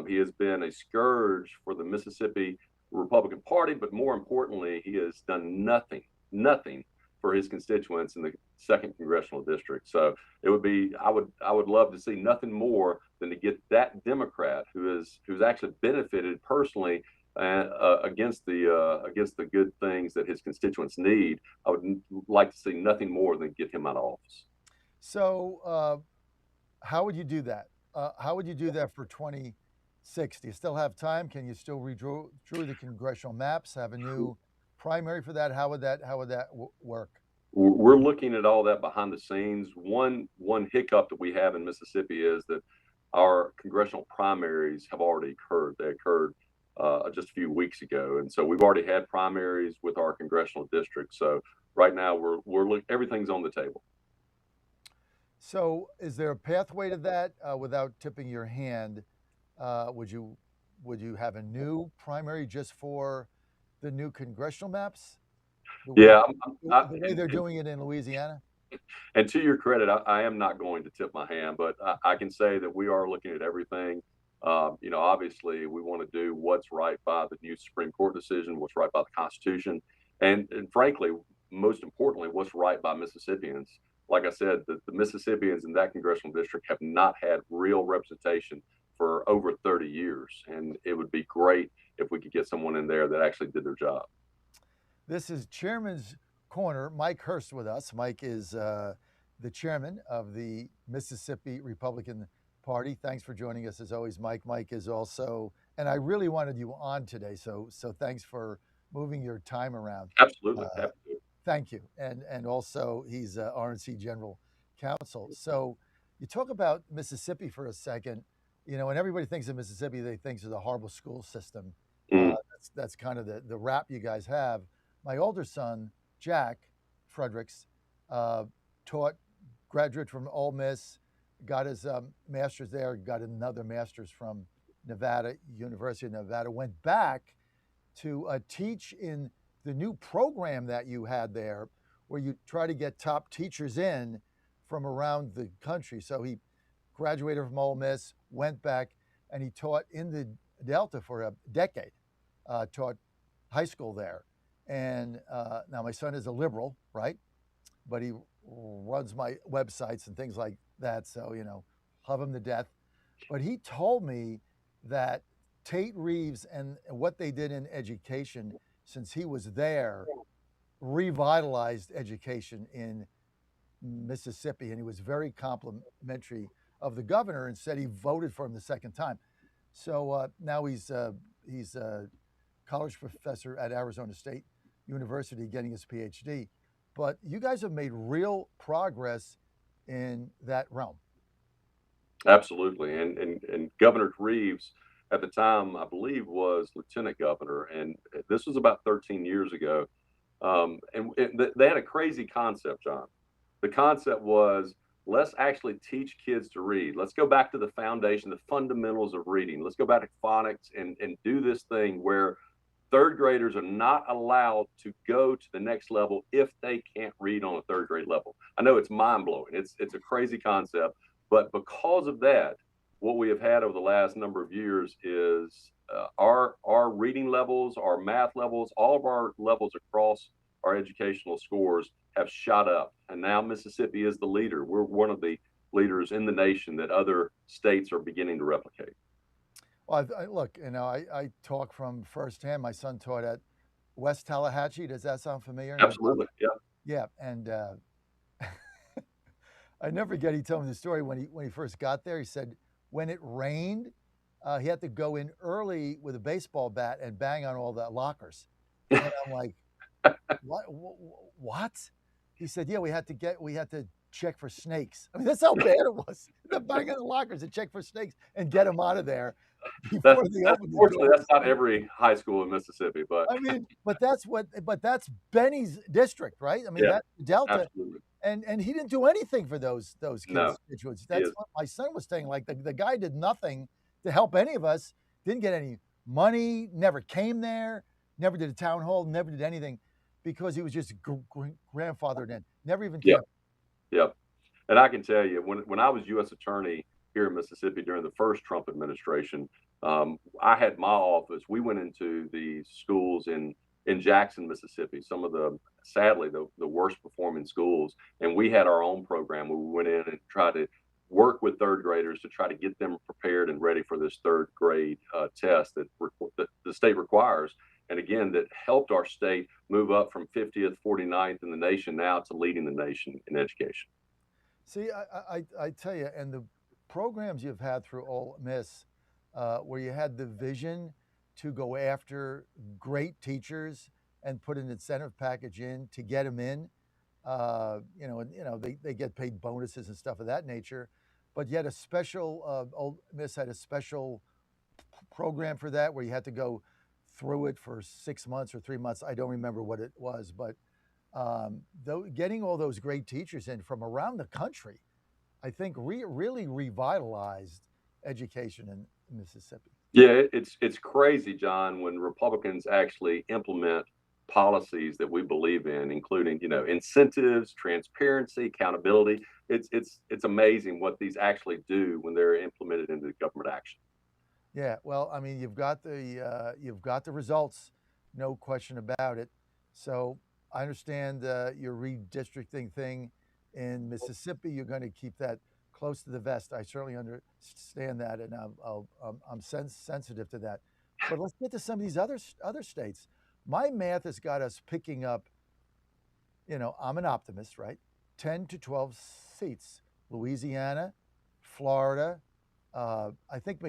He has been a scourge for the Mississippi Republican Party, but more importantly, he has done nothing for his constituents in the 2nd congressional district. So it would be, I would love to see nothing more than to get that Democrat who's actually benefited personally against the good things that his constituents need. I would like to see nothing more than get him out of office. So how would you do that? How would you do that for 26? Do you still have time? Can you still redraw the congressional maps? Have a new primary for that? How would that work? We're looking at all that behind the scenes. One hiccup that we have in Mississippi is that our congressional primaries have already occurred. They occurred just a few weeks ago, and so we've already had primaries with our congressional districts. So right now everything's on the table. So is there a pathway to that without tipping your hand? Would you have a new primary just for the new congressional maps? The way they're doing it in Louisiana? And to your credit, I am not going to tip my hand, but I can say that we are looking at everything. Obviously, we want to do what's right by the new Supreme Court decision, what's right by the Constitution, and frankly, most importantly, what's right by Mississippians. Like I said, the Mississippians in that congressional district have not had real representation for over 30 years, and it would be great if we could get someone in there that actually did their job. This is Chairman's Corner. Mike Hurst with us. Mike is the chairman of the Mississippi Republican Party. Thanks for joining us as always, Mike. Mike is also, and I really wanted you on today, so thanks for moving your time around. Absolutely. Thank you. And also he's RNC General Counsel. So you talk about Mississippi for a second. you know, when everybody thinks of Mississippi, they think of the horrible school system. Mm. That's kind of the rap you guys have. My older son, Jack Fredericks, taught, graduate from Ole Miss, got his master's there, got another master's from Nevada, University of Nevada, went back to teach in the new program that you had there, where you try to get top teachers in from around the country. So he graduated from Ole Miss, went back, and he taught in the Delta for a decade, taught high school there. And now my son is a liberal, right? But he runs my websites and things like that. So, you know, love him to death. But he told me that Tate Reeves and what they did in education since he was there revitalized education in Mississippi. And he was very complimentary of the governor and said he voted for him the second time. So now he's a college professor at Arizona State University getting his PhD. But you guys have made real progress in that realm. Absolutely. And Governor Reeves at the time, I believe, was lieutenant governor. And this was about 13 years ago. They had a crazy concept, John. The concept was, let's actually teach kids to read. Let's go back to the foundation, the fundamentals of reading. Let's go back to phonics and do this thing where third graders are not allowed to go to the next level if they can't read on a third grade level. I know it's mind blowing. It's a crazy concept, but because of that, what we have had over the last number of years is our reading levels, our math levels, all of our levels across our educational scores have shot up. And now Mississippi is the leader. We're one of the leaders in the nation that other states are beginning to replicate. Well, look, you know, I talk from firsthand. My son taught at West Tallahatchie. Does that sound familiar? Absolutely, yeah. Yeah, and I never forget. He told me the story when he first got there. He said when it rained, he had to go in early with a baseball bat and bang on all the lockers. And I'm like, what? He said, yeah, we had to check for snakes. I mean, that's how bad it was. The bang on the lockers and check for snakes and get them out of there. Unfortunately, that's not every high school in Mississippi, but I mean, but that's Benny's district, right? I mean, yeah, that's Delta, absolutely. and he didn't do anything for those kids' No, constituents. That's what my son was saying. Like the guy did nothing to help any of us. Didn't get any money. Never came there. Never did a town hall. Never did anything because he was just grandfathered in. Never even came. Yep. And I can tell you, when I was U.S. Attorney here in Mississippi during the first Trump administration, I had my office. We went into the schools in Jackson, Mississippi, some of sadly, the worst performing schools. And we had our own program where we went in and tried to work with third graders to try to get them prepared and ready for this third grade test that the state requires. And again, that helped our state move up from 50th, 49th in the nation now to leading the nation in education. See, I tell you, and the programs you've had through Ole Miss, where you had the vision to go after great teachers and put an incentive package in to get them in, they get paid bonuses and stuff of that nature, but you had a special, Ole Miss had a special program for that where you had to go through it for 6 months or 3 months. I don't remember what it was, but getting all those great teachers in from around the country, I think really revitalized education in Mississippi. Yeah, it's crazy, John, when Republicans actually implement policies that we believe in, including, incentives, transparency, accountability. It's amazing what these actually do when they're implemented into government action. Yeah, well, I mean, you've got the results, no question about it. So I understand your redistricting thing in Mississippi. You're going to keep that close to the vest. I certainly understand that, and I'm sensitive to that. But let's get to some of these other states. My math has got us picking up. I'm an optimist, right? 10 to 12 seats. Louisiana, Florida. I think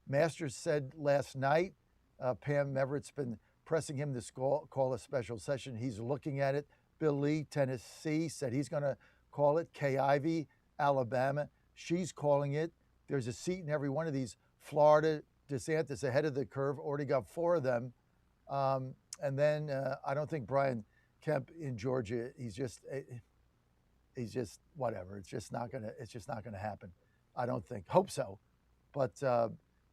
Masters said last night, Pam Everett's been pressing him to call a special session. He's looking at it. Bill Lee, Tennessee, said he's going to call it. Kay Ivey, Alabama, she's calling it. there's a seat in every one of these. Florida, DeSantis ahead of the curve, already got 4 of them. And then I don't think Brian Kemp in Georgia, he's just whatever. It's just not gonna happen. I don't think. Hope so. But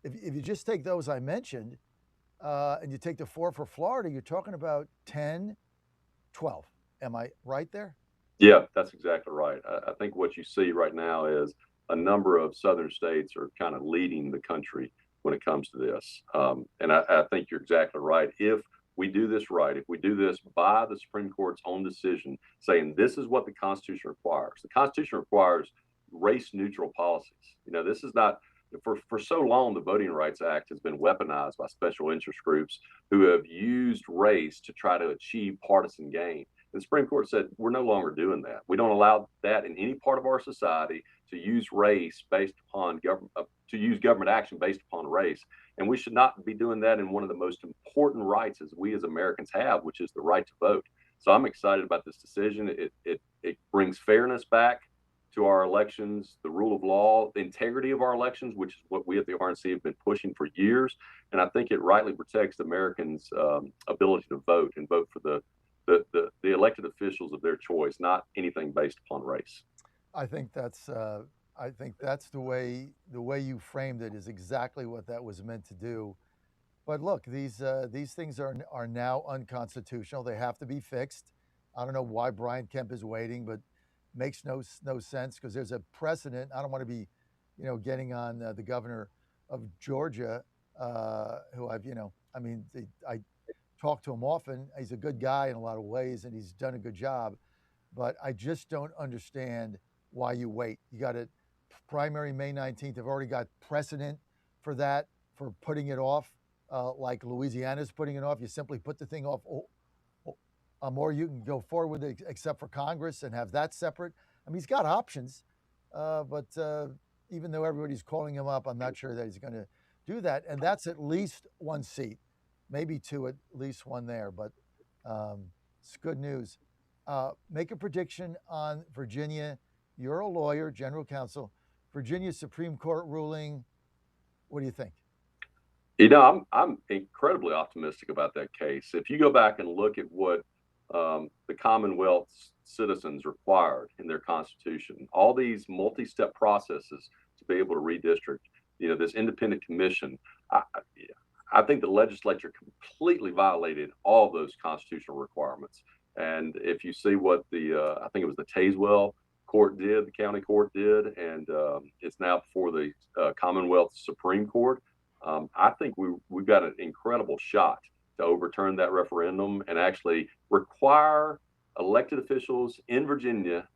if you just take those I mentioned, and you take the 4 for Florida, you're talking about 10, 12. Am I right there? Yeah, that's exactly right. I think what you see right now is a number of southern states are kind of leading the country when it comes to this. And I think you're exactly right. If we do this right, if we do this by the Supreme Court's own decision, saying this is what the Constitution requires. The Constitution requires race neutral policies. This is not, for so long, the Voting Rights Act has been weaponized by special interest groups who have used race to try to achieve partisan gain. The Supreme Court said, we're no longer doing that. We don't allow that in any part of our society to use race based upon to use government action based upon race. And we should not be doing that in one of the most important rights as we as Americans have, which is the right to vote. So I'm excited about this decision. It brings fairness back to our elections, the rule of law, the integrity of our elections, which is what we at the RNC have been pushing for years. And I think it rightly protects Americans' ability to vote and vote for the elected officials of their choice, not anything based upon race. I think that's the way you framed it is exactly what that was meant to do. But look, these things are now unconstitutional. They have to be fixed. I don't know why Brian Kemp is waiting, but makes no sense because there's a precedent. I don't want to be, getting on the governor of Georgia, who I talk to him often. He's a good guy in a lot of ways, and he's done a good job. But I just don't understand why you wait. You got a primary May 19th. They've already got precedent for that, for putting it off, like Louisiana's putting it off. You simply put the thing off, or you can go forward with it except for Congress and have that separate. I mean, he's got options, but even though everybody's calling him up, I'm not sure that he's going to do that. And that's at least 1 seat. Maybe 2, at least 1 there, but it's good news. Make a prediction on Virginia. You're a lawyer, general counsel. Virginia Supreme Court ruling. What do you think? I'm incredibly optimistic about that case. If you go back and look at what the Commonwealth's citizens required in their Constitution, all these multi-step processes to be able to redistrict, this independent commission, I think the legislature completely violated all those constitutional requirements. And if you see what I think it was the Tazewell court did, the county court did, and it's now before the Commonwealth Supreme Court, I think we've got an incredible shot to overturn that referendum and actually require elected officials in Virginia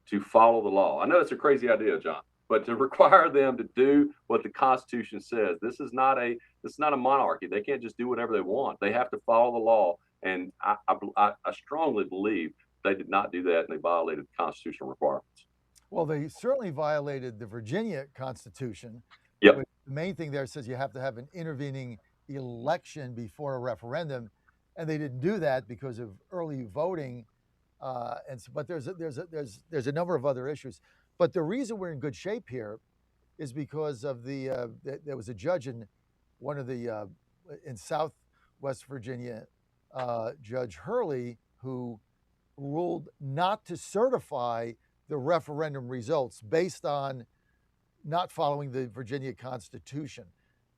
to follow the law. I know it's a crazy idea, John, but to require them to do what the Constitution says. This is not a monarchy. They can't just do whatever they want. They have to follow the law. And I strongly believe they did not do that, and they violated the constitutional requirements. Well, they certainly violated the Virginia Constitution. Yep. But the main thing there says you have to have an intervening election before a referendum, and they didn't do that because of early voting. But there's a number of other issues. But the reason we're in good shape here is because of there was a judge in one of the in Southwest Virginia, Judge Hurley, who ruled not to certify the referendum results based on not following the Virginia Constitution.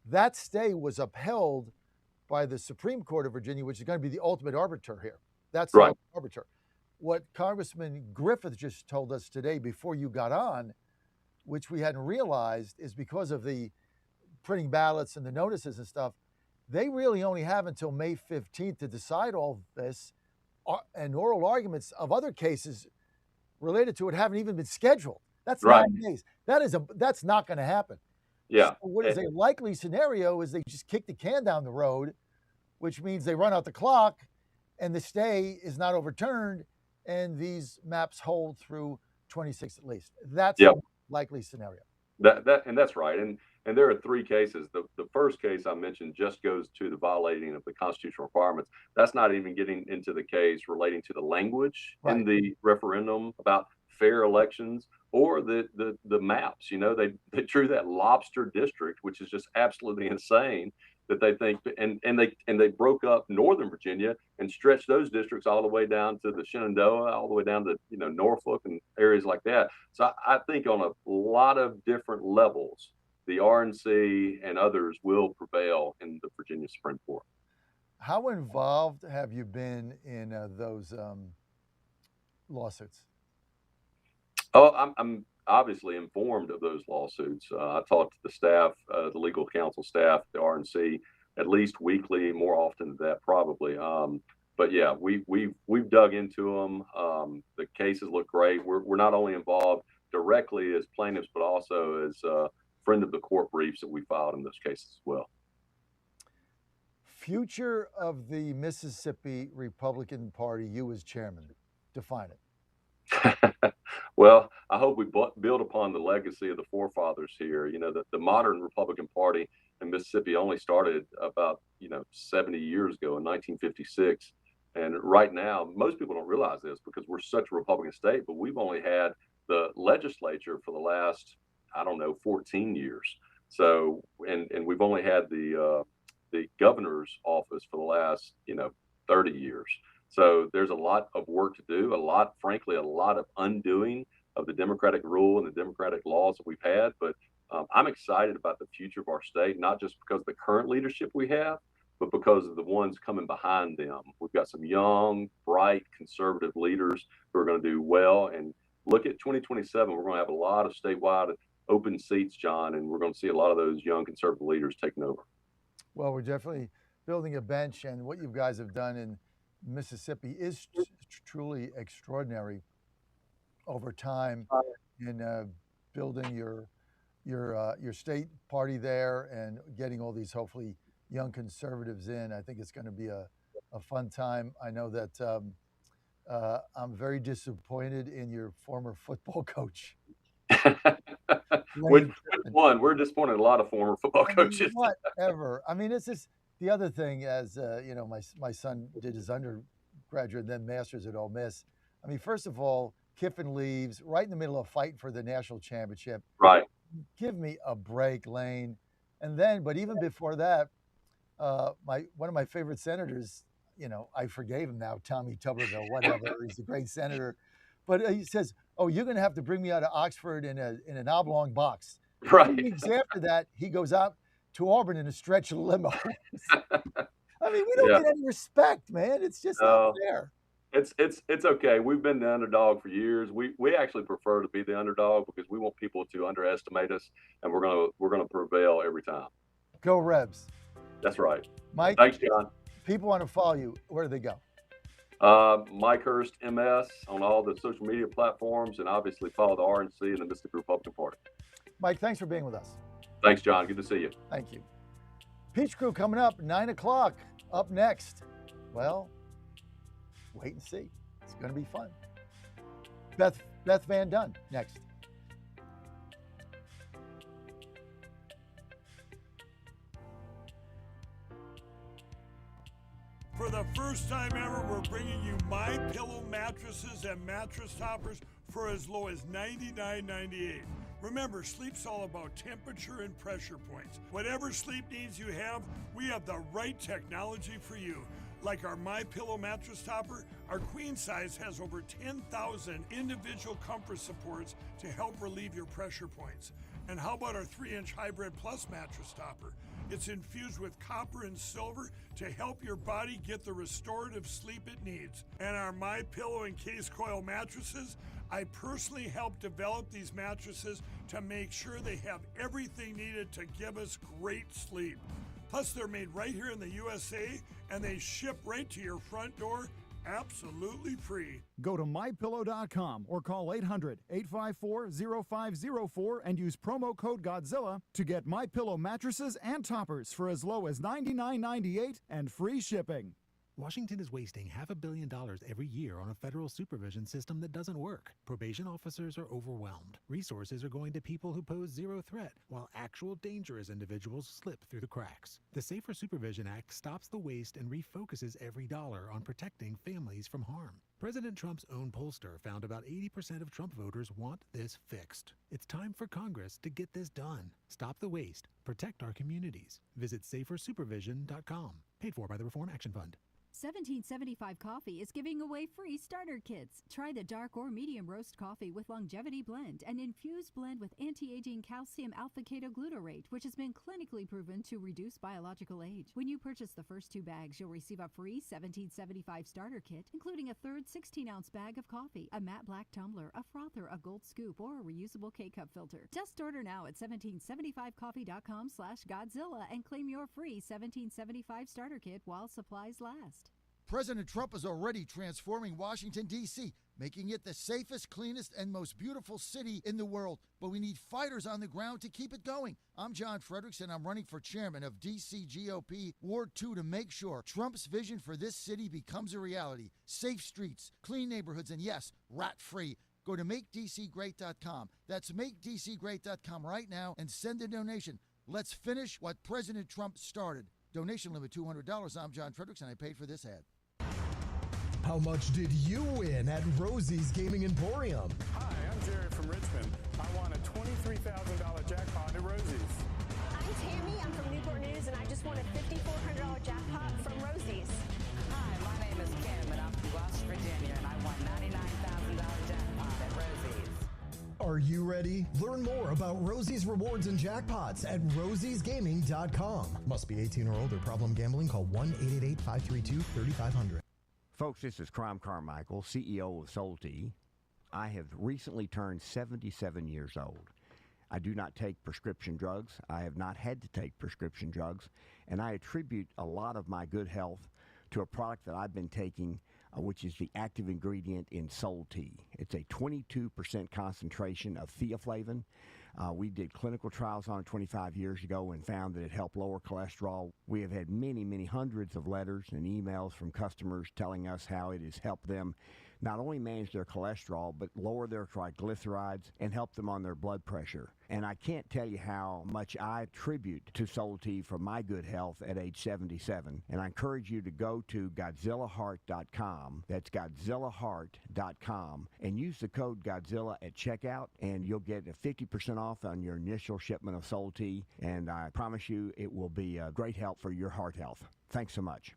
That stay was upheld by the Supreme Court of Virginia, which is going to be the ultimate arbiter here. That's right. The arbiter. What Congressman Griffith just told us today before you got on, which we hadn't realized, is because of the printing ballots and the notices and stuff, they really only have until May 15th to decide all this, and oral arguments of other cases related to it haven't even been scheduled. That's 9 days. That's not going to happen. Yeah. So what is a likely scenario is they just kick the can down the road, which means they run out the clock and the stay is not overturned and these maps hold through 26 at least. That's a likely scenario. That's right. And there are 3 cases. The first case I mentioned just goes to the violating of the constitutional requirements. That's not even getting into the case relating to the language in the referendum about fair elections or the maps. They drew that lobster district, which is just absolutely insane that they think, and they broke up Northern Virginia and stretched those districts all the way down to the Shenandoah, all the way down to Norfolk and areas like that. So I think on a lot of different levels, the RNC and others will prevail in the Virginia Supreme Court. How involved have you been in those lawsuits? Oh, I'm obviously informed of those lawsuits. I talk to the staff, the legal counsel staff, the RNC, at least weekly, more often than that probably. But yeah, we've dug into them. The cases look great. We're not only involved directly as plaintiffs, but also as friend of the court briefs that we filed in those cases as well. Future of the Mississippi Republican Party, you as chairman, define it. Well, I hope we build upon the legacy of the forefathers here. The modern Republican Party in Mississippi only started about 70 years ago in 1956. And right now, most people don't realize this because we're such a Republican state, but we've only had the legislature for the last, 14 years. So, and we've only had the governor's office for the last, 30 years. So there's a lot of work to do, frankly, a lot of undoing of the Democratic rule and the Democratic laws that we've had. But I'm excited about the future of our state, not just because of the current leadership we have, but because of the ones coming behind them. We've got some young, bright, conservative leaders who are going to do well. And look at 2027, we're going to have a lot of statewide open seats, John, and we're going to see a lot of those young conservative leaders taking over. Well, we're definitely building a bench, and what you guys have done in Mississippi is truly extraordinary over time in building your state party there and getting all these hopefully young conservatives in. I think it's going to be a fun time. I know that I'm very disappointed in your former football coach. Which one? We're disappointed in a lot of former football coaches. Whatever. I mean, it's just the other thing. As my son did his undergraduate and then master's at Ole Miss. I mean, first of all, Kiffin leaves right in the middle of fighting for the national championship. Right. Give me a break, Lane. And then, but even before that, one of my favorite senators, I forgave him now, Tommy Tuberville, whatever. He's a great senator. But he says, "Oh, you're going to have to bring me out of Oxford in an oblong box." Right. 2 weeks after that, he goes out to Auburn in a stretch limo. I mean, we don't get any respect, man. It's just not fair. It's okay. We've been the underdog for years. We actually prefer to be the underdog because we want people to underestimate us, and we're gonna prevail every time. Go Rebs. That's right. Mike. Thanks, John. People want to follow you. Where do they go? Mike Hurst, MS, on all the social media platforms, and obviously follow the RNC and the Mississippi Republican Party. Mike, thanks for being with us. Thanks, John. Good to see you. Thank you. Peach Crew coming up 9 o'clock. Up next. Well, wait and see. It's going to be fun. Beth Van Dunn next. For the first time ever, we're bringing you My Pillow mattresses and mattress toppers for as low as $99.98. Remember, sleep's all about temperature and pressure points. Whatever sleep needs you have, we have the right technology for you. Like our My Pillow mattress topper, our queen size has over 10,000 individual comfort supports to help relieve your pressure points. And how about our 3-inch Hybrid Plus mattress topper? It's infused with copper and silver to help your body get the restorative sleep it needs. And our My Pillow and Case Coil mattresses, I personally helped develop these mattresses to make sure they have everything needed to give us great sleep. Plus, they're made right here in the USA, and they ship right to your front door, absolutely free. Go to mypillow.com or call 800-854-0504 and use promo code Godzilla to get MyPillow mattresses and toppers for as low as $99.98 and free shipping. Washington is wasting $500 million every year on a federal supervision system that doesn't work. Probation officers are overwhelmed. Resources are going to people who pose zero threat, while actual dangerous individuals slip through the cracks. The Safer Supervision Act stops the waste and refocuses every dollar on protecting families from harm. President Trump's own pollster found about 80% of Trump voters want this fixed. It's time for Congress to get this done. Stop the waste. Protect our communities. Visit safersupervision.com. Paid for by the Reform Action Fund. 1775 Coffee is giving away free starter kits. Try the dark or medium roast coffee with longevity blend, an infused blend with anti-aging calcium alpha-ketoglutarate, which has been clinically proven to reduce biological age. When you purchase the first 2 bags, you'll receive a free 1775 starter kit, including a third 16-ounce bag of coffee, a matte black tumbler, a frother, a gold scoop, or a reusable K-cup filter. Just order now at 1775coffee.com/Godzilla and claim your free 1775 starter kit while supplies last. President Trump is already transforming Washington, D.C., making it the safest, cleanest, and most beautiful city in the world. But we need fighters on the ground to keep it going. I'm John Fredericks, and I'm running for chairman of D.C. GOP Ward 2 to make sure Trump's vision for this city becomes a reality. Safe streets, clean neighborhoods, and yes, rat-free. Go to MakeDCGreat.com. That's MakeDCGreat.com right now and send a donation. Let's finish what President Trump started. Donation limit $200. I'm John Fredericks, and I paid for this ad. How much did you win at Rosie's Gaming Emporium? Hi, I'm Jerry from Richmond. I won a $23,000 jackpot at Rosie's. I'm Tammy. I'm from Newport News, and I just won a $5,400 jackpot from Rosie's. Hi, my name is Kim, and I'm from West Virginia, and I won $99,000 jackpot at Rosie's. Are you ready? Learn more about Rosie's rewards and jackpots at rosiesgaming.com. Must be 18 or older. Problem gambling? Call 1-888-532-3500. Folks, this is Crom Carmichael, CEO of Solti. I have recently turned 77 years old. I do not take prescription drugs. I have not had to take prescription drugs, and I attribute a lot of my good health to a product that I've been taking, which is the active ingredient in Solti. It's a 22% concentration of theaflavin. We did clinical trials on it 25 years ago and found that it helped lower cholesterol. We have had many, many hundreds of letters and emails from customers telling us how it has helped them not only manage their cholesterol, but lower their triglycerides and help them on their blood pressure. And I can't tell you how much I attribute to Solti for my good health at age 77. And I encourage you to go to GodzillaHeart.com. That's GodzillaHeart.com. And use the code Godzilla at checkout, and you'll get a 50% off on your initial shipment of Solti. And I promise you it will be a great help for your heart health. Thanks so much.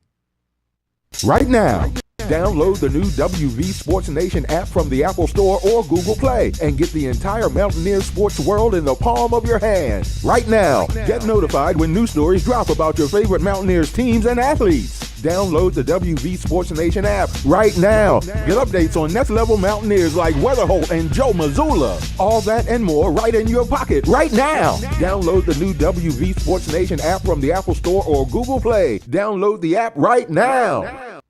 Right now, download the new WV Sports Nation app from the Apple Store or Google Play and get the entire Mountaineers sports world in the palm of your hand. Right now, get notified when new stories drop about your favorite Mountaineers teams and athletes. Download the WV Sports Nation app right now. Get updates on next level Mountaineers like Weatherholt and Joe Mazzulla. All that and more right in your pocket right now. Download the new WV Sports Nation app from the Apple Store or Google Play. Download the app right now.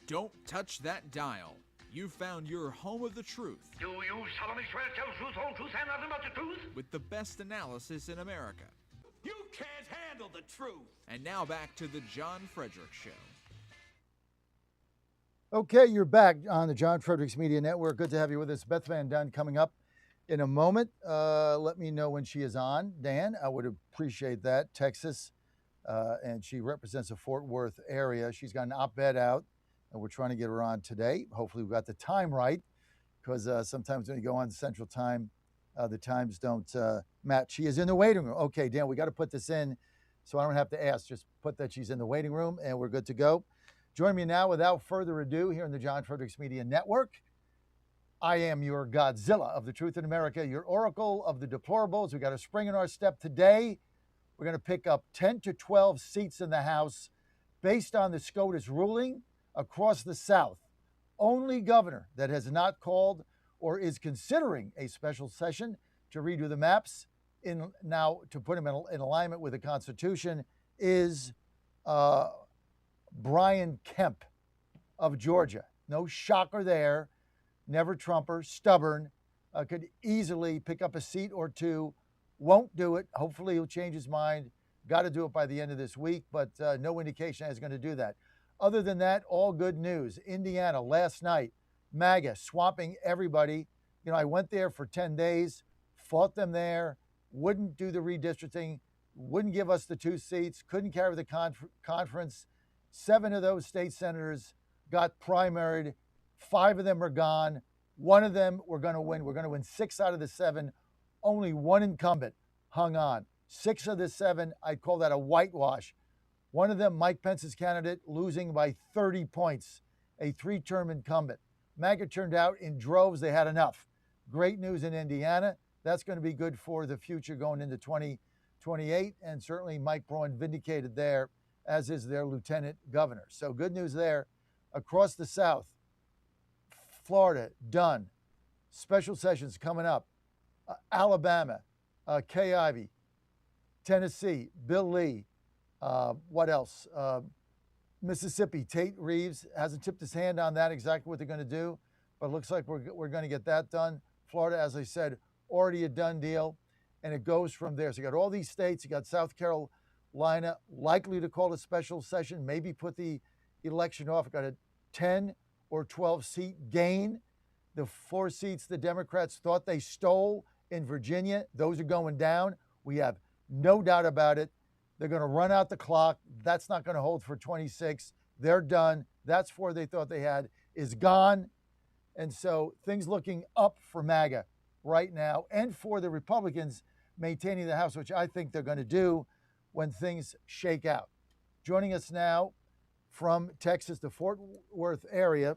Don't touch that dial. You found your home of the truth. Do you solemnly swear to tell the truth, whole truth, and nothing but the truth? With the best analysis in America. You can't handle the truth. And now back to the John Fredericks Show. Okay, you're back on the John Fredericks Media Network. Good to have you with us. Beth Van Dunn coming up in a moment. Let me know when she is on. Dan, I would appreciate that. Texas, and she represents the Fort Worth area. She's got an op-ed out, and we're trying to get her on today. Hopefully we got the time right, because sometimes when you go on Central Time, the times don't match. She is in the waiting room. Okay, Dan, we got to put this in so I don't have to ask. Just put that she's in the waiting room, and we're good to go. Join me now, without further ado, here in the John Fredericks Media Network. I am your Godzilla of the truth in America, your oracle of the deplorables. We got a spring in our step today. We're going to pick up 10 to 12 seats in the House based on the SCOTUS ruling across the South. Only governor that has not called or is considering a special session to redo the maps now to put them in alignment with the Constitution is Brian Kemp of Georgia. No shocker there. Never Trumper, stubborn, could easily pick up a seat or two, won't do it. Hopefully he'll change his mind Got to do it by the end of this week, but no indication is going to do that. Other than that, all good news. Indiana last night, MAGA swamping everybody. You know, I went there for 10 days, fought them there, wouldn't do the redistricting, wouldn't give us the 2 seats, couldn't carry the conference. 7 of those state senators got primaried. 5 of them are gone. 1 of them we're going to win. We're going to win 6 out of the 7. Only 1 incumbent hung on. 6 of the 7, I'd call that a whitewash. One of them, Mike Pence's candidate, losing by 30 points, a 3-term incumbent. MAGA turned out in droves. They had enough. Great news in Indiana. That's going to be good for the future going into 2028. And certainly Mike Braun vindicated there, as is their lieutenant governor. So good news there. Across the South, Florida, done. Special sessions coming up. Alabama, Kay Ivey. Tennessee, Bill Lee. What else? Mississippi, Tate Reeves hasn't tipped his hand on that, exactly what they're going to do, but it looks like we're going to get that done. Florida, as I said, already a done deal, and it goes from there. So you got all these states. You got South Carolina likely to call a special session, maybe put the election off. Got a 10 or 12 seat gain. The 4 seats the Democrats thought they stole in Virginia, those are going down. We have no doubt about it. They're going to run out the clock. That's not going to hold for 26. They're done. That's 4 they thought they had is gone. And so things looking up for MAGA right now, and for the Republicans maintaining the House, which I think they're going to do when things shake out. Joining us now from Texas, the Fort Worth area,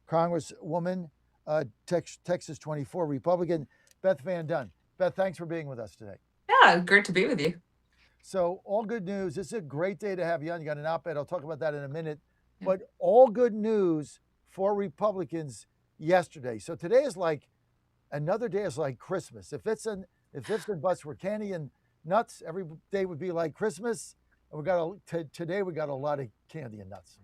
Congresswoman, Texas 24 Republican, Beth Van Dunn. Beth, thanks for being with us today. Yeah, great to be with you. So all good news. This is a great day to have you on. You got an op-ed. I'll talk about that in a minute. But all good news for Republicans yesterday. So today is like another day is like Christmas. If ifs and buts were candy and nuts, every day would be like Christmas. And today we got a lot of candy and nuts.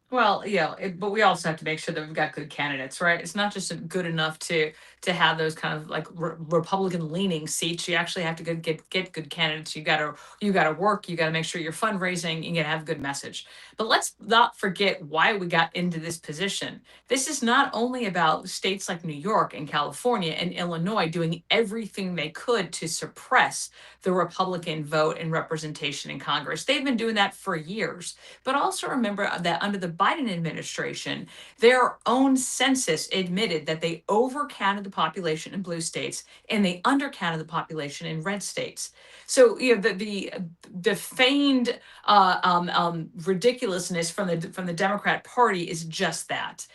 Well, yeah, but we also have to make sure that we've got good candidates, right? It's not just good enough to have those kind of like Republican leaning seats. You actually have to get good candidates. You gotta work. You gotta make sure you're fundraising. You gotta have a good message. But let's not forget why we got into this position. This is not only about states like New York and California and Illinois doing everything they could to suppress the Republican vote and representation in Congress. They've been doing that for years. But also remember that under the Biden administration, their own census admitted that they overcounted the population in blue states and they undercounted the population in red states. So the feigned ridiculousness from the Democrat Party is just that.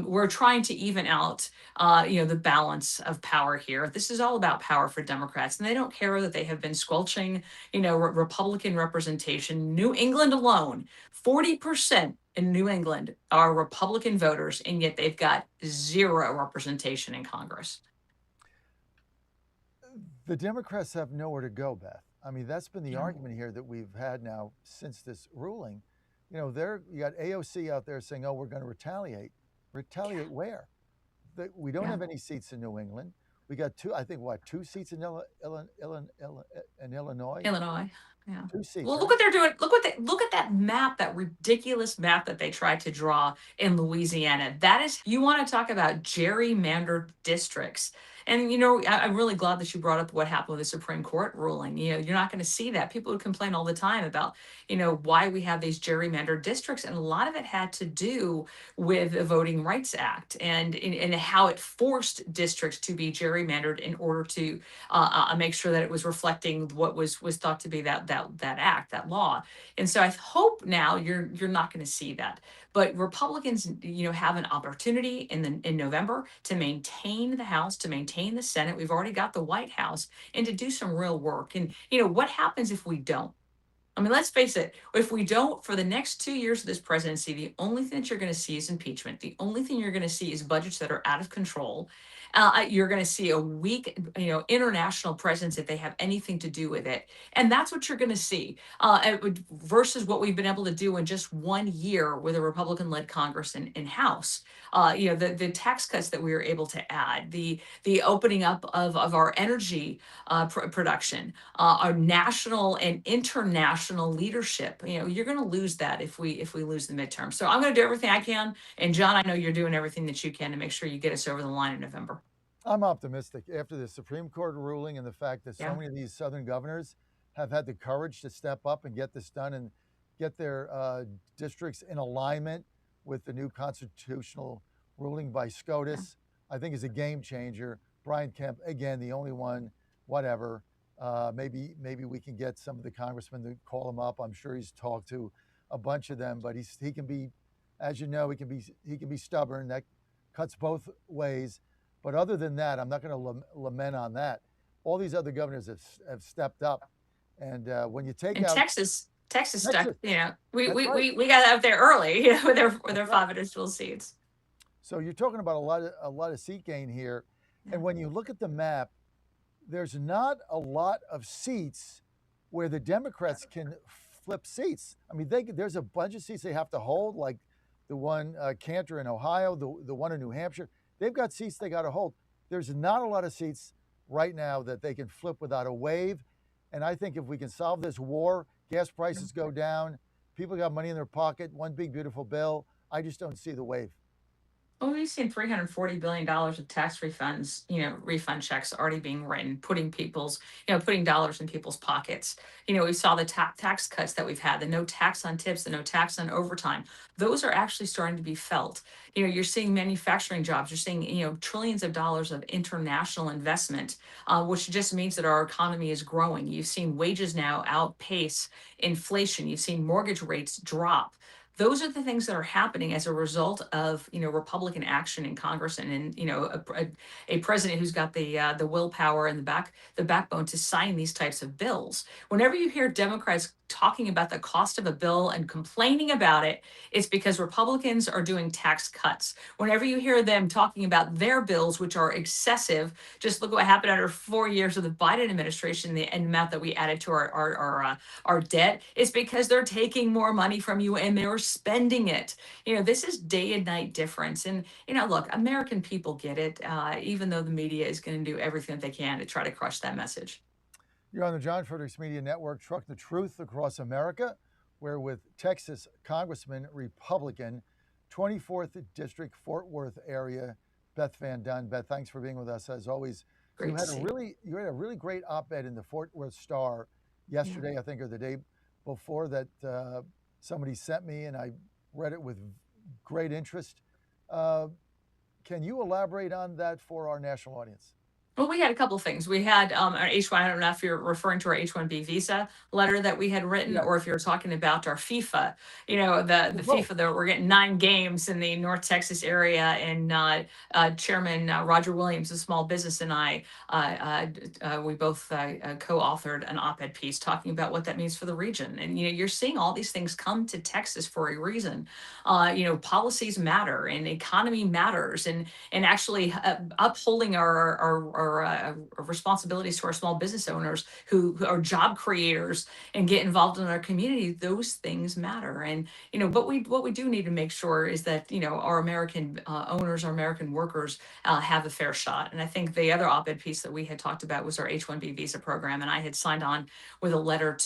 We're trying to even out the balance of power here. This is all about power for Democrats, and they don't care that they have been squelching Republican representation. New England alone, 40% in New England are Republican voters, and yet they've got 0 representation in Congress. The Democrats have nowhere to go, Beth. I mean, that's been the argument here that we've had now since this ruling. You got AOC out there saying, "Oh, we're going to retaliate." Retaliate where? We don't have any seats in New England. We got 2 seats in Illinois. Illinois. Yeah. 2 seats. Well, look what they're doing. Look at that map, that ridiculous map that they tried to draw in Louisiana. That is, you want to talk about gerrymandered districts. And, I'm really glad that you brought up what happened with the Supreme Court ruling. You're not going to see that. People would complain all the time about, why we have these gerrymandered districts. And a lot of it had to do with the Voting Rights Act and how it forced districts to be gerrymandered in order to make sure that it was reflecting what was thought to be that act, that law. And so I hope now you're not going to see that. But Republicans, have an opportunity in November to maintain the House, to maintain the Senate. We've already got the White House, and to do some real work. And, what happens if we don't? I mean, let's face it, if we don't, for the next 2 years of this presidency, the only thing that you're going to see is impeachment. The only thing you're going to see is budgets that are out of control. you're going to see a weak, international presence if they have anything to do with it. And that's what you're going to see versus what we've been able to do in just 1 year with a Republican-led Congress and House. The tax cuts that we were able to add, the opening up of our energy production, our national and international leadership. You're going to lose that if we lose the midterm. So I'm going to do everything I can. And John, I know you're doing everything that you can to make sure you get us over the line in November. I'm optimistic after the Supreme Court ruling and the fact that so Yeah. many of these Southern governors have had the courage to step up and get this done and get their districts in alignment with the new constitutional ruling by SCOTUS. I think is a game changer. Brian Kemp, again, the only one, whatever. Maybe we can get some of the congressmen to call him up. I'm sure he's talked to a bunch of them, but he can be, as you know, he can be stubborn. That cuts both ways. But other than that, I'm not going to lament on that. All these other governors have stepped up, and when you take out Texas stuck. We right. we got out there early with their That's 5 additional seats. So you're talking about a lot of seat gain here, and when you look at the map, there's not a lot of seats where the Democrats can flip seats. I mean, there's a bunch of seats they have to hold, like the one Cantor in Ohio, the one in New Hampshire. They've got seats they got to hold. There's not a lot of seats right now that they can flip without a wave. And I think if we can solve this war, gas prices go down, people got money in their pocket, one big beautiful bill, I just don't see the wave. Well, we've seen $340 billion of tax refunds, refund checks already being written, putting dollars in people's pockets. We saw the tax cuts that we've had, the no tax on tips, the no tax on overtime. Those are actually starting to be felt. You're seeing manufacturing jobs, you're seeing, trillions of dollars of international investment, which just means that our economy is growing. You've seen wages now outpace inflation. You've seen mortgage rates drop. Those are the things that are happening as a result of Republican action in Congress and in a president who's got the willpower and the backbone to sign these types of bills. Whenever you hear Democrats talking about the cost of a bill and complaining about it, it's because Republicans are doing tax cuts. Whenever you hear them talking about their bills, which are excessive, just look what happened under 4 years of the Biden administration, the amount that we added to our debt, is because they're taking more money from you and they're spending it. This is day and night difference. And, look, American people get it, even though the media is going to do everything that they can to try to crush that message. You're on the John Fredericks Media Network, Truck the Truth Across America. We're with Texas Congressman, Republican, 24th District, Fort Worth area, Beth Van Dunn. Beth, thanks for being with us as always. Great You to see had a really great op-ed in the Fort Worth Star yesterday, I think, or the day before that somebody sent me, and I read it with great interest. Can you elaborate on that for our national audience? Well, we had a couple of things. We had our H1, I don't know if you're referring to our H1B visa letter that we had written, or if you're talking about our FIFA, the FIFA that we're getting 9 games in the North Texas area. And Chairman Roger Williams, a small business, and I, we both co-authored an op-ed piece talking about what that means for the region. And, you're seeing all these things come to Texas for a reason. Policies matter and economy matters, and actually upholding our responsibilities to our small business owners who are job creators and get involved in our community. Those things matter. And what we do need to make sure is that our American owners, our American workers have a fair shot. And I think the other op-ed piece that we had talked about was our H-1B visa program, and I had signed on with a letter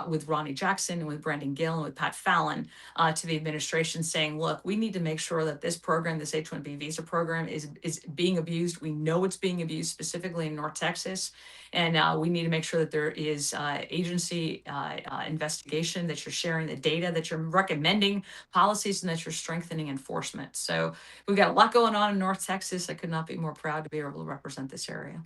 with Ronnie Jackson and with Brendan Gill and with Pat Fallon to the administration saying, look, we need to make sure that this program, this H-1B visa program, is being abused. We know it's being abused specifically in North Texas, and we need to make sure that there is agency investigation, that you're sharing the data, that you're recommending policies, and that you're strengthening enforcement. So we've got a lot going on in North Texas. I could not be more proud to be able to represent this area.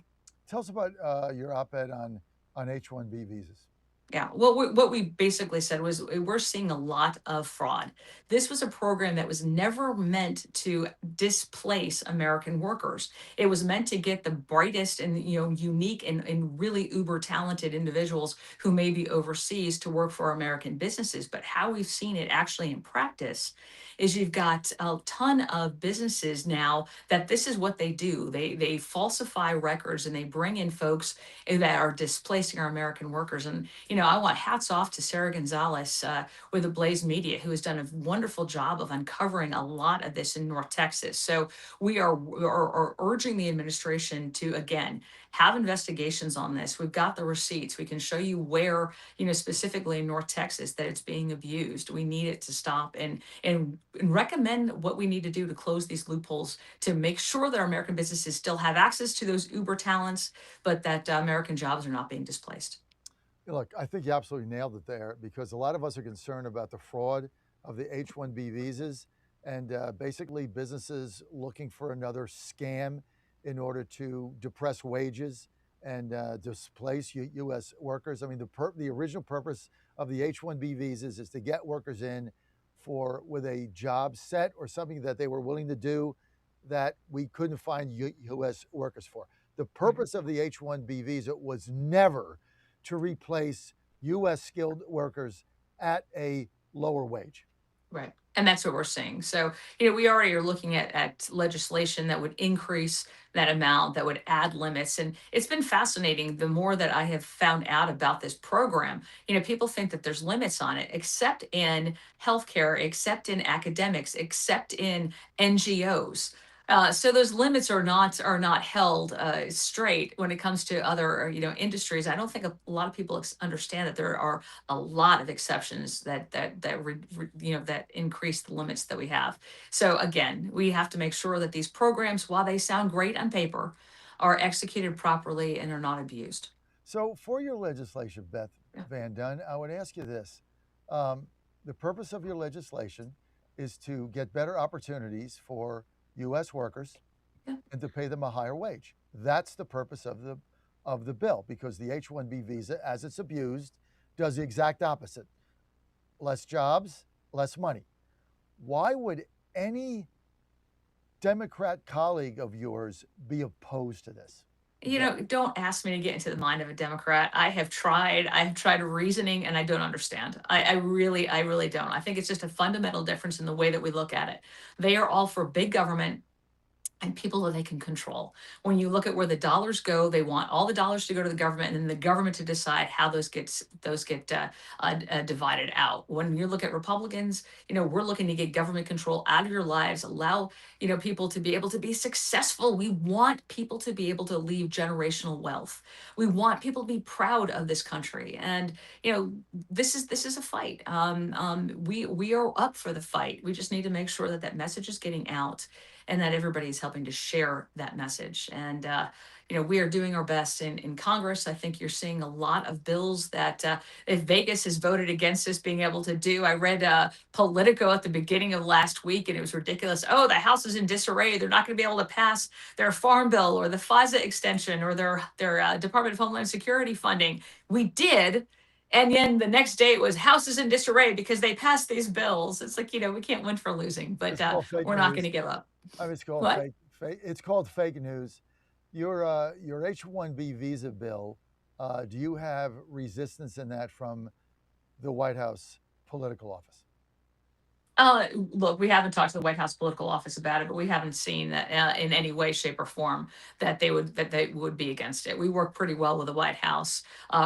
Tell us about your op-ed on H-1B visas. Yeah. What we basically said was we're seeing a lot of fraud. This was a program that was never meant to displace American workers. It was meant to get the brightest and unique and really uber talented individuals who may be overseas to work for American businesses. But how we've seen it actually in practice is you've got a ton of businesses now that this is what they do. They falsify records and they bring in folks that are displacing our American workers. And I want hats off to Sarah Gonzalez with the Blaze Media, who has done a wonderful job of uncovering a lot of this in North Texas. So we are urging the administration to, again, have investigations on this. We've got the receipts. We can show you where, specifically in North Texas, that it's being abused. We need it to stop and recommend what we need to do to close these loopholes to make sure that our American businesses still have access to those uber talents, but that American jobs are not being displaced. Look, I think you absolutely nailed it there, because a lot of us are concerned about the fraud of the H-1B visas and basically businesses looking for another scam in order to depress wages and displace U.S. workers. I mean, the original purpose of the H-1B visas is to get workers in with a job set or something that they were willing to do that we couldn't find U.S. workers for. The purpose of the H-1B visa was never to replace U.S. skilled workers at a lower wage. Right. And that's what we're seeing. So, we already are looking at legislation that would increase that amount, that would add limits. And it's been fascinating. The more that I have found out about this program, people think that there's limits on it, except in healthcare, except in academics, except in NGOs. So those limits are not held straight when it comes to other industries. I don't think a lot of people understand that there are a lot of exceptions that increase the limits that we have. So again, we have to make sure that these programs, while they sound great on paper, are executed properly and are not abused. So for your legislation, Beth Van Dunn, I would ask you this. The purpose of your legislation is to get better opportunities for U.S. workers and to pay them a higher wage. That's the purpose of the bill, because the H-1B visa, as it's abused, does the exact opposite. Less jobs, less money. Why would any Democrat colleague of yours be opposed to this? Don't ask me to get into the mind of a Democrat. I have tried reasoning, and I don't understand. I really don't. I think it's just a fundamental difference in the way that we look at it. They are all for big government and people that they can control. When you look at where the dollars go, they want all the dollars to go to the government, and then the government to decide how those get divided out. When you look at Republicans, we're looking to get government control out of your lives, allow people to be able to be successful. We want people to be able to leave generational wealth. We want people to be proud of this country, and this is a fight. We are up for the fight. We just need to make sure that that message is getting out, and that everybody's helping to share that message. And, we are doing our best in Congress. I think you're seeing a lot of bills that if Vegas has voted against us being able to do. I read Politico at the beginning of last week, and it was ridiculous. Oh, the House is in disarray. They're not going to be able to pass their farm bill or the FISA extension or their Department of Homeland Security funding. We did. And then the next day it was House is in disarray because they passed these bills. It's like, we can't win for losing, but we're not going to give up. I mean, it's called fake. It's called fake news. Your H-1B visa bill, do you have resistance in that from the White House political office? Look, we haven't talked to the White House political office about it, but we haven't seen that in any way, shape, or form that they would be against it. We work pretty well with the White House.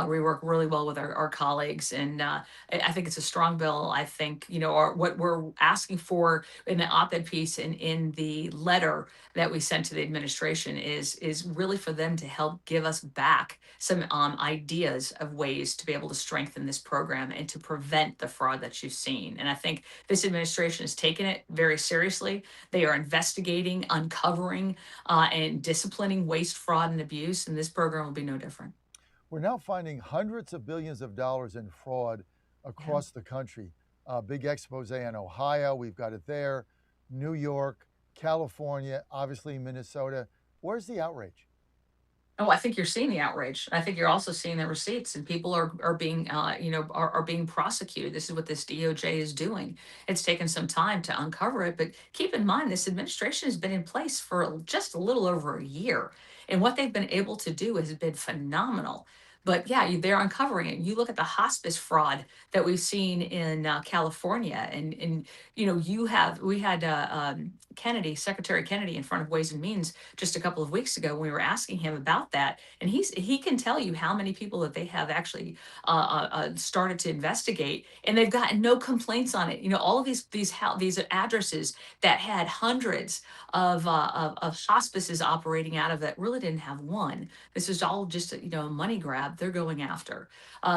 We work really well with our colleagues, and I think it's a strong bill. I think what we're asking for in the op-ed piece and in the letter that we sent to the administration is really for them to help give us back some ideas of ways to be able to strengthen this program and to prevent the fraud that you've seen. And I think this administration has taken it very seriously. They are investigating, uncovering, and disciplining waste, fraud, and abuse, and this program will be no different. We're now finding hundreds of billions of dollars in fraud across the country. Big expose in Ohio, we've got it there, New York, California, obviously Minnesota. Where's the outrage? Oh, I think you're seeing the outrage. I think you're also seeing the receipts, and people are being are being prosecuted. This is what this DOJ is doing. It's taken some time to uncover it, but keep in mind this administration has been in place for just a little over a year, and what they've been able to do has been phenomenal. But yeah, they're uncovering it. You look at the hospice fraud that we've seen in California, and we had Kennedy, Secretary Kennedy, in front of Ways and Means just a couple of weeks ago when we were asking him about that, and he can tell you how many people that they have actually started to investigate, and they've gotten no complaints on it. All of these addresses that had hundreds of hospices operating out of that really didn't have one. This is all just a money grab they're going after.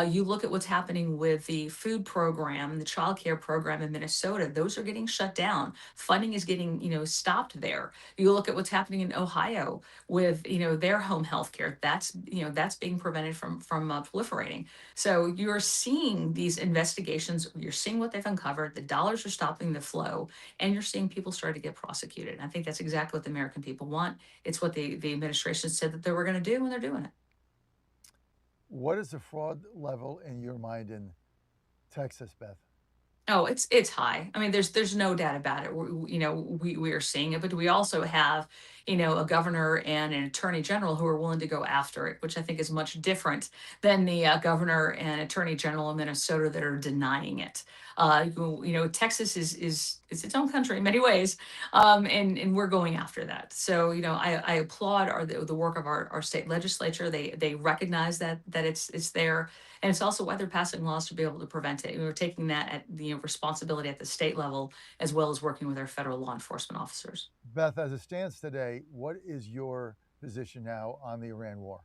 You look at what's happening with the food program, the child care program in Minnesota; those are getting shut down. Funding is getting stopped there. You look at what's happening in Ohio with their home health care. That's being prevented from proliferating. So you're seeing these investigations. You're seeing what they've uncovered. The dollars are stopping the flow, and you're seeing people start to get prosecuted. And I think that's exactly what the American people want. It's what the administration said that they were going to do, and they're doing it. What is the fraud level in your mind in Texas, Beth? Oh, it's high. I mean, there's no doubt about it. We are seeing it, but we also have, a governor and an attorney general who are willing to go after it, which I think is much different than the governor and attorney general in Minnesota that are denying it. Texas is its own country in many ways, and we're going after that. So I applaud the work of our state legislature. They recognize that it's there. And it's also why they're passing laws to be able to prevent it. We're taking that at the responsibility at the state level, as well as working with our federal law enforcement officers. Beth, as it stands today, what is your position now on the Iran war?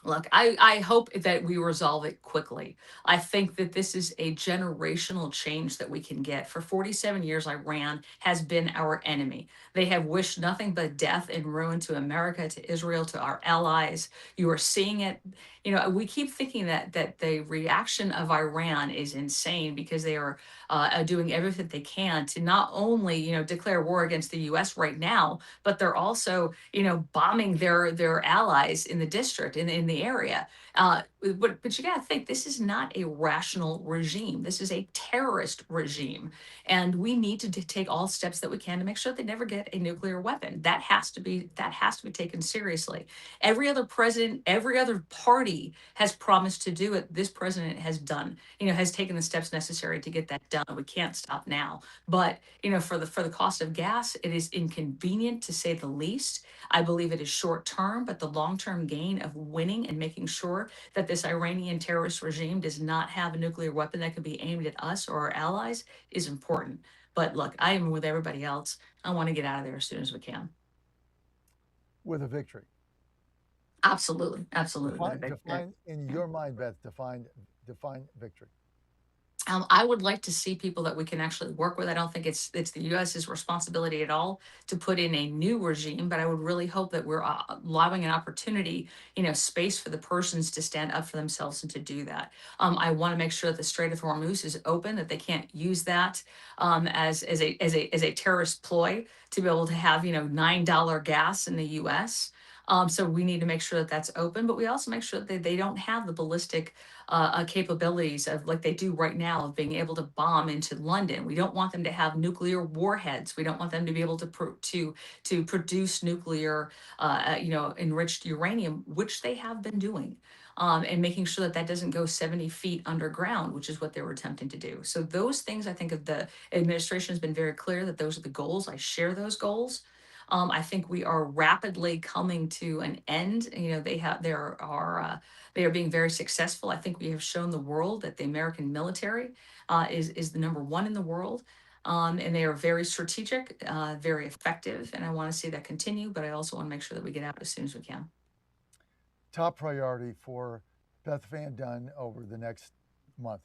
Look, I hope that we resolve it quickly. I think that this is a generational change that we can get. For 47 years, Iran has been our enemy. They have wished nothing but death and ruin to America, to Israel, to our allies. You are seeing it. We keep thinking that the reaction of Iran is insane because they are doing everything they can to not only declare war against the U.S. right now, but they're also bombing their allies in the district in the area. But you got to think this is not a rational regime. This is a terrorist regime, and we need to take all steps that we can to make sure they never get a nuclear weapon. That has to be taken seriously. Every other president, every other party has promised to do it. This president has taken the steps necessary to get that done. We can't stop now. But for the cost of gas, it is inconvenient to say the least. I believe it is short term, but the long term gain of winning and making sure that this Iranian terrorist regime does not have a nuclear weapon that could be aimed at us or our allies is important. But look, I am with everybody else. I want to get out of there as soon as we can. With a victory. Absolutely. Define in your mind, Beth, define victory. I would like to see people that we can actually work with. I don't think it's the U.S.'s responsibility at all to put in a new regime, but I would really hope that we're allowing an opportunity, space for the persons to stand up for themselves and to do that. I want to make sure that the Strait of Hormuz is open, that they can't use that as a terrorist ploy to be able to have $9 gas in the U.S. So we need to make sure that that's open, but we also make sure that they don't have the ballistic capabilities of like they do right now of being able to bomb into London. We don't want them to have nuclear warheads. We don't want them to be able to produce nuclear, enriched uranium, which they have been doing. And making sure that doesn't go 70 feet underground, which is what they were attempting to do. So those things, I think, of the administration has been very clear that those are the goals. I share those goals. I think we are rapidly coming to an end. They are being very successful. I think we have shown the world that the American military is the number one in the world. And they are very strategic, very effective. And I want to see that continue, but I also want to make sure that we get out as soon as we can. Top priority for Beth Van Dunn over the next month?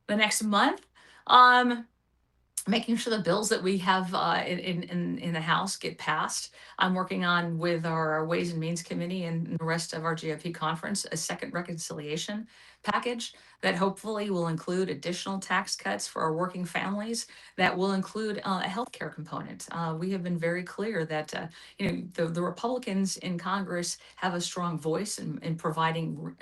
The next month? Making sure the bills that we have in the House get passed. I'm working on with our Ways and Means Committee and the rest of our GOP conference a second reconciliation package that hopefully will include additional tax cuts for our working families, that will include a healthcare component. We have been very clear that the Republicans in Congress have a strong voice in providing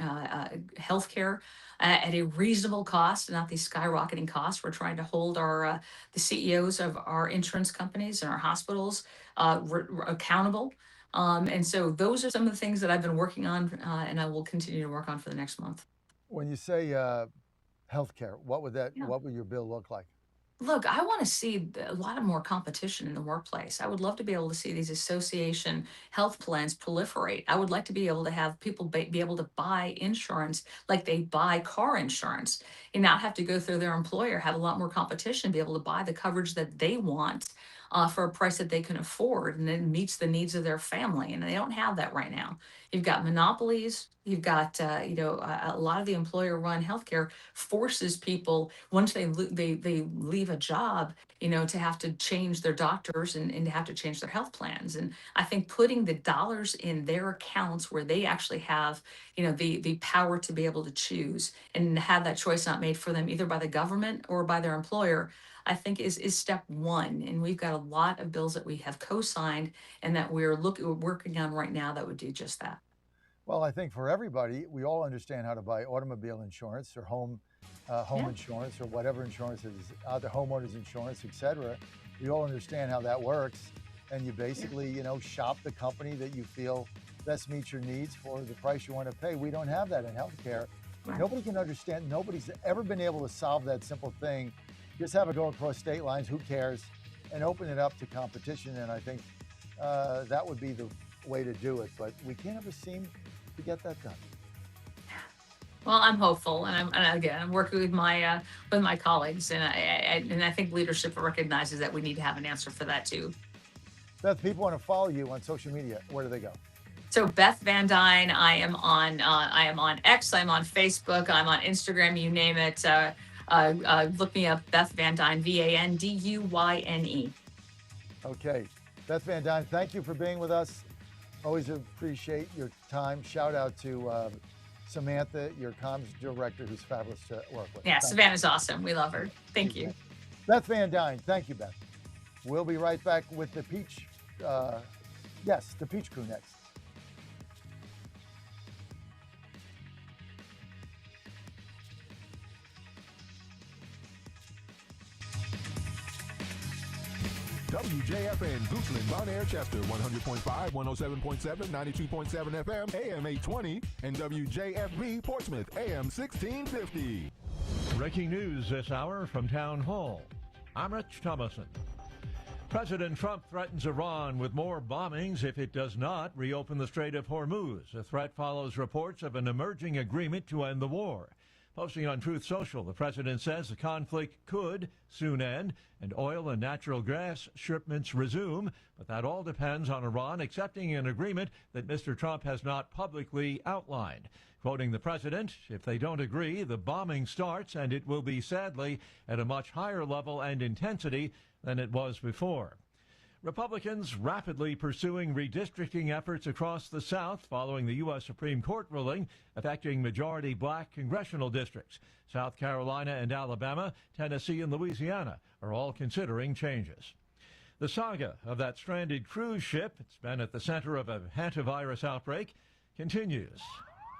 healthcare at a reasonable cost, not these skyrocketing costs. We're trying to hold the CEOs of our insurance companies and our hospitals accountable. And so those are some of the things that I've been working on, and I will continue to work on for the next month. When you say healthcare, what would your bill look like? Look, I want to see a lot of more competition in the workplace. I would love to be able to see these association health plans proliferate. I would like to be able to have people be able to buy insurance like they buy car insurance and not have to go through their employer, have a lot more competition, be able to buy the coverage that they want for a price that they can afford and then meets the needs of their family. And they don't have that right now. You've got monopolies. You've got, a lot of the employer-run healthcare forces people once they leave a job, to have to change their doctors and to have to change their health plans. And I think putting the dollars in their accounts where they actually have, the power to be able to choose and have that choice not made for them either by the government or by their employer, I think is step one. And we've got a lot of bills that we have co-signed and that we're working on right now that would do just that. Well, I think for everybody, we all understand how to buy automobile insurance or home insurance or whatever insurance is out there, homeowners insurance, etc. We all understand how that works. And you basically, shop the company that you feel best meets your needs for the price you want to pay. We don't have that in healthcare. Right. Nobody can understand. Nobody's ever been able to solve that simple thing. Just have it go across state lines, who cares, and open it up to competition. And I think that would be the way to do it. But we can't ever seem to get that done. Well, I'm hopeful, and I'm working with my colleagues, and I think leadership recognizes that we need to have an answer for that too. Beth, people want to follow you on social media. Where do they go? So Beth Van Dyne, I am on X, I'm on Facebook, I'm on Instagram, you name it. Look me up, Beth Van Dyne, VANDUYNE. Okay, Beth Van Dyne, thank you for being with us. Always appreciate your time. Shout out to Samantha, your comms director, who's fabulous to work with. Yeah, Savannah's awesome. We love her. Thank you. Beth Van Dyne, thank you, Beth. We'll be right back with the Peach, the Peach Crew next. WJFN Goochland, Bon Air, Chester, 100.5, 107.7, 92.7 FM, AM 820, and WJFB Portsmouth, AM 1650. Breaking news this hour from Town Hall. I'm Rich Thomason. President Trump threatens Iran with more bombings if it does not reopen the Strait of Hormuz. The threat follows reports of an emerging agreement to end the war. Posting on Truth Social, the president says the conflict could soon end and oil and natural gas shipments resume, but that all depends on Iran accepting an agreement that Mr. Trump has not publicly outlined. Quoting the president, if they don't agree, the bombing starts, and it will be, sadly, at a much higher level and intensity than it was before. Republicans rapidly pursuing redistricting efforts across the South following the U.S. Supreme Court ruling affecting majority black congressional districts. South Carolina and Alabama, Tennessee and Louisiana are all considering changes. The saga of that stranded cruise ship, it's been at the center of a hantavirus outbreak, continues.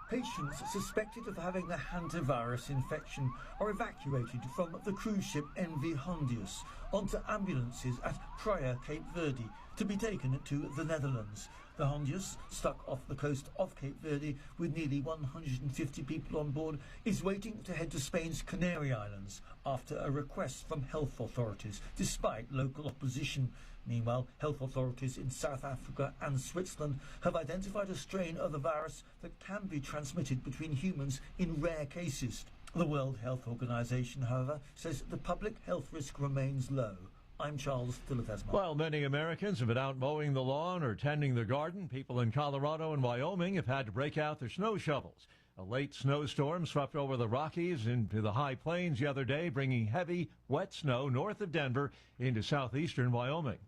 Patients suspected of having a hantavirus infection are evacuated from the cruise ship MV Hondius onto ambulances at Praia, Cape Verde, to be taken to the Netherlands. The Hondius, stuck off the coast of Cape Verde with nearly 150 people on board, is waiting to head to Spain's Canary Islands after a request from health authorities, despite local opposition. Meanwhile, health authorities in South Africa and Switzerland have identified a strain of the virus that can be transmitted between humans in rare cases. The World Health Organization, however, says the public health risk remains low. I'm Charles Philatesma. While many Americans have been out mowing the lawn or tending their garden, people in Colorado and Wyoming have had to break out their snow shovels. A late snowstorm swept over the Rockies into the high plains the other day, bringing heavy, wet snow north of Denver into southeastern Wyoming.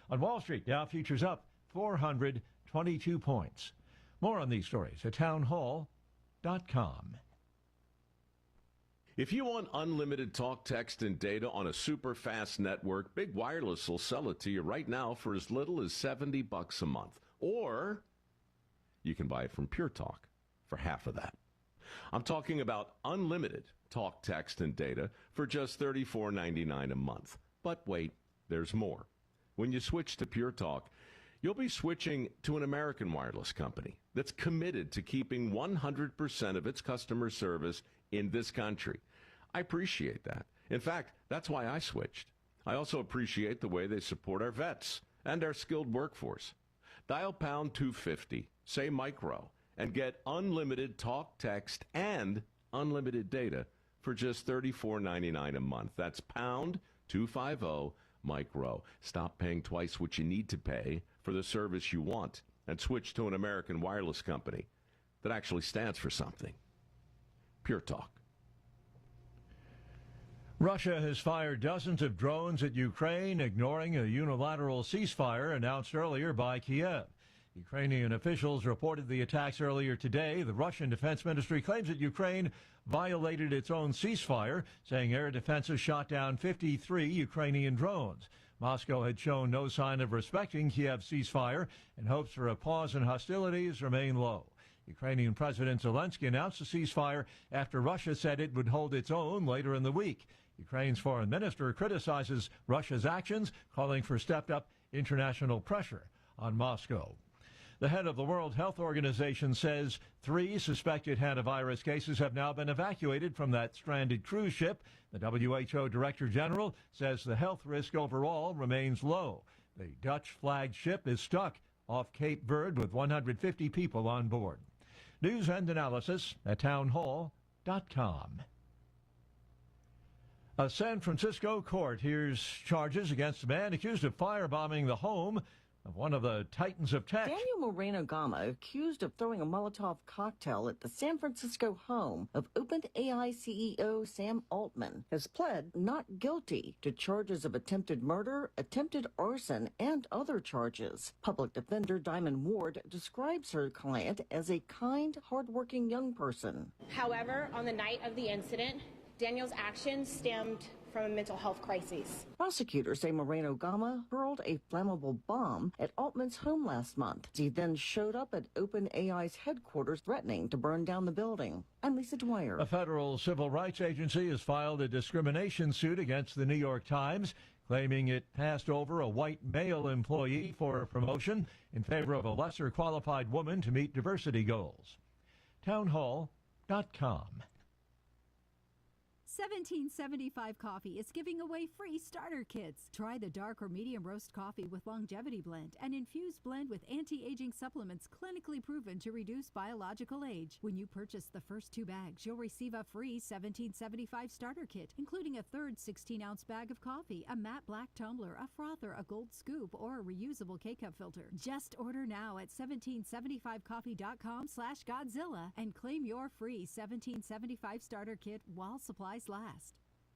On Wall Street, Dow futures up 422 points. More on these stories at townhall.com. If you want unlimited talk, text, and data on a super fast network, Big Wireless will sell it to you right now for as little as $70 a month. Or you can buy it from Pure Talk for half of that. I'm talking about unlimited talk, text, and data for just $34.99 a month. But wait, there's more. When you switch to Pure Talk, you'll be switching to an American wireless company that's committed to keeping 100% of its customer service in this country. I appreciate that. In fact, that's why I switched. I also appreciate the way they support our vets and our skilled workforce. Dial pound 250, say micro, and get unlimited talk, text, and unlimited data for just $34.99 a month. That's pound 250 micro. Stop paying twice what you need to pay for the service you want and switch to an American wireless company that actually stands for something. Pure Talk. Russia has fired dozens of drones at Ukraine, ignoring a unilateral ceasefire announced earlier by Kiev. Ukrainian officials reported the attacks earlier today. The Russian Defense Ministry claims that Ukraine violated its own ceasefire, saying air defenses shot down 53 Ukrainian drones. Moscow had shown no sign of respecting Kiev's ceasefire, and hopes for a pause in hostilities remain low. Ukrainian President Zelensky announced a ceasefire after Russia said it would hold its own later in the week. Ukraine's foreign minister criticizes Russia's actions, calling for stepped-up international pressure on Moscow. The head of the World Health Organization says 3 suspected hantavirus cases have now been evacuated from that stranded cruise ship. The WHO Director General says the health risk overall remains low. The Dutch-flagged ship is stuck off Cape Verde with 150 people on board. News and analysis at townhall.com. A San Francisco court hears charges against a man accused of firebombing the home of one of the titans of tech. Daniel Moreno-Gama, accused of throwing a Molotov cocktail at the San Francisco home of OpenAI CEO Sam Altman, has pled not guilty to charges of attempted murder, attempted arson, and other charges. Public defender Diamond Ward describes her client as a kind, hardworking young person. However, on the night of the incident, Daniel's actions stemmed from a mental health crisis. Prosecutors say Moreno-Gama hurled a flammable bomb at Altman's home last month. He then showed up at OpenAI's headquarters threatening to burn down the building. I'm Lisa Dwyer. A federal civil rights agency has filed a discrimination suit against the New York Times, claiming it passed over a white male employee for a promotion in favor of a lesser qualified woman to meet diversity goals. Townhall.com. 1775 Coffee is giving away free starter kits. Try the dark or medium roast coffee with longevity blend, an infused blend with anti-aging supplements clinically proven to reduce biological age. When you purchase the first 2 bags, you'll receive a free 1775 starter kit, including a third 16-ounce bag of coffee, a matte black tumbler, a frother, a gold scoop, or a reusable K-cup filter. Just order now at 1775coffee.com/Godzilla and claim your free 1775 starter kit while supplies last.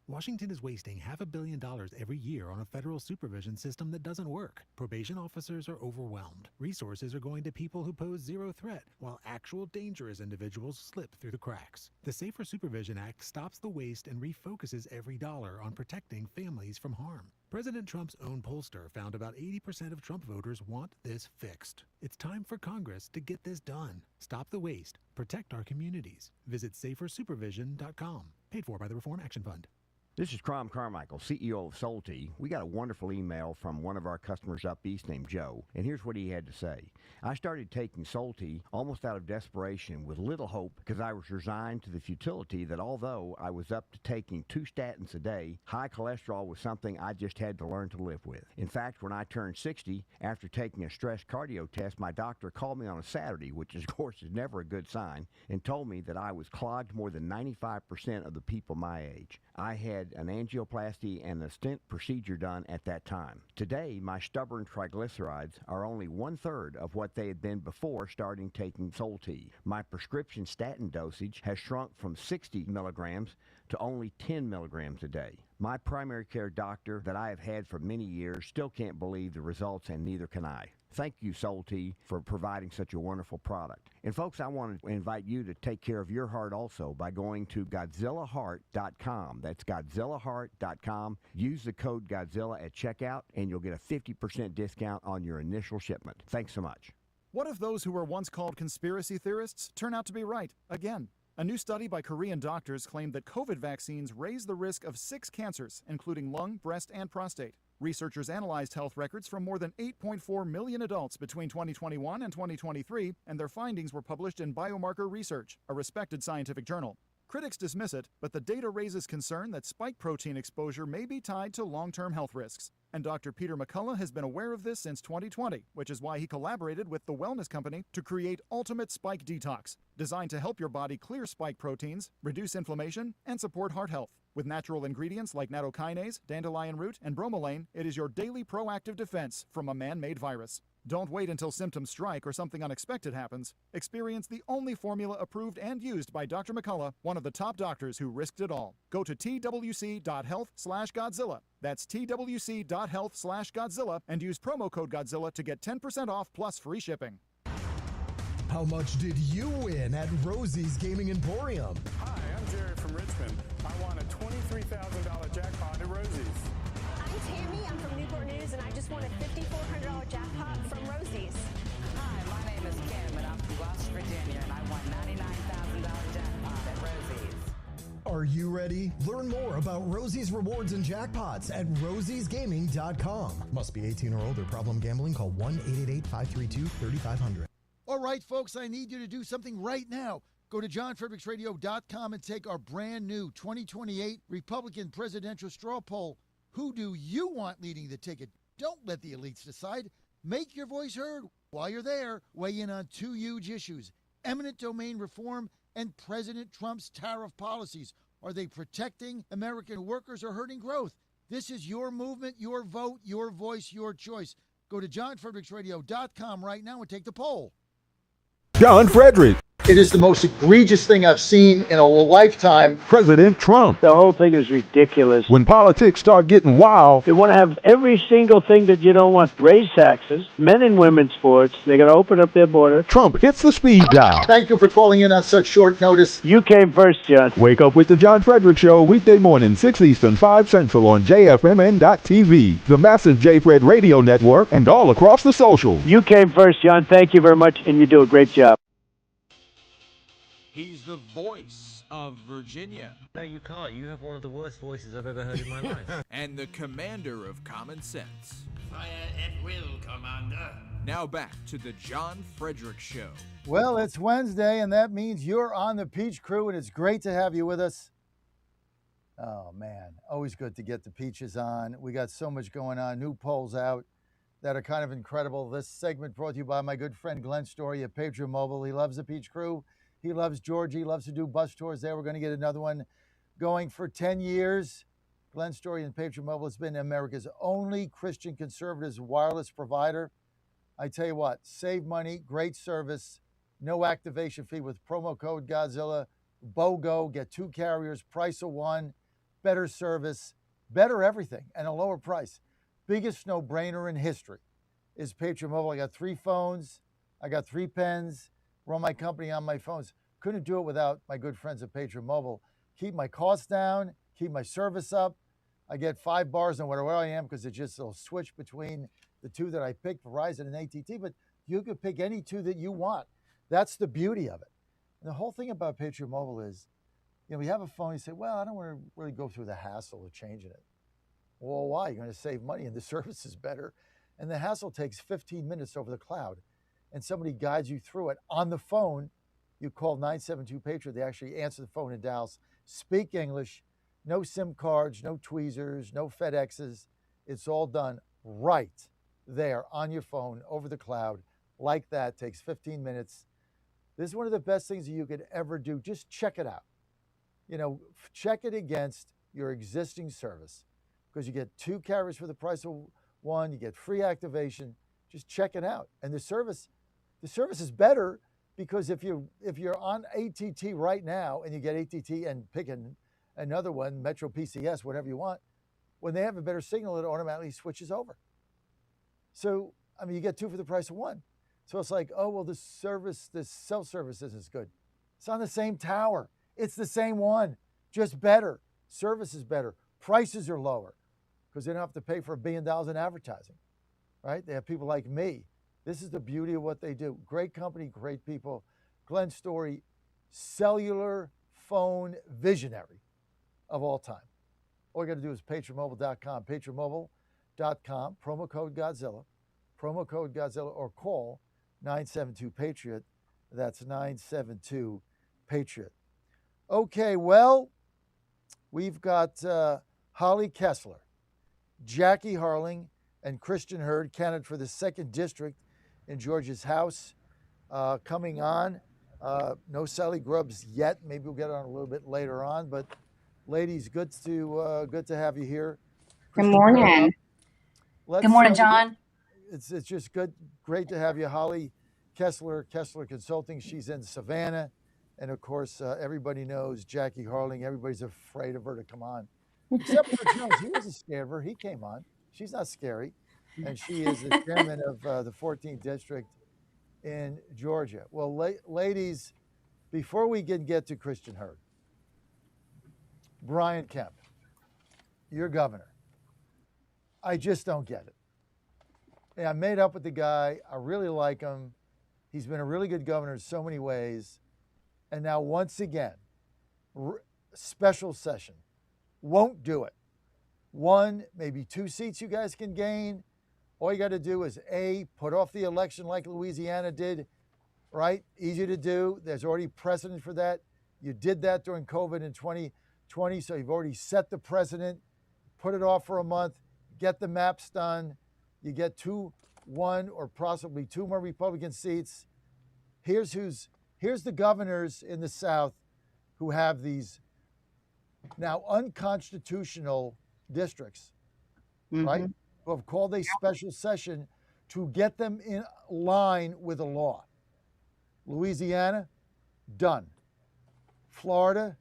Washington is wasting $500 million every year on a federal supervision system that doesn't work. Probation officers are overwhelmed. Resources are going to people who pose zero threat, while actual dangerous individuals slip through the cracks. The Safer Supervision Act stops the waste and refocuses every dollar on protecting families from harm. President Trump's own pollster found about 80% of Trump voters want this fixed. It's time for Congress to get this done. Stop the waste. Protect our communities. Visit safersupervision.com. Paid for by the Reform Action Fund. This is Crom Carmichael, CEO of Solti. We got a wonderful email from one of our customers up east named Joe, and here's what he had to say. I started taking Solti almost out of desperation with little hope because I was resigned to the futility that although I was up to taking 2 statins a day, high cholesterol was something I just had to learn to live with. In fact, when I turned 60, after taking a stress cardio test, my doctor called me on a Saturday, which of course is never a good sign, and told me that I was clogged more than 95% of the people my age. I had an angioplasty and a stent procedure done at that time. Today, my stubborn triglycerides are only 1/3 of what they had been before starting taking Solti. My prescription statin dosage has shrunk from 60 milligrams to only 10 milligrams a day. My primary care doctor that I have had for many years still can't believe the results, and neither can I. Thank you, Solti, for providing such a wonderful product. And folks, I want to invite you to take care of your heart also by going to GodzillaHeart.com. That's GodzillaHeart.com. Use the code Godzilla at checkout, and you'll get a 50% discount on your initial shipment. Thanks so much. What if those who were once called conspiracy theorists turn out to be right again? A new study by Korean doctors claimed that COVID vaccines raise the risk of 6 cancers, including lung, breast, and prostate. Researchers analyzed health records from more than 8.4 million adults between 2021 and 2023, and their findings were published in Biomarker Research, a respected scientific journal. Critics dismiss it, but the data raises concern that spike protein exposure may be tied to long-term health risks. And Dr. Peter McCullough has been aware of this since 2020, which is why he collaborated with the wellness company to create Ultimate Spike Detox, designed to help your body clear spike proteins, reduce inflammation, and support heart health. With natural ingredients like nattokinase, dandelion root, and bromelain, it is your daily proactive defense from a man-made virus. Don't wait until symptoms strike or something unexpected happens. Experience the only formula approved and used by Dr. McCullough, one of the top doctors who risked it all. Go to twc.health/Godzilla. That's twc.health/Godzilla and use promo code Godzilla to get 10% off plus free shipping. How much did you win at Rosie's Gaming Emporium? Hi, I'm Jerry from Richmond. I won a $23,000 jackpot at Rosie's. I'm Tammy. I'm from Newport News, and I just won a $5,400 jackpot from Rosie's. Hi, my name is Kim, and I'm from West Virginia, and I won $99,000 jackpot at Rosie's. Are you ready? Learn more about Rosie's rewards and jackpots at rosiesgaming.com. Must be 18 or older. Problem gambling? Call 1-888-532-3500. All right, folks, I need you to do something right now. Go to johnfredericksradio.com and take our brand new 2028 Republican presidential straw poll. Who do you want leading the ticket? Don't let the elites decide. Make your voice heard. While you're there, weigh in on 2 huge issues: eminent domain reform and President Trump's tariff policies. Are they protecting American workers or hurting growth? This is your movement, your vote, your voice, your choice. Go to johnfredericksradio.com right now and take the poll. John Frederick. It is the most egregious thing I've seen in a lifetime. President Trump. The whole thing is ridiculous. When politics start getting wild. They want to have every single thing that you don't want. Raise taxes, men and women's sports. They're going to open up their border. Trump hits the speed dial. Thank you for calling in on such short notice. You came first, John. Wake up with the John Frederick Show weekday morning, 6 Eastern, 5 Central on JFMN.TV, the massive J-Fred radio network, and all across the socials. You came first, John. Thank you very much, and you do a great job. He's the voice of Virginia. No, you can't. You have one of the worst voices I've ever heard in my life. And the commander of common sense. Fire at will, Commander. Now back to the John Frederick Show. Well, it's Wednesday, and that means you're on the Peach Crew, and it's great to have you with us. Oh, man, always good to get the Peaches on. We got so much going on, new polls out that are kind of incredible. This segment brought to you by my good friend Glenn Story at Patriot Mobile. He loves the Peach Crew. He loves Georgia. He loves to do bus tours there. We're going to get another one going for 10 years. Glenn Story and Patriot Mobile has been America's only Christian conservative wireless provider. I tell you what, save money, great service, no activation fee with promo code Godzilla, BOGO, get 2 carriers, price of 1, better service, better everything, and a lower price. Biggest no-brainer in history is Patriot Mobile. I got 3 phones. I got 3 pens. Run my company on my phones. Couldn't do it without my good friends at Patriot Mobile. Keep my costs down, keep my service up. I get 5 bars on whatever I am because it just will switch between the 2 that I picked, Verizon and AT&T, but you could pick any 2 that you want. That's the beauty of it. And the whole thing about Patriot Mobile is, you know, we have a phone, you say, well, I don't want to really go through the hassle of changing it. Well, why? You're going to save money and the service is better. And the hassle takes 15 minutes over the cloud. And somebody guides you through it on the phone. You call 972-PATRIOT. They actually answer the phone in Dallas. Speak English. No SIM cards, no tweezers, no FedExes. It's all done right there on your phone over the cloud. Like that. Takes 15 minutes. This is one of the best things that you could ever do. Just check it out. You know, check it against your existing service because you get 2 carriers for the price of 1. You get free activation. Just check it out. And the service is better because if you're on AT&T right now and you get AT&T and pick another one, Metro PCS, whatever you want, when they have a better signal, it automatically switches over. So, I mean, you get 2 for the price of 1. So it's like, oh, well, this cell service isn't as good. It's on the same tower. It's the same one, just better. Service is better. Prices are lower because they don't have to pay for $1 billion in advertising, right? They have people like me. This is the beauty of what they do. Great company, great people. Glenn Story, cellular phone visionary of all time. All you got to do is patriotmobile.com, patriotmobile.com, promo code Godzilla, or call 972-PATRIOT. That's 972-PATRIOT. Okay, well, we've got Holly Kessler, Jackie Harling, and Christian Hurd, candidate for the 2nd District in Georgia's House, coming on. No Sally Grubbs yet. Maybe we'll get on a little bit later on. But ladies, good to have you here. Good morning. Good morning, John. It's just great to have you, Holly Kessler Consulting. She's in Savannah, and of course, everybody knows Jackie Harling. Everybody's afraid of her to come on, except for Jones. He wasn't scared of her. He came on. She's not scary, and she is the chairman of the 14th District in Georgia. Well, ladies, before we get to Christian Hurd, Brian Kemp, your governor. I just don't get it. And I made up with the guy. I really like him. He's been a really good governor in so many ways. And now, once again, special session. Won't do it. 1, maybe 2 seats you guys can gain. All you got to do is put off the election like Louisiana did, right? Easy to do. There's already precedent for that. You did that during COVID in 2020, so you've already set the precedent. Put it off for a month, get the maps done. You get 2, 1, or possibly 2 more Republican seats. Here's the governors in the South who have these now unconstitutional districts, right? Who have called a special session to get them in line with the law. Louisiana, done. Florida,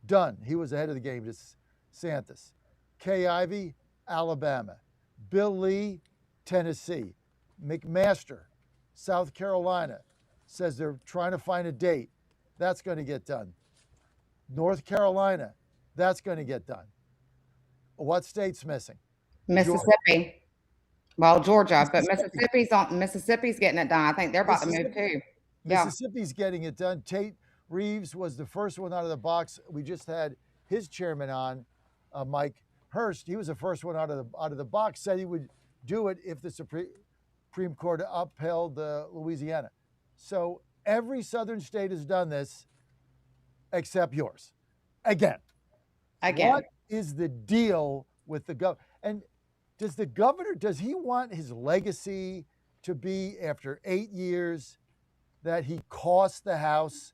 done. He was ahead of the game, DeSantis. Kay Ivey, Alabama. Bill Lee, Tennessee. McMaster, South Carolina, says they're trying to find a date. That's going to get done. North Carolina, that's going to get done. What state's missing? Mississippi. Georgia. Well, Georgia, but Mississippi's getting it done. I think they're about to move too. Mississippi's getting it done. Tate Reeves was the first one out of the box. We just had his chairman on, Mike Hurst. He was the first one out of the box. Said he would do it if the Supreme Court upheld Louisiana. So every southern state has done this, except yours. Again. What is the deal with the governor? And does he want his legacy to be, after 8 years, that he cost the House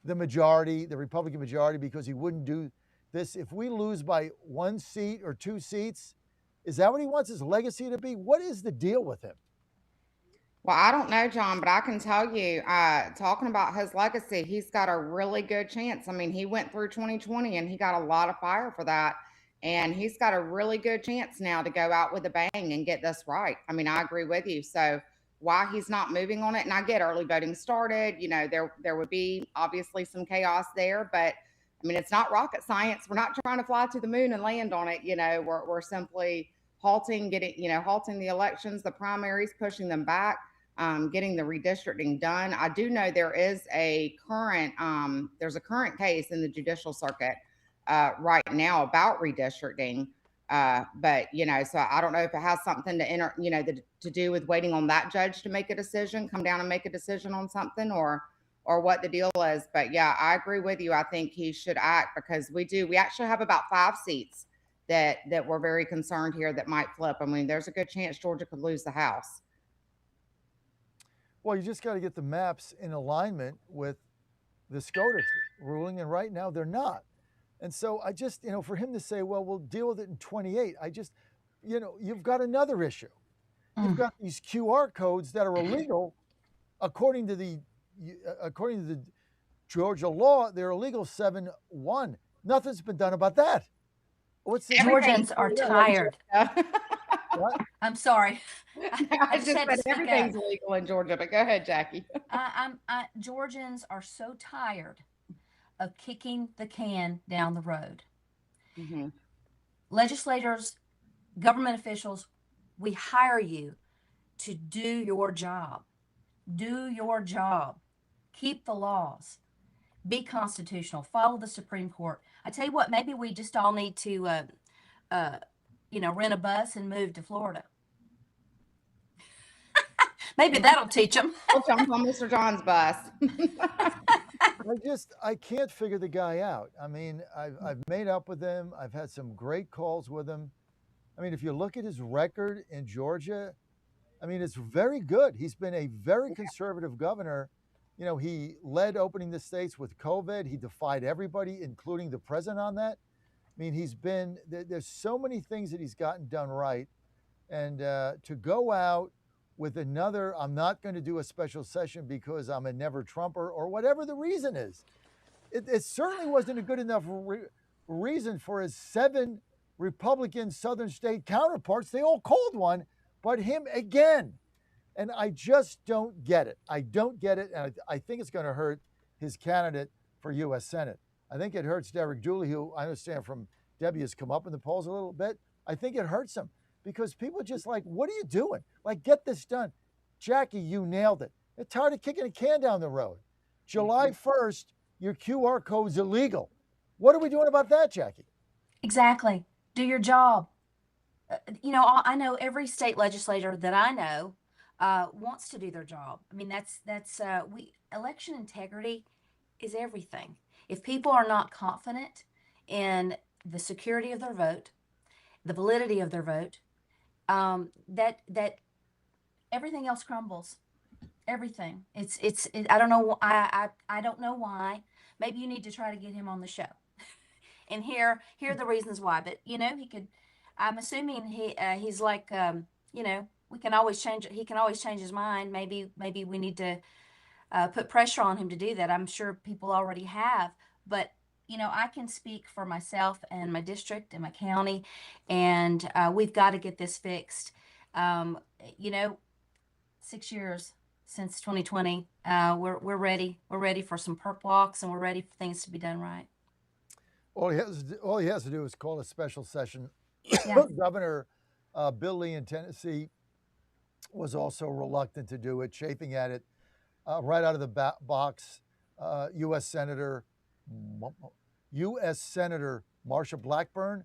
the majority, the Republican majority, because he wouldn't do this? If we lose by 1 seat or 2 seats, is that what he wants his legacy to be? What is the deal with him? Well, I don't know, John, but I can tell you, talking about his legacy, he's got a really good chance. I mean, he went through 2020 and he got a lot of fire for that. And he's got a really good chance now to go out with a bang and get this right. I mean, I agree with you. So why he's not moving on it, and I get early voting started, there would be obviously some chaos there, but I mean, it's not rocket science. We're not trying to fly to the moon and land on it. We're simply halting the elections, the primaries, pushing them back, getting the redistricting done. I do know there is a current case in the judicial circuit right now about redistricting. But so I don't know if it has something to do with waiting on that judge to make a decision, come down and make a decision on something, or what the deal is. But yeah, I agree with you. I think he should act, because we actually have about 5 seats that we're very concerned here that might flip. I mean, there's a good chance Georgia could lose the House. Well, you just got to get the maps in alignment with the SCOTUS ruling, and right now they're not. And so I just, for him to say, well, we'll deal with it in 28, you've got another issue. You've got these QR codes that are illegal. According to the Georgia law, they're illegal 7-1. Nothing's been done about that. What's the Georgians are tired. What? I'm sorry. I just had to said speak everything's up. legal in Georgia, but go ahead, Jackie. Georgians are so tired of kicking the can down the road. Mm-hmm. Legislators, government officials, we hire you to do your job. Do your job. Keep the laws. Be constitutional. Follow the Supreme Court. I tell you what, maybe we just all need to, rent a bus and move to Florida. Maybe that'll teach them. I'll jump on Mr. John's bus. I can't figure the guy out. I mean, I've made up with him. I've had some great calls with him. I mean, if you look at his record in Georgia, I mean, it's very good. He's been a very conservative governor. You know, he led opening the states with COVID. He defied everybody, including the president, on that. I mean, there's so many things that he's gotten done right. And to go out with another, I'm not going to do a special session because I'm a never Trumper or whatever the reason is. It certainly wasn't a good enough reason for his 7 Republican Southern state counterparts. They all called one, but him again. And I just don't get it. I don't get it. And I think it's going to hurt his candidate for U.S. Senate. I think it hurts Derek Dooley, who I understand from Debbie has come up in the polls a little bit. I think it hurts him because people are just like, what are you doing? Like, get this done. Jackie, you nailed it. They're tired of kicking a can down the road. July 1st, your QR code's illegal. What are we doing about that, Jackie? Exactly. Do your job. I know every state legislator that I know wants to do their job. I mean, election integrity is everything. If people are not confident in the security of their vote, the validity of their vote, that everything else crumbles. Everything. I don't know. I don't know why. Maybe you need to try to get him on the show and hear the reasons why. But he could. I'm assuming he's like we can always change. He can always change his mind. Maybe we need to put pressure on him to do that. I'm sure people already have, but I can speak for myself and my district and my county, and we've got to get this fixed. 6 years since 2020, we're ready. We're ready for some perp walks, and we're ready for things to be done right. All he has to do is call a special session. Yeah. Governor Bill Lee in Tennessee was also reluctant to do it, chafing at it right out of the box. U.S. Senator Marsha Blackburn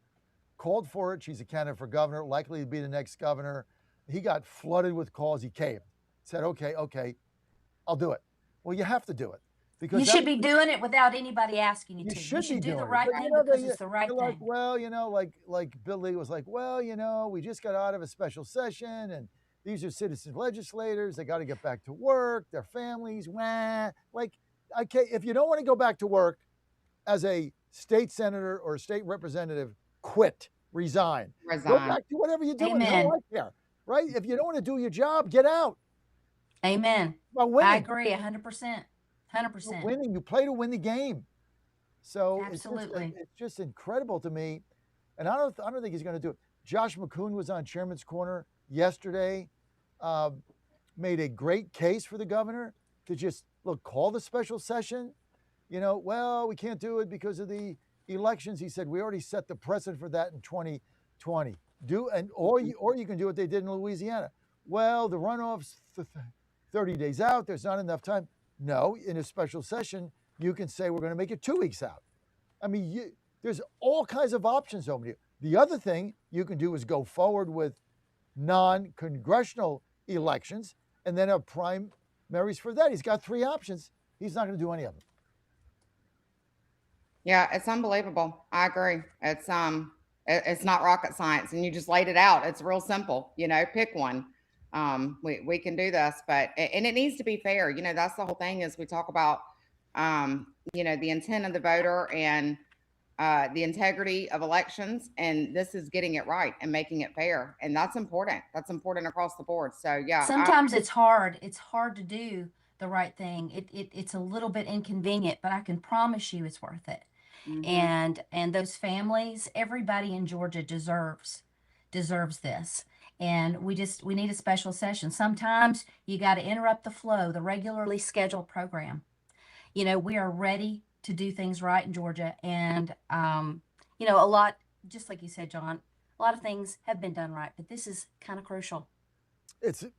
called for it. She's a candidate for governor, likely to be the next governor. He got flooded with calls. He caved, said, okay, I'll do it. Well, you have to do it. Because you should be doing it without anybody asking you to. You should do the right thing because it's the right thing. Like, well, like Bill Lee was like, well, we just got out of a special session and these are citizen legislators. They got to get back to work, their families. Like, okay, if you don't want to go back to work as a state senator or a state representative, quit, resign. Go back to whatever you're doing. Amen. Right? If you don't want to do your job, get out. Amen. I agree 100%. 100%. Winning, you play to win the game. So absolutely, it's just incredible to me, and I don't think he's going to do it. Josh McCoon was on Chairman's Corner yesterday, made a great case for the governor to just call the special session. Well, we can't do it because of the elections. He said we already set the precedent for that in 2020. Or you can do what they did in Louisiana. Well, the runoff's 30 days out. There's not enough time. No, in a special session, you can say we're going to make it 2 weeks out. I mean, there's all kinds of options over here. The other thing you can do is go forward with non-congressional elections and then have primaries for that. He's got 3 options. He's not going to do any of them. Yeah, it's unbelievable. I agree. It's not rocket science, and you just laid it out. It's real simple. Pick one. We can do this, and it needs to be fair. That's the whole thing is we talk about, the intent of the voter and the integrity of elections. And this is getting it right and making it fair. And that's important. That's important across the board. So, yeah. Sometimes it's hard. It's hard to do the right thing. It's a little bit inconvenient, but I can promise you it's worth it. And those families, everybody in Georgia deserves this. And we need a special session. Sometimes you got to interrupt the flow, the regularly scheduled program. We are ready to do things right in Georgia. And, a lot, just like you said, John, a lot of things have been done right, but this is kind of crucial. The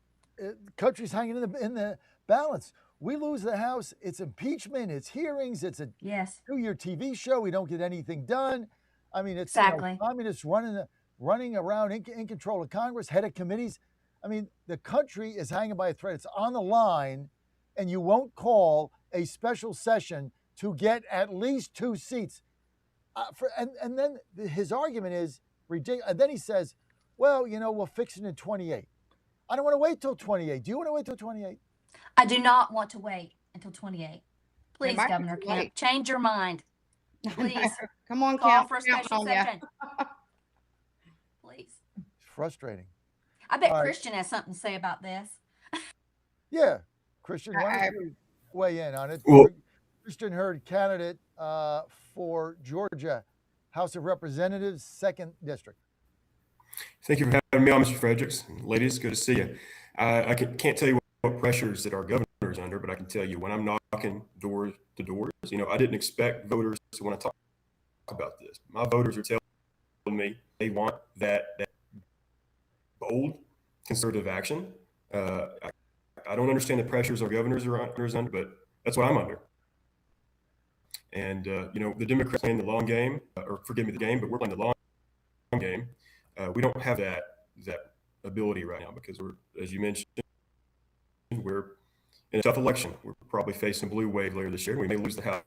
country's hanging in the balance. We lose the House, it's impeachment, it's hearings, it's a yes 2-year TV show. We don't get anything done. I mean, it's exactly communists running around in control of Congress, head of committees. I mean, the country is hanging by a thread. It's on the line, and you won't call a special session to get at least 2 seats. And then his argument is ridiculous. And then he says, well, we'll fix it in 28. I don't want to wait till 28. Do you want to wait till 28? I do not want to wait until 28. Please, Governor Kemp, change your mind. Please. Come on, call Kemp, for a special session. Please. It's frustrating. I bet Christian has something to say about this. Yeah. Christian, why don't you weigh in on it? Well, Christian Hurd, candidate for Georgia House of Representatives, 2nd District. Thank you for having me on, Mr. Fredericks. Ladies, good to see you. I can't tell you what pressures that our governor is under, but I can tell you when I'm knocking door to doors, I didn't expect voters to want to talk about this. My voters are telling me they want that bold conservative action. I don't understand the pressures our governors are under, but that's what I'm under. And, the Democrats playing the long game, or forgive me the game, but we're playing the long game. We don't have that ability right now because we're, as you mentioned, we're in a tough election. We're probably facing a blue wave later this year. We may lose the House.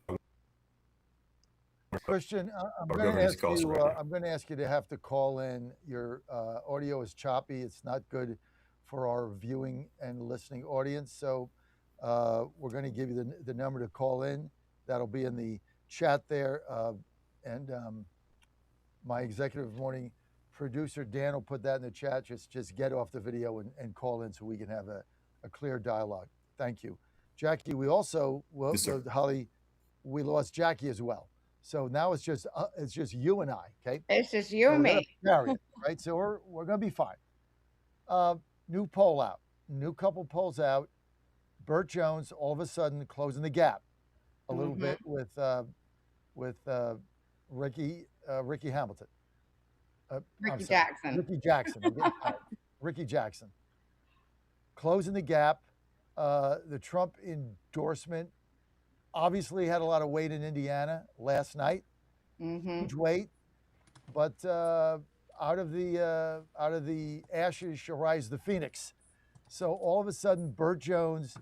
Christian, I'm going to ask you to have to call in. Your audio is choppy. It's not good for our viewing and listening audience. So we're going to give you the number to call in. That'll be in the chat there. And my executive morning producer, Dan, will put that in the chat. Just get off the video and call in so we can have a clear dialogue. Thank you. Jackie, we also, Holly, we lost Jackie as well. So now it's just you and I, okay? It's just you and me. Right? So we're going to be fine. New poll out. New couple polls out. Burt Jones all of a sudden closing the gap a little bit with Ricky Hamilton. Ricky Jackson. Ricky Jackson. Ricky Jackson. Closing the gap. The Trump endorsement obviously had a lot of weight in Indiana last night. Huge weight. But out of the ashes shall rise the phoenix. So all of a sudden, Burt Jones,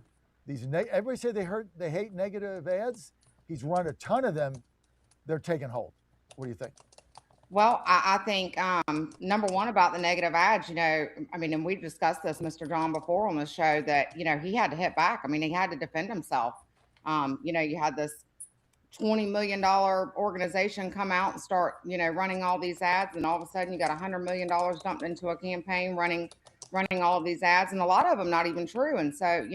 everybody say they hate negative ads. He's run a ton of them. They're taking hold. What do you think? Well, I think number one about the negative ads, and we've discussed this, Mr. John, before on the show that, he had to hit back. I mean, he had to defend himself. You had this $20 million organization come out and start, running all these ads. And all of a sudden you got $100 million dumped into a campaign running all of these ads, and a lot of them not even true. And so,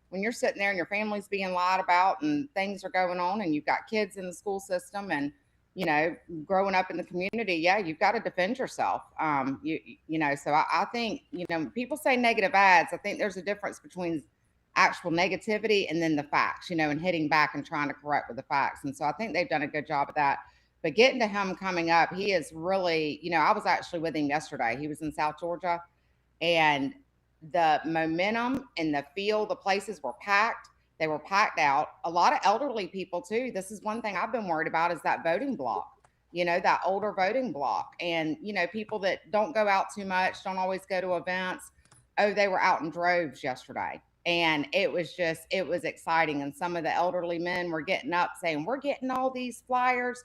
when you're sitting there and your family's being lied about and things are going on and you've got kids in the school system and, growing up in the community, you've got to defend yourself. So I think, people say negative ads. I think there's a difference between actual negativity and then the facts, and hitting back and trying to correct with the facts. And so I think they've done a good job of that. But getting to him coming up, he is really, I was actually with him yesterday. He was in South Georgia, and the momentum and the feel, the places were packed. They were packed out. A lot of elderly people too. This is one thing I've been worried about is that voting block, that older voting block. And, people that don't go out too much, don't always go to events. Oh, they were out in droves yesterday. And it was exciting. And some of the elderly men were getting up saying, we're getting all these flyers.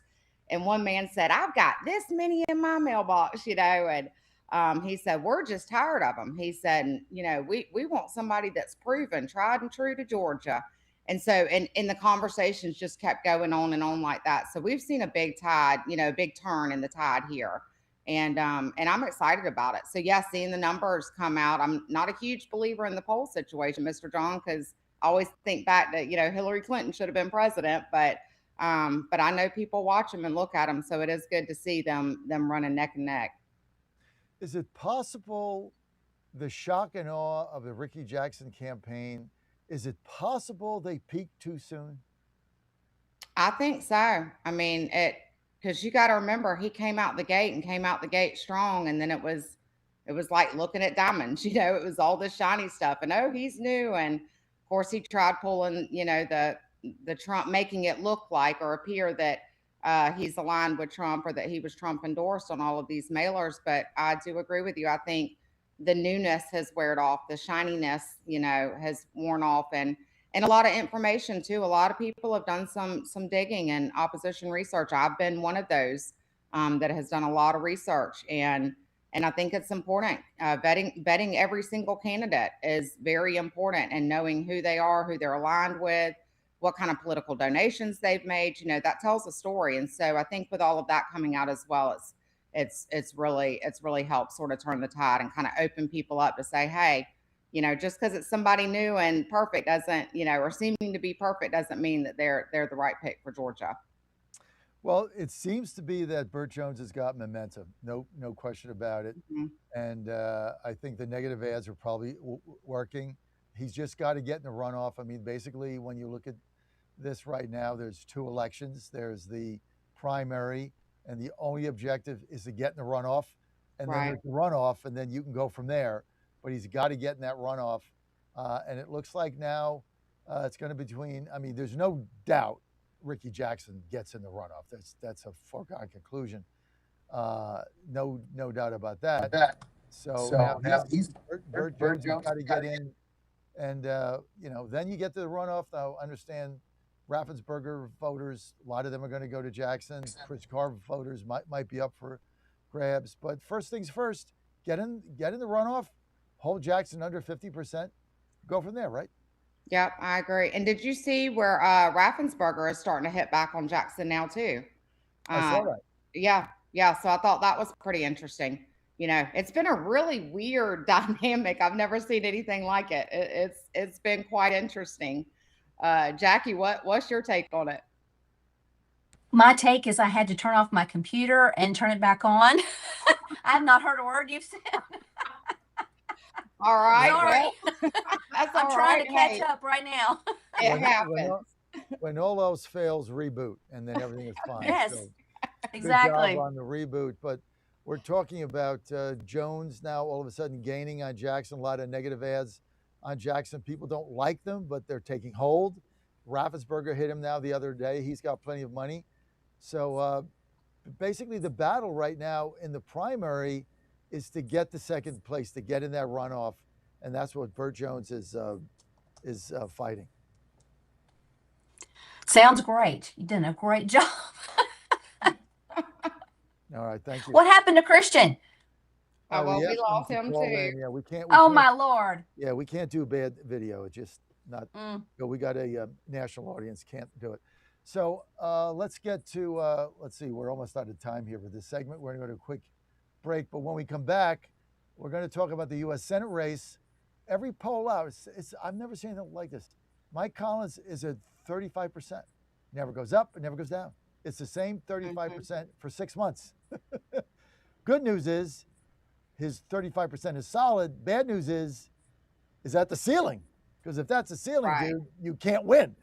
And one man said, I've got this many in my mailbox, and he said, we're just tired of them. He said, we want somebody that's proven, tried and true to Georgia. And so, and the conversations just kept going on and on like that. So we've seen a big tide, a big turn in the tide here. And I'm excited about it. So seeing the numbers come out, I'm not a huge believer in the poll situation, Mr. John, because I always think back that, Hillary Clinton should have been president, but But I know people watch them and look at them, so it is good to see them running neck and neck. Is it possible the shock and awe of the Ricky Jackson campaign, is it possible they peaked too soon? I think so. I mean, because you got to remember he came out the gate strong, and then it was like looking at diamonds. It was all this shiny stuff, and oh, he's new, and of course he tried pulling, the Trump, making it look like or appear that he's aligned with Trump or that he was Trump endorsed on all of these mailers. But I do agree with you. I think the newness has weared off, the shininess, has worn off, and a lot of information too. A lot of people have done some digging and opposition research. I've been one of those that has done a lot of research, and I think it's important. Vetting every single candidate is very important, and knowing who they are, who they're aligned with, what kind of political donations they've made. That tells a story. And so I think with all of that coming out as well, it's really helped sort of turn the tide and kind of open people up to say, hey, just because it's somebody new and perfect doesn't, or seeming to be perfect doesn't mean that they're the right pick for Georgia. Well, it seems to be that Burt Jones has got momentum. No question about it. Mm-hmm. And I think the negative ads are probably working. He's just got to get in the runoff. I mean, basically, when you look at this right now, there's two elections. There's the primary, and the only objective is to get in the runoff. And then there's the runoff, and then you can go from there. But he's got to get in that runoff. And it looks like now it's going to be between, I mean, there's no doubt Ricky Jackson gets in the runoff. That's a foregone conclusion. No doubt about that. So now Burt Jones has got to get in. And, then you get to the runoff. Now, understand Raffensperger voters, a lot of them are going to go to Jackson. Chris Carver voters might be up for grabs. But first things first, get in the runoff, hold Jackson under 50%, go from there, right? Yep, I agree. And did you see where Raffensperger is starting to hit back on Jackson now too? I saw that. Yeah. So I thought that was pretty interesting. It's been a really weird dynamic. I've never seen anything like it. It's been quite interesting. Jackie, what's your take on it? My take is I had to turn off my computer and turn it back on. I have not heard a word you've said. All right. Sorry. I'm trying to catch up right now. It happens. When all else fails, reboot, and then everything is fine. Yes, so, exactly. Good job on the reboot. But we're talking about Jones now all of a sudden gaining on Jackson. A lot of negative ads on Jackson. People don't like them, but they're taking hold. Raffensperger hit him now the other day. He's got plenty of money. So basically the battle right now in the primary is to get the second place, to get in that runoff. And that's what Burt Jones is fighting. Sounds great. You did a great job. All right, thank you. What happened to Christian? Oh, well, we lost him too. Yeah, we can't. My Lord. Yeah, we can't do bad video. It's just not. We got a national audience, can't do it. So let's get to. Let's see, we're almost out of time here with this segment. We're going to go to a quick break, but when we come back, we're going to talk about the U.S. Senate race. Every poll out, I've never seen anything like this. Mike Collins is at 35%. Never goes up, it never goes down. It's the same 35% for 6 months. Good news is his 35% is solid. Bad news is that the ceiling? Because if that's the ceiling, dude, you can't win.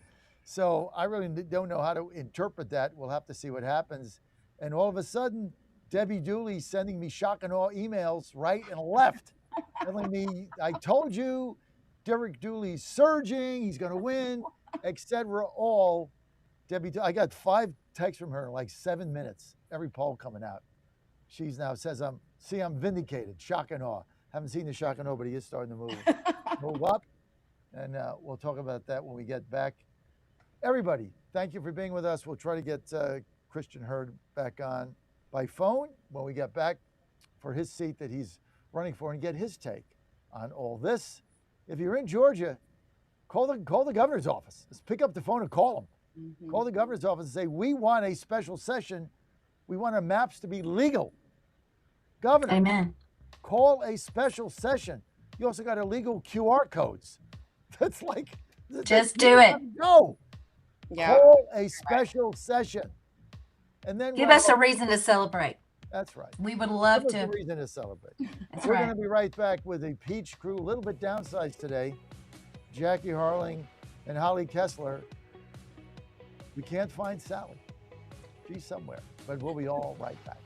So I really don't know how to interpret that. We'll have to see what happens. And all of a sudden, Debbie Dooley sending me shock and awe emails right and left, telling me, I told you, Derek Dooley's surging, he's going to win, etc. All Debbie, I got 5 texts from her in like 7 minutes, every poll coming out. She's now says, I'm vindicated, shock and awe. Haven't seen the shock and awe, but he is starting to move up. And we'll talk about that when we get back. Everybody, thank you for being with us. We'll try to get Christian Hurd back on by phone when we get back for his seat that he's running for and get his take on all this. If you're in Georgia, call the governor's office. Just pick up the phone and call him. Mm-hmm. Call the governor's office and say, we want a special session. We want our maps to be legal. Governor, amen. Call a special session. You also got illegal QR codes. That's like, just do it. Go. Call a special session. And then give us a reason to celebrate. That's right. We would love Give us to. a reason to celebrate. That's We're right. going to be right back with a Peach crew, a little bit downsized today. Jackie Harling and Holly Kessler. We can't find Sally. She's somewhere, but we'll be all right back.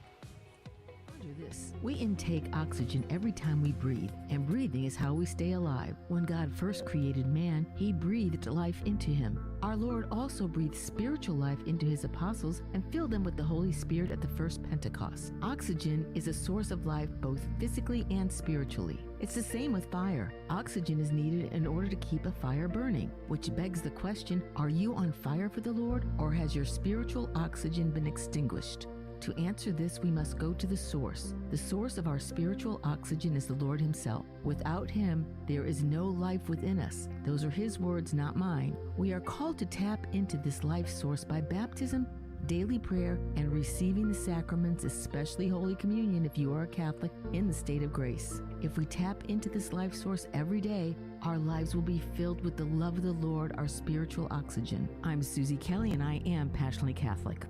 This. We intake oxygen every time we breathe, and breathing is how we stay alive. When God first created man, he breathed life into him. Our Lord also breathed spiritual life into his apostles and filled them with the Holy Spirit at the first Pentecost. Oxygen is a source of life both physically and spiritually. It's the same with fire. Oxygen is needed in order to keep a fire burning, which begs the question, are you on fire for the Lord, or has your spiritual oxygen been extinguished? To answer this, we must go to the source. The source of our spiritual oxygen is the Lord himself. Without him, there is no life within us. Those are his words, not mine. We are called to tap into this life source by baptism, daily prayer, and receiving the sacraments, especially Holy Communion if you are a Catholic, in the state of grace. If we tap into this life source every day, our lives will be filled with the love of the Lord, our spiritual oxygen. I'm Susie Kelly, and I am passionately Catholic.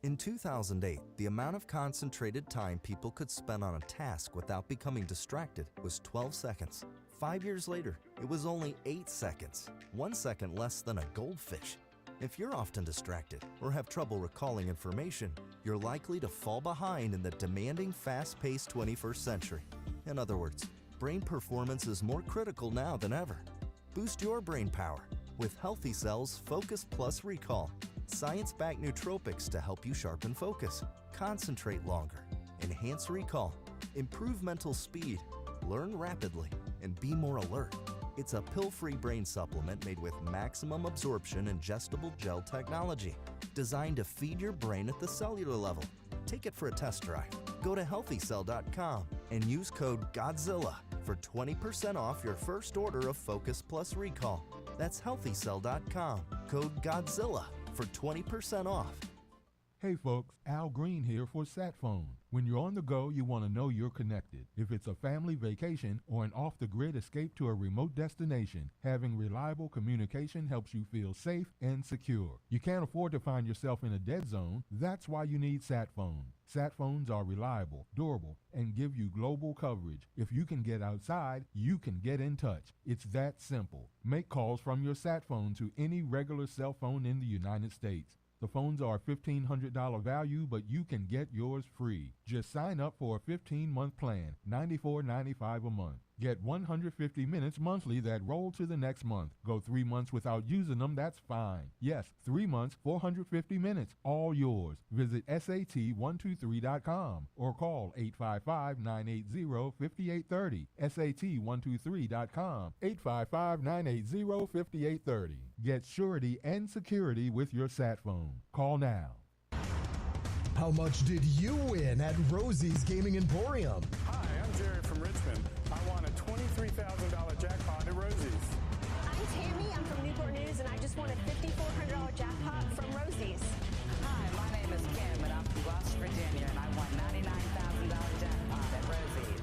In 2008, the amount of concentrated time people could spend on a task without becoming distracted was 12 seconds. 5 years later, it was only 8 seconds, 1 second less than a goldfish. If you're often distracted or have trouble recalling information, you're likely to fall behind in the demanding, fast-paced 21st century. In other words, brain performance is more critical now than ever. Boost your brain power with Healthy Cells Focus Plus Recall. Science-backed nootropics to help you sharpen focus, concentrate longer, enhance recall, improve mental speed, learn rapidly, and be more alert. It's a pill-free brain supplement made with maximum absorption ingestible gel technology, designed to feed your brain at the cellular level. Take it for a test drive. Go to healthycell.com and use code GODZILLA for 20% off your first order of Focus Plus Recall. That's healthycell.com, code GODZILLA for 20% off. Hey folks, Al Green here for SatPhone. When you're on the go, you want to know you're connected. If it's a family vacation or an off-the-grid escape to a remote destination, having reliable communication helps you feel safe and secure. You can't afford to find yourself in a dead zone. That's why you need SatPhone. SatPhones are reliable, durable, and give you global coverage. If you can get outside, you can get in touch. It's that simple. Make calls from your SatPhone to any regular cell phone in the United States. The phones are $1,500 value, but you can get yours free. Just sign up for a 15-month plan, $94.95 a month. Get 150 minutes monthly that roll to the next month. Go 3 months without using them, that's fine. Yes, 3 months, 450 minutes, all yours. Visit SAT123.com or call 855-980-5830. SAT123.com, 855-980-5830. Get surety and security with your SatPhone. Call now. How much did you win at Rosie's Gaming Emporium? Hi, I'm Jerry from Richmond. I won a $23,000 jackpot at Rosie's. I'm Tammy. I'm from Newport News, and I just won a $5,400 jackpot from Rosie's. Hi, my name is Kim, and I'm from West Virginia, and I won $99,000 jackpot at Rosie's.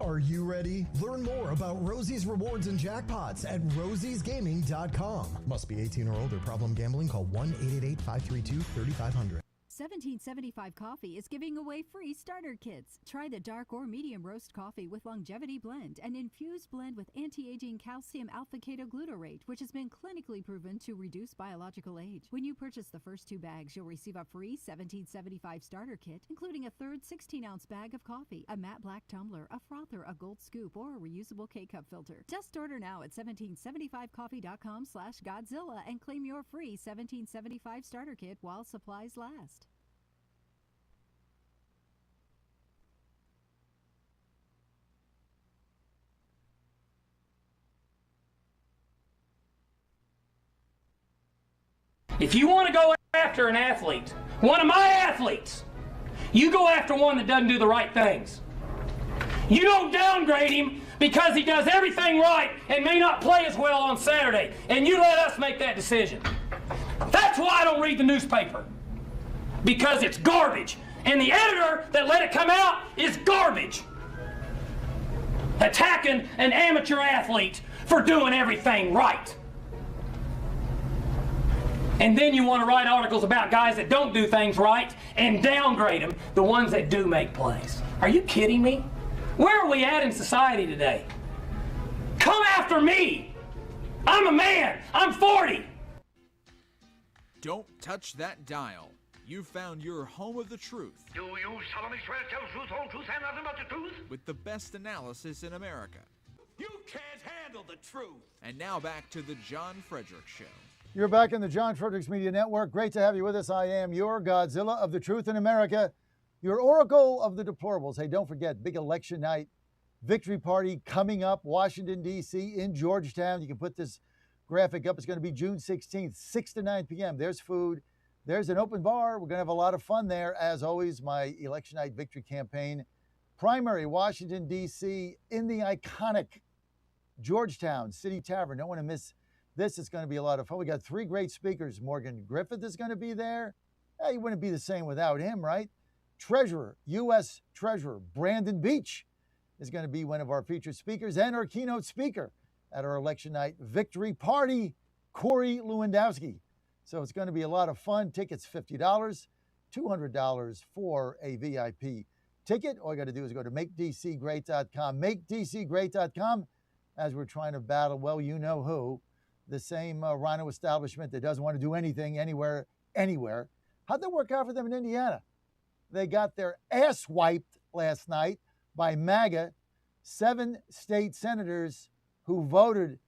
Are you ready? Learn more about Rosie's rewards and jackpots at rosiesgaming.com. Must be 18 or older. Problem gambling? Call 1-888-532-3500. 1775 Coffee is giving away free starter kits. Try the dark or medium roast coffee with longevity blend, an infused blend with anti-aging calcium alpha-ketoglutarate, which has been clinically proven to reduce biological age. When you purchase the first 2 bags, you'll receive a free 1775 starter kit, including a third 16-ounce bag of coffee, a matte black tumbler, a frother, a gold scoop, or a reusable K-cup filter. Just order now at 1775coffee.com/Godzilla and claim your free 1775 starter kit while supplies last. If you want to go after an athlete, one of my athletes, you go after one that doesn't do the right things. You don't downgrade him because he does everything right and may not play as well on Saturday, and you let us make that decision. That's why I don't read the newspaper, because it's garbage, and the editor that let it come out is garbage. Attacking an amateur athlete for doing everything right. And then you want to write articles about guys that don't do things right and downgrade them, the ones that do make plays. Are you kidding me? Where are we at in society today? Come after me! I'm a man! I'm 40! Don't touch that dial. You found your home of the truth. Do you solemnly swear to tell the truth, whole truth, and nothing but the truth? With the best analysis in America. You can't handle the truth. And now back to the John Fredericks Show. You're back in the John Fredericks Media Network. Great to have you with us. I am your Godzilla of the truth in America, your Oracle of the deplorables. Hey, don't forget, big election night, victory party coming up, Washington, D.C., in Georgetown. You can put this graphic up. It's going to be June 16th, 6 to 9 p.m. There's food. There's an open bar. We're going to have a lot of fun there. As always, my election night victory campaign primary, Washington, D.C., in the iconic Georgetown City Tavern. Don't want to miss this. It's going to be a lot of fun. We got 3 great speakers. Morgan Griffith is going to be there. You wouldn't be the same without him, right? Treasurer, U.S. Treasurer Brandon Beach is going to be one of our featured speakers, and our keynote speaker at our election night victory party, Corey Lewandowski. So it's going to be a lot of fun. Tickets $50, $200 for a VIP ticket. All you got to do is go to makedcgreat.com, makedcgreat.com, as we're trying to battle, well, you know who, the same rhino establishment that doesn't want to do anything anywhere. How'd that work out for them in Indiana? They got their ass wiped last night by MAGA, 7 state senators who voted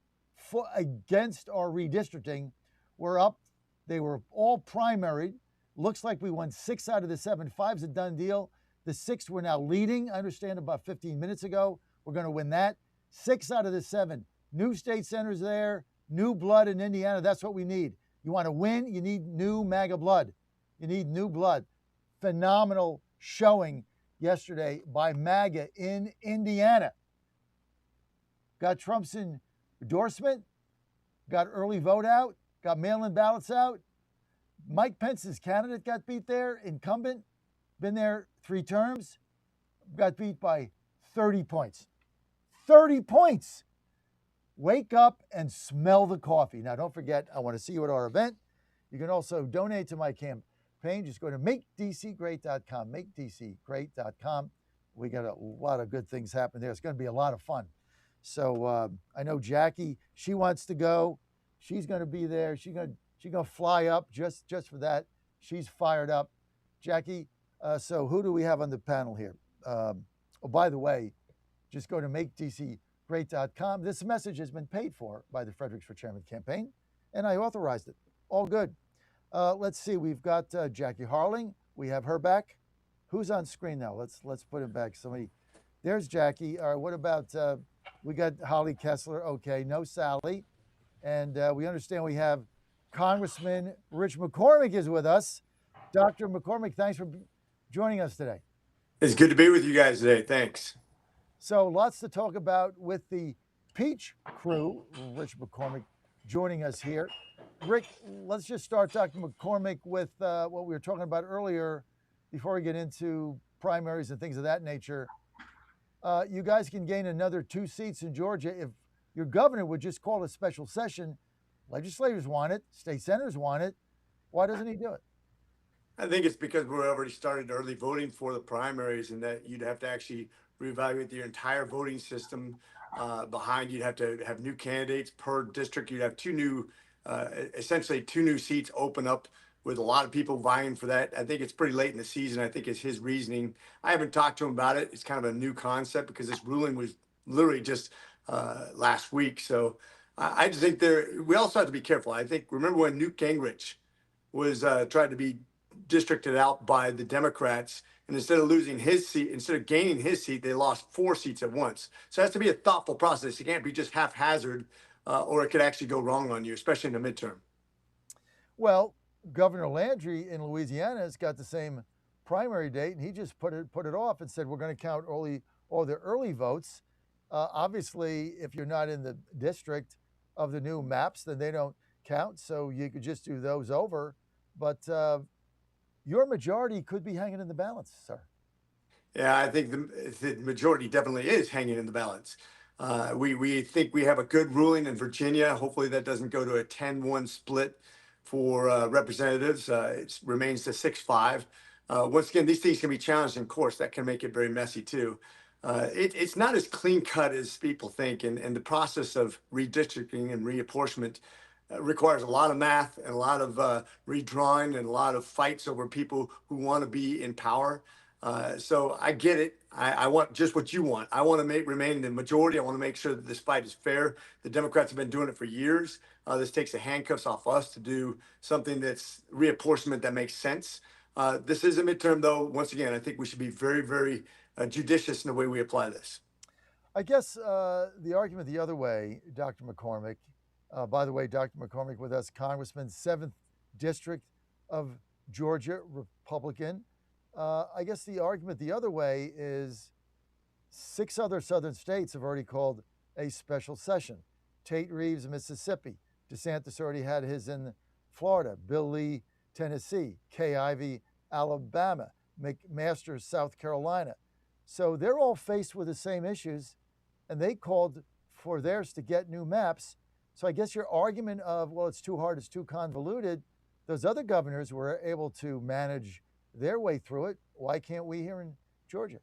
against our redistricting were up. They were all primaried. Looks like we won 6 out of the 7. 5's a done deal. The 6th we're now leading. I understand about 15 minutes ago. We're going to win that. 6 out of the 7. New state senators there. New blood in Indiana. That's what we need. You want to win, you need new MAGA blood. You need new blood. Phenomenal showing yesterday by MAGA in Indiana. Got Trump's endorsement. Got early vote out. Got mail-in ballots out. Mike Pence's candidate got beat there, incumbent, been there 3 terms, got beat by 30 points. 30 points! Wake up and smell the coffee. Now, don't forget, I want to see you at our event. You can also donate to my campaign. Just go to makedcgreat.com, makedcgreat.com. We got a lot of good things happening there. It's going to be a lot of fun. So I know Jackie, she wants to go. She's going to be there. She's going to fly up just for that. She's fired up. Jackie, so who do we have on the panel here? Oh, by the way, just go to makedcgreat.com. This message has been paid for by the Fredericks for Chairman campaign, and I authorized it. All good. Let's see. We've got Jackie Harling. We have her back. Who's on screen now? Let's put him back. Somebody. There's Jackie. All right. What about we got Holly Kessler? Okay. No Sally. And we understand we have Congressman Rich McCormick is with us. Dr. McCormick, thanks for joining us today. It's good to be with you guys today. Thanks. So lots to talk about with the Peach crew. Rich McCormick joining us here. Rick, let's just start, Dr. McCormick, with what we were talking about earlier before we get into primaries and things of that nature. You guys can gain another 2 seats in Georgia if your governor would just call a special session. Legislators want it. State senators want it. Why doesn't he do it? I think it's because we're already started early voting for the primaries, and that you'd have to actually reevaluate your entire voting system behind. You'd have to have new candidates per district. You'd have essentially two new seats open up with a lot of people vying for that. I think it's pretty late in the season. I think it's his reasoning. I haven't talked to him about it. It's kind of a new concept because this ruling was literally just last week. So I just think we also have to be careful. I think, remember when Newt Gingrich was tried to be districted out by the Democrats, and instead of losing his seat, instead of gaining his seat, they lost 4 seats at once. So it has to be a thoughtful process. It can't be just haphazard, or it could actually go wrong on you, especially in the midterm. Well, Governor Landry in Louisiana has got the same primary date, and he just put it off and said we're going to count all the early votes. Obviously, if you're not in the district of the new maps, then they don't count. So you could just do those over. But your majority could be hanging in the balance, sir. Yeah, I think the majority definitely is hanging in the balance. We think we have a good ruling in Virginia. Hopefully that doesn't go to a 10-1 split for representatives. It remains the 6-5. Once again, these things can be challenged in course. That can make it very messy too. It's not as clean cut as people think, and the process of redistricting and reapportionment requires a lot of math and a lot of redrawing and a lot of fights over people who want to be in power. So I get it. I want just what you want. I want to remain in the majority. I want to make sure that this fight is fair. The Democrats have been doing it for years. This takes the handcuffs off us to do something that's reapportionment that makes sense. This is a midterm, though. Once again, I think we should be very, very judicious in the way we apply this. I guess the argument the other way, Dr. McCormick, by the way, Dr. McCormick with us, Congressman, 7th District of Georgia, Republican. I guess the argument the other way is 6 other southern states have already called a special session. Tate Reeves, Mississippi. DeSantis already had his in Florida. Bill Lee, Tennessee. Kay Ivey, Alabama. McMaster, South Carolina. So they're all faced with the same issues, and they called for theirs to get new maps. So I guess your argument of, well, it's too hard, it's too convoluted, those other governors were able to manage their way through it. Why can't we here in Georgia?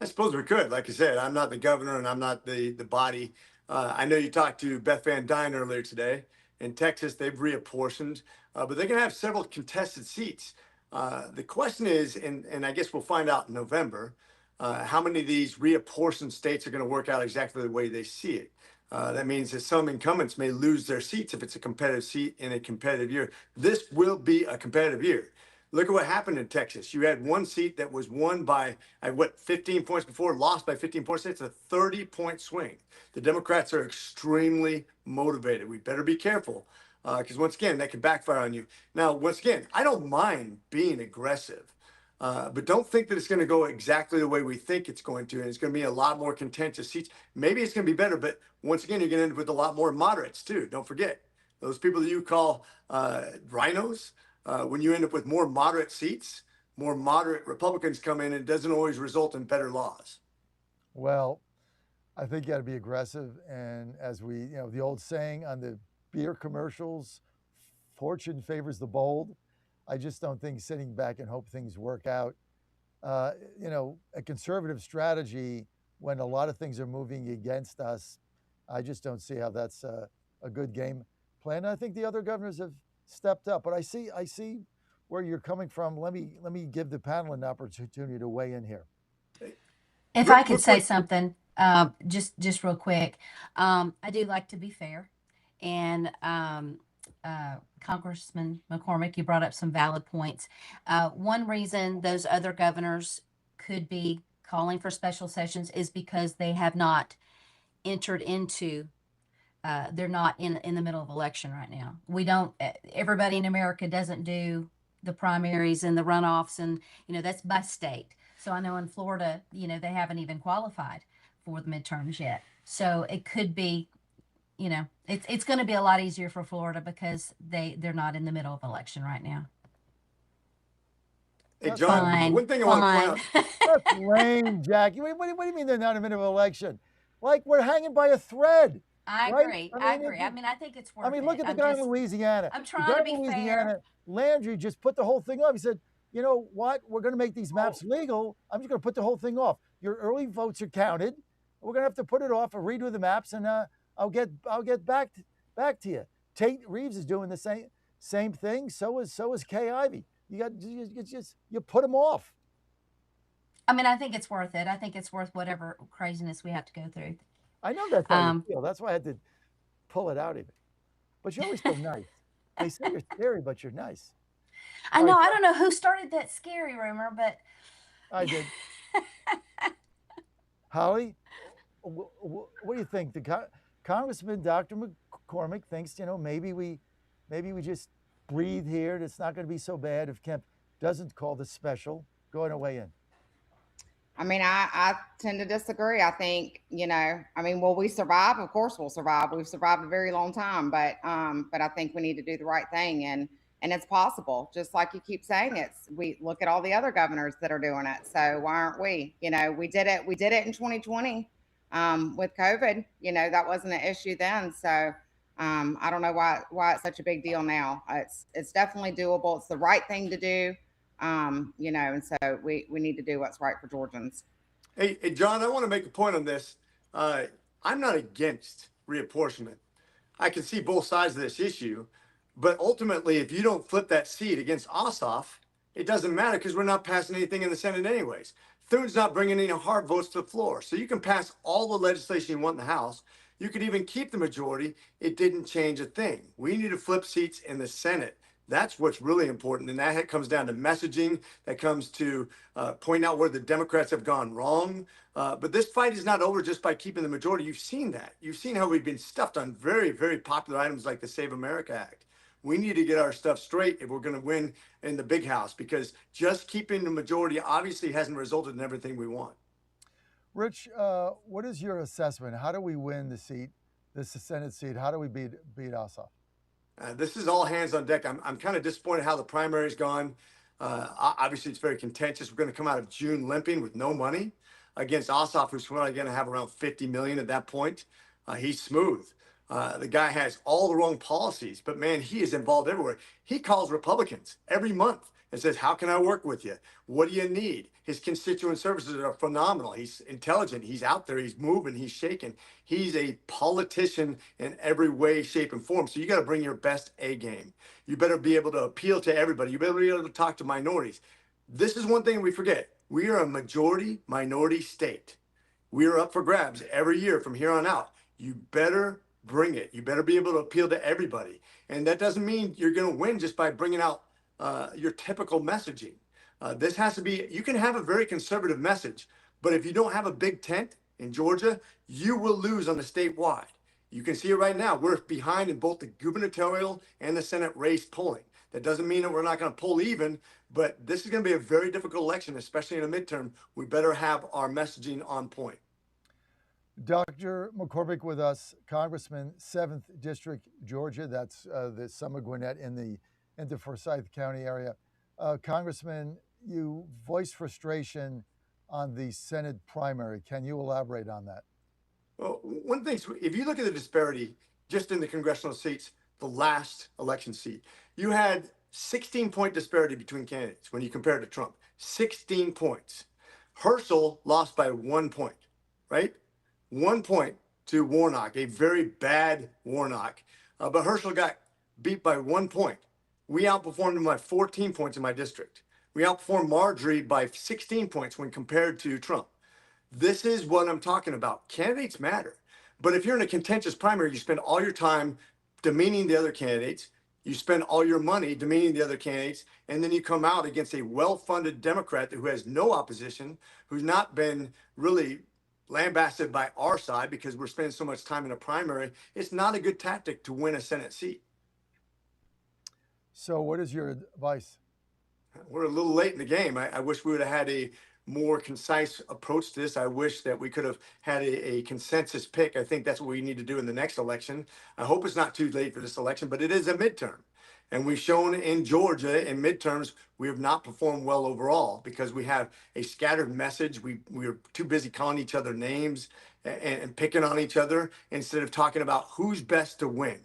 I suppose we could. Like I said, I'm not the governor and I'm not the body. I know you talked to Beth Van Dyne earlier today. In Texas, they've reapportioned, but they're going to have several contested seats. The question is, and I guess we'll find out in November, how many of these reapportioned states are going to work out exactly the way they see it. That means that some incumbents may lose their seats if it's a competitive seat in a competitive year. This will be a competitive year. Look at what happened in Texas. You had one seat that was won by, 15 points before, lost by 15 points. It's a 30-point swing. The Democrats are extremely motivated. We better be careful because, once again, that can backfire on you. Now, once again, I don't mind being aggressive, but don't think that it's going to go exactly the way we think it's going to, and it's going to be a lot more contentious seats. Maybe it's going to be better, but once again, you're going to end up with a lot more moderates, too. Don't forget. Those people that you call rhinos, when you end up with more moderate seats, more moderate Republicans come in, it doesn't always result in better laws. Well, I think you got to be aggressive. And as we, the old saying on the beer commercials, fortune favors the bold. I just don't think sitting back and hope things work out. A conservative strategy when a lot of things are moving against us, I just don't see how that's a good game plan. I think the other governors have stepped up, but I see where you're coming from. Let me give the panel an opportunity to weigh in here. If I could say something, just real quick, I do like to be fair, and Congressman McCormick, you brought up some valid points. One reason those other governors could be calling for special sessions is because they have not entered into they're not in the middle of election right now. We don't, everybody in America doesn't do the primaries and the runoffs, and that's by state. So I know in Florida, they haven't even qualified for the midterms yet. So it could be, it's going to be a lot easier for Florida because they're not in the middle of election right now. Hey, John, one thing I want to point out. That's lame, Jackie. What do you mean they're not in the middle of election? Like, we're hanging by a thread. I right? agree. I agree. I think it's worth it. Look at the guy in Louisiana. I'm trying to be Louisiana, fair. Landry just put the whole thing off. He said, you know what? We're going to make these maps legal. I'm just going to put the whole thing off. Your early votes are counted. We're going to have to put it off and redo the maps, and I'll get back to you. Tate Reeves is doing the same thing. So is Kay Ivey. You put them off. I think it's worth it. I think it's worth whatever craziness we have to go through. I know that's how you feel. That's why I had to pull it out of it. But you're always so nice. They say you're scary, but you're nice. I know. I don't know who started that scary rumor, but I did. Holly, what do you think? The Congressman Dr. McCormick thinks, maybe we just breathe here. It's not going to be so bad if Kemp doesn't call this special. Go ahead and weigh in. I tend to disagree. I think, will we survive? Of course we'll survive. We've survived a very long time, but I think we need to do the right thing, and it's possible. Just like you keep saying, we look at all the other governors that are doing it. So why aren't we? We did it in 2020 with COVID. That wasn't an issue then. So I don't know why it's such a big deal now. It's definitely doable. It's the right thing to do. And so we need to do what's right for Georgians. Hey, John, I want to make a point on this. Uh, I'm not against reapportionment. I can see both sides of this issue, but ultimately, if you don't flip that seat against Ossoff, it doesn't matter because we're not passing anything in the Senate anyways. Thune's not bringing any hard votes to the floor. So you can pass all the legislation you want in the House. You could even keep the majority. It didn't change a thing. We need to flip seats in the Senate. That's what's really important. And that comes down to messaging, that comes to point out where the Democrats have gone wrong. But this fight is not over just by keeping the majority. You've seen that. You've seen how we've been stuffed on very, very popular items like the Save America Act. We need to get our stuff straight if we're going to win in the big house, because just keeping the majority obviously hasn't resulted in everything we want. Rich, what is your assessment? How do we win the seat, this Senate seat? How do we beat Ossoff? This is all hands on deck. I'm kind of disappointed how the primary's gone. Obviously, it's very contentious. We're going to come out of June limping with no money against Ossoff, who's probably going to have around 50 million at that point. He's smooth. The guy has all the wrong policies, but man, he is involved everywhere. He calls Republicans every month and says, how can I work with you? What do you need? His constituent services are phenomenal. He's intelligent. He's out there. He's moving. He's shaking. He's a politician in every way, shape, and form. So you got to bring your best A game. You better be able to appeal to everybody. You better be able to talk to minorities. This is one thing we forget. We are a majority minority state. We are up for grabs every year from here on out. You better bring it. You better be able to appeal to everybody. And that doesn't mean you're going to win just by bringing out your typical messaging. This has to be, you can have a very conservative message, but if you don't have a big tent in Georgia, you will lose on the statewide. You can see it right now. We're behind in both the gubernatorial and the Senate race polling. That doesn't mean that we're not going to pull even, but this is going to be a very difficult election, especially in a midterm. We better have our messaging on point. Dr. McCormick with us, Congressman, 7th District, Georgia. That's the Summer Gwinnett in the Forsyth County area. Congressman, you voiced frustration on the Senate primary. Can you elaborate on that? Well, one thing, if you look at the disparity just in the congressional seats, the last election seat, you had 16-point disparity between candidates when you compare it to Trump. 16 points. Herschel lost by 1 point, right? 1 point to Warnock, a very bad Warnock. But Herschel got beat by 1 point. We outperformed him by 14 points in my district. We outperformed Marjorie by 16 points when compared to Trump. This is what I'm talking about. Candidates matter. But if you're in a contentious primary, you spend all your time demeaning the other candidates. You spend all your money demeaning the other candidates. And then you come out against a well-funded Democrat who has no opposition, who's not been really lambasted by our side because we're spending so much time in a primary. It's not a good tactic to win a Senate seat. So what is your advice? We're a little late in the game. I wish we would have had a more concise approach to this. I wish that we could have had a consensus pick. I think that's what we need to do in the next election. I hope it's not too late for this election, but it is a midterm. And we've shown in Georgia in midterms, we have not performed well overall because we have a scattered message. We are too busy calling each other names and picking on each other instead of talking about who's best to win.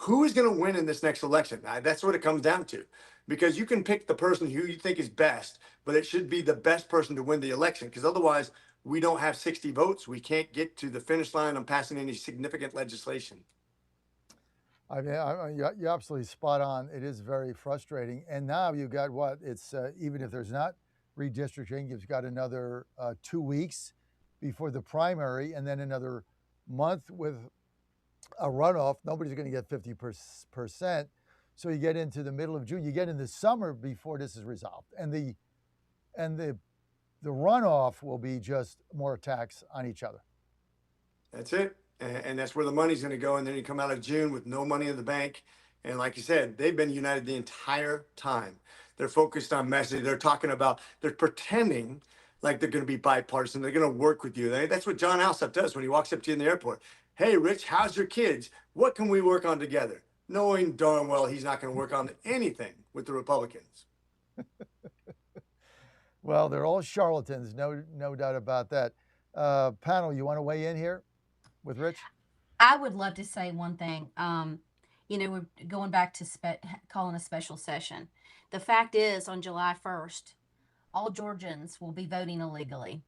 Who is going to win in this next election? That's what it comes down to. Because you can pick the person who you think is best, but it should be the best person to win the election. Because otherwise, we don't have 60 votes. We can't get to the finish line on passing any significant legislation. I mean, you're absolutely spot on. It is very frustrating. And now you've got what? It's even if there's not redistricting, you've got another 2 weeks before the primary, and then another month with a runoff. Nobody's going to get 50%. So you get into the middle of June. You get in the summer before this is resolved, and the runoff will be just more attacks on each other. That's it. And that's where the money's going to go. And then you come out of June with no money in the bank. And like you said, they've been united the entire time. They're focused on messaging. They're pretending like they're going to be bipartisan. They're going to work with you. That's what John Alsop does when he walks up to you in the airport. Hey, Rich, how's your kids? What can we work on together? Knowing darn well he's not going to work on anything with the Republicans. Well, they're all charlatans, no doubt about that. Panel, you want to weigh in here with Rich? I would love to say one thing. We're going back to calling a special session. The fact is, on July 1st, all Georgians will be voting illegally,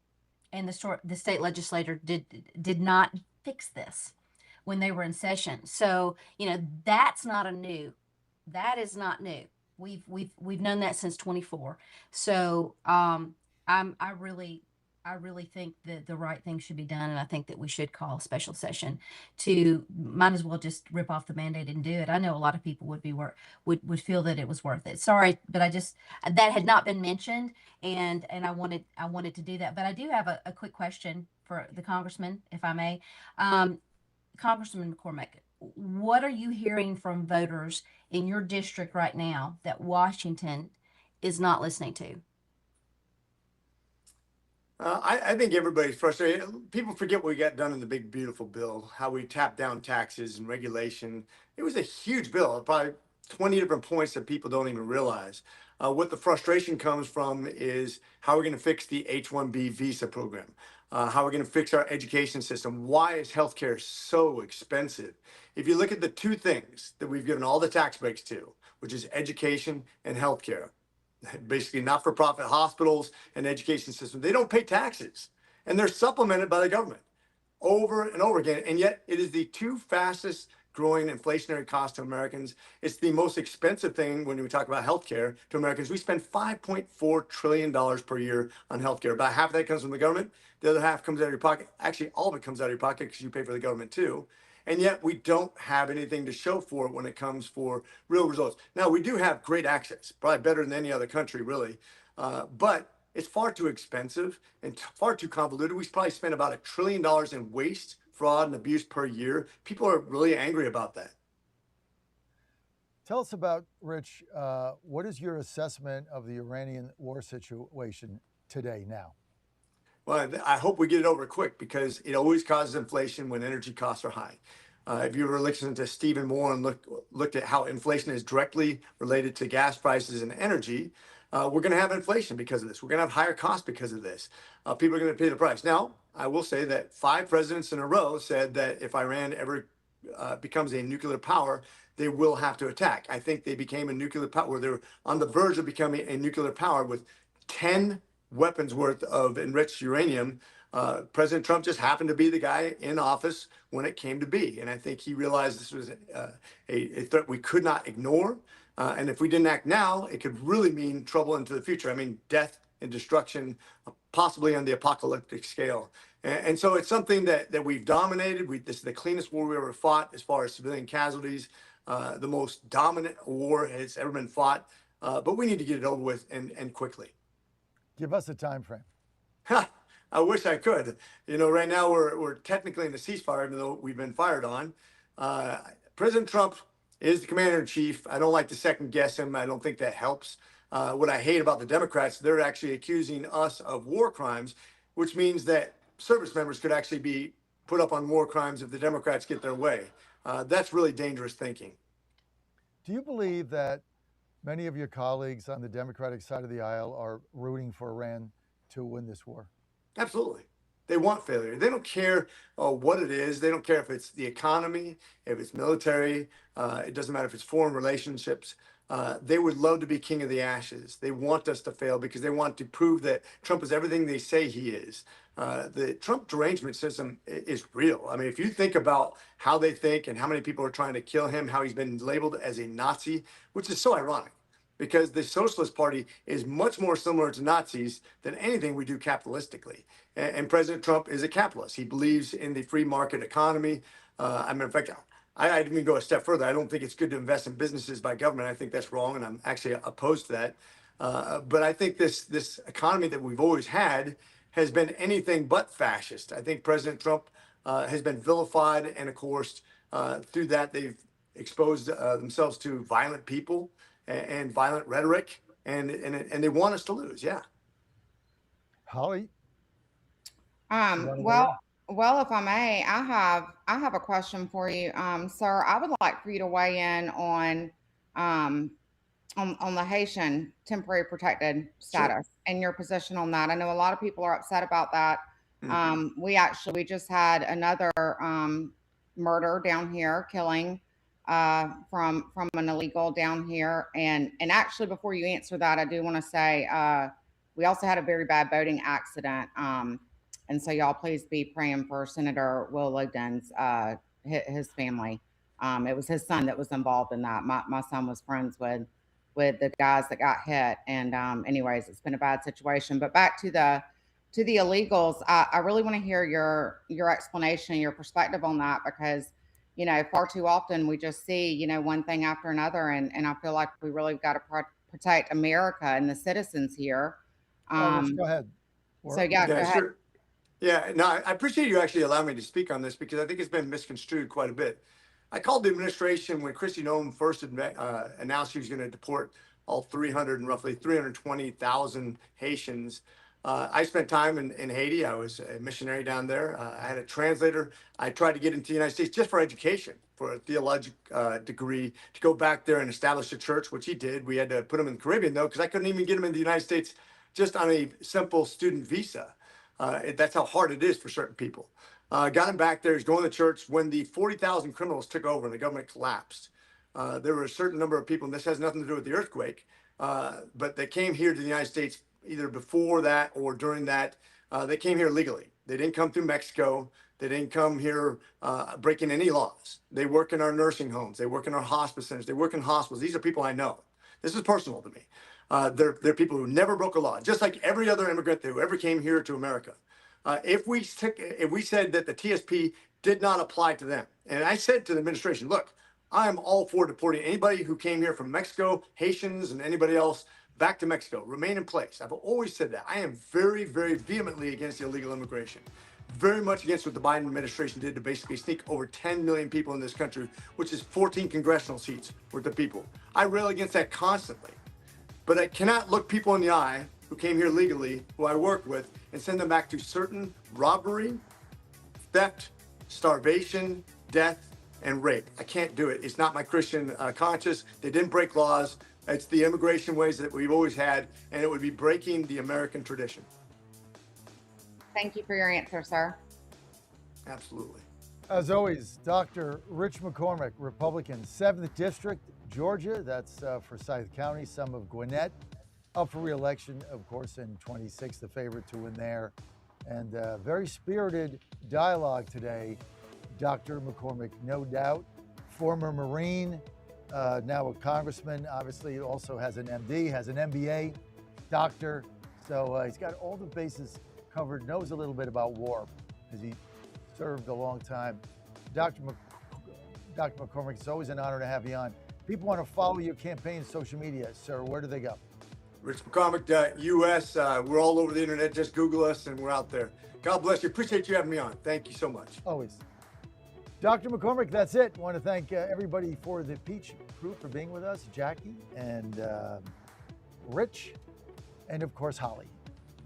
and the state legislator did not fix this when they were in session. So that's not a new. That is not new. We've known that since 24. So I really think that the right thing should be done, and I think that we should call a special session to might as well just rip off the Band-Aid and do it. I know a lot of people would feel that it was worth it. Sorry, but I just that had not been mentioned, and I wanted to do that. But I do have a quick question for the congressman, if I may. Congressman McCormick, what are you hearing from voters in your district right now that Washington is not listening to? I think everybody's frustrated. People forget what we got done in the big, beautiful bill, how we tapped down taxes and regulation. It was a huge bill, probably 20 different points that people don't even realize. What the frustration comes from is how we're going to fix the H-1B visa program, how we're going to fix our education system. Why is healthcare so expensive? If you look at the two things that we've given all the tax breaks to, which is education and healthcare, basically not-for-profit hospitals and education systems, they don't pay taxes, and they're supplemented by the government over and over again. And yet it is the two fastest growing inflationary costs to Americans. It's the most expensive thing when we talk about healthcare to Americans. We spend $5.4 trillion per year on healthcare. About half of that comes from the government. The other half comes out of your pocket. Actually, all of it comes out of your pocket because you pay for the government too. And yet we don't have anything to show for it when it comes for real results. Now, we do have great access, probably better than any other country, really. But it's far too expensive and far too convoluted. We probably spend about $1 trillion in waste, fraud, and abuse per year. People are really angry about that. Tell us about, Rich, what is your assessment of the Iranian war situation today now? Well, I hope we get it over quick because it always causes inflation when energy costs are high. If you ever listened to Stephen Moore and looked at how inflation is directly related to gas prices and energy, we're going to have inflation because of this. We're going to have higher costs because of this. People are going to pay the price. Now, I will say that 5 presidents in a row said that if Iran ever becomes a nuclear power, they will have to attack. I think they became a nuclear power. They're on the verge of becoming a nuclear power with 10 weapons worth of enriched uranium. President Trump just happened to be the guy in office when it came to be. And I think he realized this was a threat we could not ignore. And if we didn't act now, it could really mean trouble into the future. I mean, death and destruction, possibly on the apocalyptic scale. And so it's something that we've dominated. This is the cleanest war we ever fought as far as civilian casualties, the most dominant war has ever been fought. But we need to get it over with and quickly. Give us a time frame. I wish I could. Right now we're technically in a ceasefire, even though we've been fired on. President Trump is the commander in chief. I don't like to second guess him. I don't think that helps. What I hate about the Democrats, they're actually accusing us of war crimes, which means that service members could actually be put up on war crimes if the Democrats get their way. That's really dangerous thinking. Do you believe that many of your colleagues on the Democratic side of the aisle are rooting for Iran to win this war? Absolutely. They want failure. They don't care what it is. They don't care if it's the economy, if it's military. It doesn't matter if it's foreign relationships. They would love to be king of the ashes. They want us to fail because they want to prove that Trump is everything they say he is. The Trump derangement system is real. I mean, if you think about how they think and how many people are trying to kill him, how he's been labeled as a Nazi, which is so ironic because the Socialist Party is much more similar to Nazis than anything we do capitalistically. And President Trump is a capitalist. He believes in the free market economy. In fact, I'd even go a step further. I don't think it's good to invest in businesses by government. I think that's wrong, and I'm actually opposed to that. But I think this economy that we've always had has been anything but fascist. I think President Trump has been vilified, and of course, through that, they've exposed themselves to violent people and violent rhetoric, and they want us to lose. Yeah. Holly? Well, if I may, I have a question for you, sir. I would like for you to weigh in on the Haitian temporary protected status and your position on that. I know a lot of people are upset about that. We just had another murder down here, killing from an illegal down here. And actually, before you answer that, I do want to say we also had a very bad boating accident. And so y'all please be praying for Senator Will Ogden's his family. It was his son that was involved in that. My son was friends with the guys that got hit. And anyways, it's been a bad situation. But back to the illegals, I really want to hear your explanation, your perspective on that, because far too often we just see one thing after another, and I feel like we really got to protect America and the citizens here. Rich, go ahead. So yeah, go ahead. Sure. Yeah, no, I appreciate you actually allowing me to speak on this, because I think it's been misconstrued quite a bit. I called the administration when Kristi Noem first announced she was going to deport all 300 and roughly 320,000 Haitians. I spent time in Haiti. I was a missionary down there. I had a translator. I tried to get into the United States just for education, for a theological degree, to go back there and establish a church, which he did. We had to put him in the Caribbean, though, because I couldn't even get him in the United States just on a simple student visa. That's how hard it is for certain people. Got him back there. He's going to church. When the 40,000 criminals took over and the government collapsed, there were a certain number of people, and this has nothing to do with the earthquake, but they came here to the United States either before that or during that. They came here legally. They didn't come through Mexico. They didn't come here breaking any laws. They work in our nursing homes. They work in our hospice centers. They work in hospitals. These are people I know. This is personal to me. They're people who never broke a law, just like every other immigrant who ever came here to America. If we said that the TSP did not apply to them, and I said to the administration, look, I am all for deporting anybody who came here from Mexico, Haitians, and anybody else back to Mexico. Remain in place. I've always said that. I am very, very vehemently against illegal immigration. Very much against what the Biden administration did to basically sneak over 10 million people in this country, which is 14 congressional seats worth of people. I rail against that constantly. But I cannot look people in the eye who came here legally, who I work with, and send them back to certain robbery, theft, starvation, death, and rape. I can't do it. It's not my Christian conscience. They didn't break laws. It's the immigration ways that we've always had, and it would be breaking the American tradition. Thank you for your answer, sir. Absolutely. As always, Dr. Rich McCormick, Republican, 7th District, Georgia. That's Forsyth County, some of Gwinnett. Up for re-election, of course, in 26, the favorite to win there. And very spirited dialogue today. Dr. McCormick, no doubt, former Marine, now a congressman, obviously also has an MD, has an MBA, doctor. So he's got all the bases covered, knows a little bit about war because he served a long time. Dr. McCormick, it's always an honor to have you on. People want to follow your campaign, social media. Sir, where do they go? RichMcCormick.us. We're all over the internet. Just Google us and we're out there. God bless you. Appreciate you having me on. Thank you so much. Always. Dr. McCormick, that's it. Want to thank everybody for the Peach crew for being with us, Jackie and Rich, and of course, Holly.